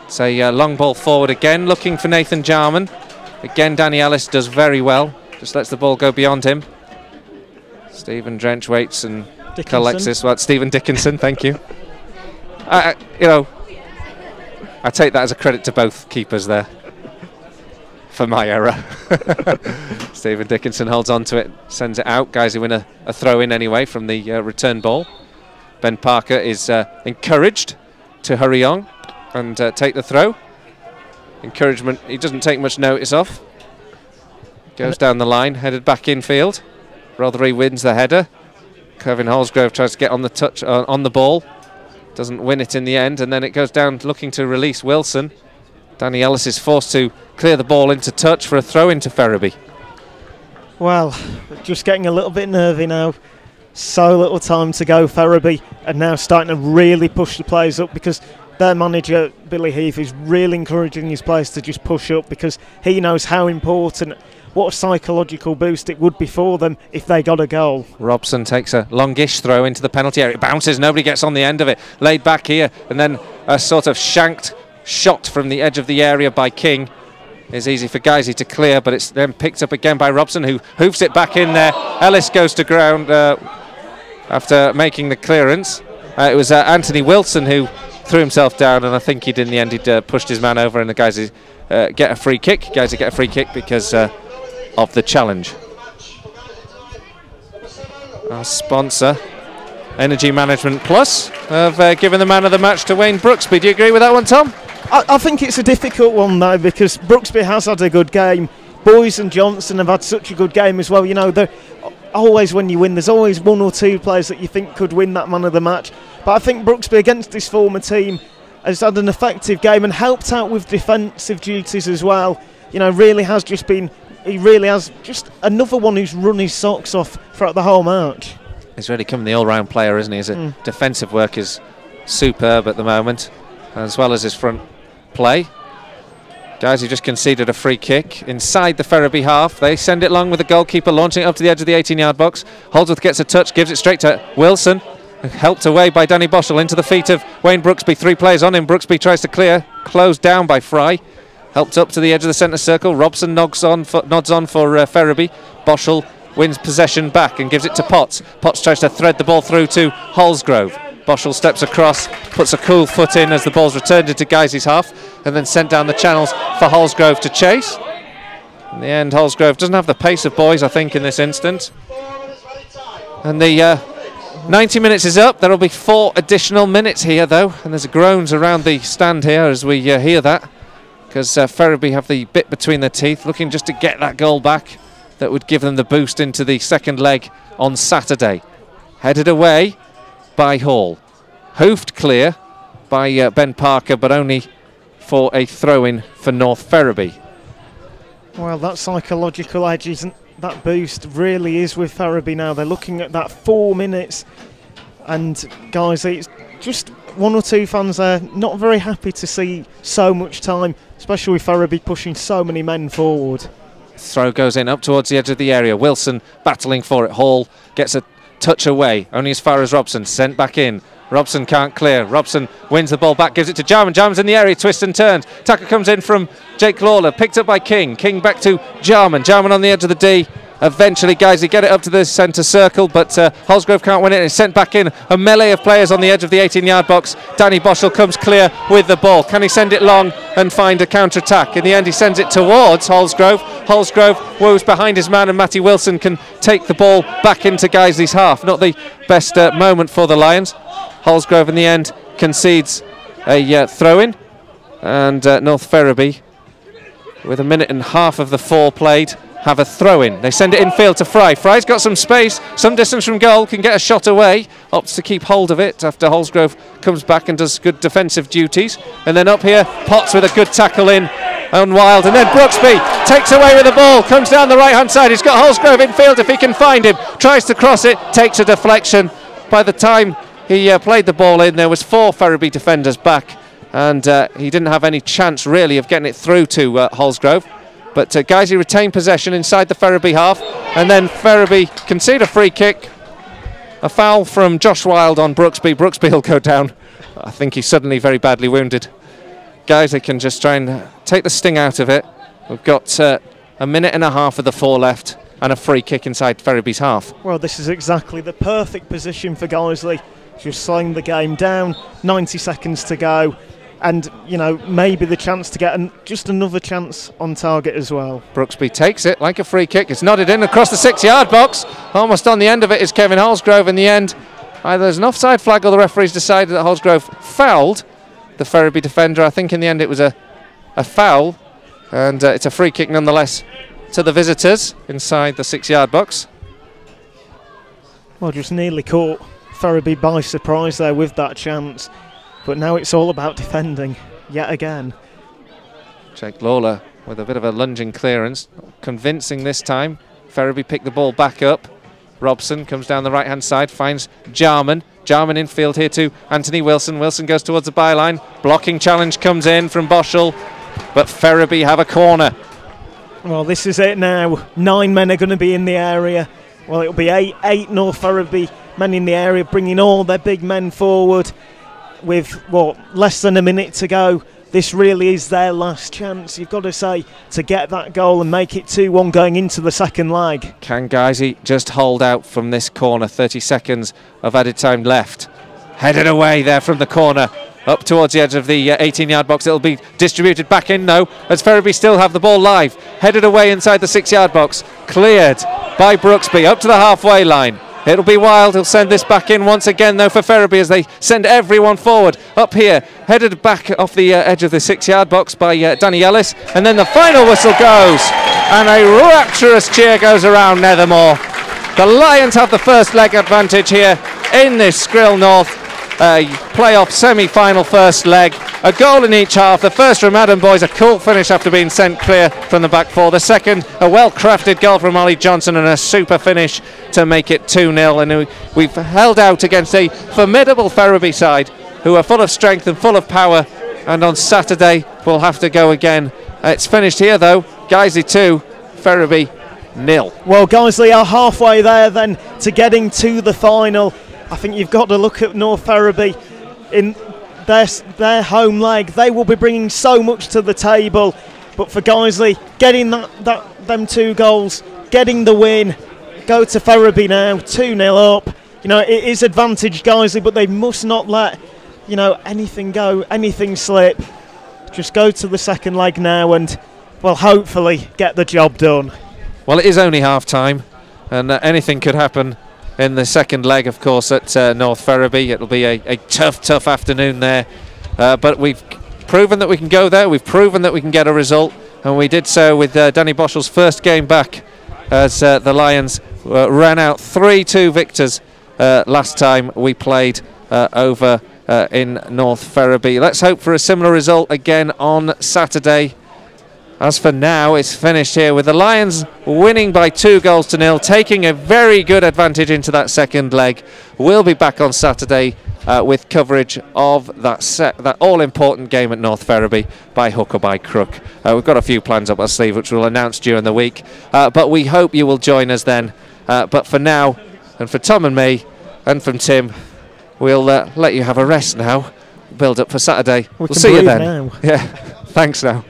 It's a long ball forward again, looking for Nathan Jarman. Again, Danny Ellis does very well. Just lets the ball go beyond him. Stephen Drench waits and collects this. Well, Stephen Dickinson, thank you. I take that as a credit to both keepers there for my error. Stephen Dickinson holds on to it, sends it out. Guys, who win a throw in anyway from the return ball. Ben Parker is encouraged to hurry on and take the throw. Encouragement he doesn't take much notice of. Goes down the line, headed back infield. Rothery wins the header. Kevin Holsgrove tries to get on the touch on the ball. Doesn't win it in the end, and then it goes down looking to release Wilson. Danny Ellis is forced to clear the ball into touch for a throw into Ferriby. Well, just getting a little bit nervy now. So little time to go, Ferriby, and now starting to really push the players up, because their manager, Billy Heath, is really encouraging his players to just push up, because he knows how important, what a psychological boost it would be for them if they got a goal. Robson takes a longish throw into the penalty area. It bounces, nobody gets on the end of it. Laid back here, and then a sort of shanked shot from the edge of the area by King. It's easy for Guiseley to clear, but it's then picked up again by Robson, who hoofs it back in there. Ellis goes to ground after making the clearance. It was Anthony Wilson who threw himself down, and I think he did in the end. He'd pushed his man over, and the Guiseley get a free kick. Guiseley get a free kick because of the challenge. Our sponsor, Energy Management Plus, have given the man of the match to Wayne Brooksby. Do you agree with that one, Tom? I think it's a difficult one though, because Brooksby has had a good game. Boys and Johnson have had such a good game as well. You know, always when you win, there's always one or two players that you think could win that man of the match. But I think Brooksby, against his former team, has had an effective game and helped out with defensive duties as well. You know, really has just another one who's run his socks off throughout the whole match. He's really come the all-round player, isn't he? His defensive work is superb at the moment, as well as his front play. Guys, he just conceded a free kick inside the Ferriby half. They send it long with the goalkeeper launching it up to the edge of the 18-yard box. Holdsworth gets a touch, gives it straight to Wilson. Helped away by Danny Boschel into the feet of Wayne Brooksby. 3 players on him. Brooksby tries to clear, closed down by Fry. Helped up to the edge of the centre circle. Robson nods on for Ferriby. Boschel wins possession back and gives it to Potts. Potts tries to thread the ball through to Holsgrove. Boschel steps across, puts a cool foot in as the ball's returned into Guiseley's half, and then sent down the channels for Holsgrove to chase. In the end, Holsgrove doesn't have the pace of Boys, I think, in this instance. And the 90 minutes is up. There will be 4 additional minutes here, though, and there's groans around the stand here as we hear that, because Ferriby have the bit between their teeth, looking just to get that goal back that would give them the boost into the second leg on Saturday. Headed away by Hall. Hoofed clear by Ben Parker, but only for a throw-in for North Ferriby. Well, that psychological edge isn't. That boost really is with Ferriby now. They're looking at that 4 minutes, and guys, it's just 1 or 2 fans there not very happy to see so much time, especially with Ferriby pushing so many men forward. Throw goes in up towards the edge of the area. Wilson battling for it. Hall gets a touch away, only as far as Robson. Sent back in. Robson can't clear. Robson wins the ball back, gives it to Jarman. Jarman's in the area, twists and turns. Tackle comes in from Jake Lawler, picked up by King. King back to Jarman. Jarman on the edge of the D. Eventually, Guiseley get it up to the centre circle, but Holsgrove can't win it. It's sent back in. A melee of players on the edge of the 18-yard box. Danny Boschel comes clear with the ball. Can he send it long and find a counter-attack? In the end, he sends it towards Holsgrove. Holsgrove woos behind his man, and Matty Wilson can take the ball back into Guiseley's half. Not the best moment for the Lions. Holsgrove, in the end, concedes a throw-in, and North Ferriby, with 1.5 minutes of the 4 played, have a throw-in. They send it infield to Fry. Fry's got some space, some distance from goal, can get a shot away, opts to keep hold of it after Holsgrove comes back and does good defensive duties. And then up here, Potts with a good tackle in on Wild, and then Brooksby takes away with the ball, comes down the right-hand side. He's got Holsgrove infield if he can find him, tries to cross it, takes a deflection. By the time he played the ball in, there was 4 Ferriby defenders back, and he didn't have any chance really of getting it through to Holsgrove. But Guiseley retain possession inside the Ferriby half, and then Ferriby concede a free kick. A foul from Josh Wild on Brooksby. Brooksby will go down. I think he's suddenly very badly wounded. Guiseley can just try and take the sting out of it. We've got 1.5 minutes of the 4 left, and a free kick inside Ferriby's half. Well, this is exactly the perfect position for Guiseley. Just slowing the game down, 90 seconds to go, and, you know, maybe the chance to get just another chance on target as well. Brooksby takes it like a free kick. It's nodded in across the 6-yard box. Almost on the end of it is Kevin Holsgrove. In the end, either there's an offside flag or the referees decided that Holsgrove fouled the Ferriby defender. I think in the end it was a foul, and it's a free kick nonetheless to the visitors inside the 6-yard box. Well, just nearly caught Ferriby by surprise there with that chance. But now it's all about defending, yet again. Jake Lawler with a bit of a lunging clearance. Convincing this time. Ferriby picked the ball back up. Robson comes down the right-hand side, finds Jarman. Jarman infield here to Anthony Wilson. Wilson goes towards the byline. Blocking challenge comes in from Boschel, but Ferriby have a corner. Well, this is it now. 9 men are going to be in the area. Well, it'll be eight North Ferriby men in the area, bringing all their big men forward. With, what, less than a minute to go, this really is their last chance, you've got to say, to get that goal and make it 2-1 going into the second leg. Can Guiseley just hold out from this corner? 30 seconds of added time left. Headed away there from the corner, up towards the edge of the 18-yard box. It'll be distributed back in, though, as Ferriby still have the ball live. Headed away inside the 6-yard box. Cleared by Brooksby, up to the halfway line. It'll be Wild. He'll send this back in once again, though, for Ferriby as they send everyone forward. Up here, headed back off the edge of the 6-yard box by Danny Ellis. And then the final whistle goes, and a rapturous cheer goes around Nethermoor. The Lions have the first leg advantage here in this Skrill North playoff semi-final first leg. A goal in each half. The first from Adam Boys, a cool finish after being sent clear from the back 4. The second, a well-crafted goal from Ollie Johnson, and a super finish to make it 2-0. And we've held out against a formidable Ferriby side who are full of strength and full of power, and on Saturday we'll have to go again. It's finished here, though. Guiseley 2, Ferriby 0. Well, Guiseley are halfway there then to getting to the final. I think you've got to look at North Ferriby in their home leg. They will be bringing so much to the table, but for Guiseley, getting them 2 goals, getting the win, go to Ferriby now, 2-0 up. You know, it is advantage Guiseley, but they must not let, you know, anything go, anything slip. Just go to the second leg now and, well, hopefully get the job done. Well, it is only half time, and anything could happen in the second leg, of course, at North Ferriby. It'll be a tough afternoon there. But we've proven that we can go there. We've proven that we can get a result. And we did so with Danny Boschel's first game back as the Lions ran out 3-2 victors last time we played over in North Ferriby. Let's hope for a similar result again on Saturday. As for now, it's finished here with the Lions winning by 2-0, taking a very good advantage into that second leg. We'll be back on Saturday with coverage of that all-important game at North Ferriby by hook or by crook. We've got a few plans up our sleeve which we'll announce during the week, but we hope you will join us then. But for now, and for Tom and me, and from Tim, we'll let you have a rest now. Build up for Saturday. We'll see you then. Now. Yeah, thanks now.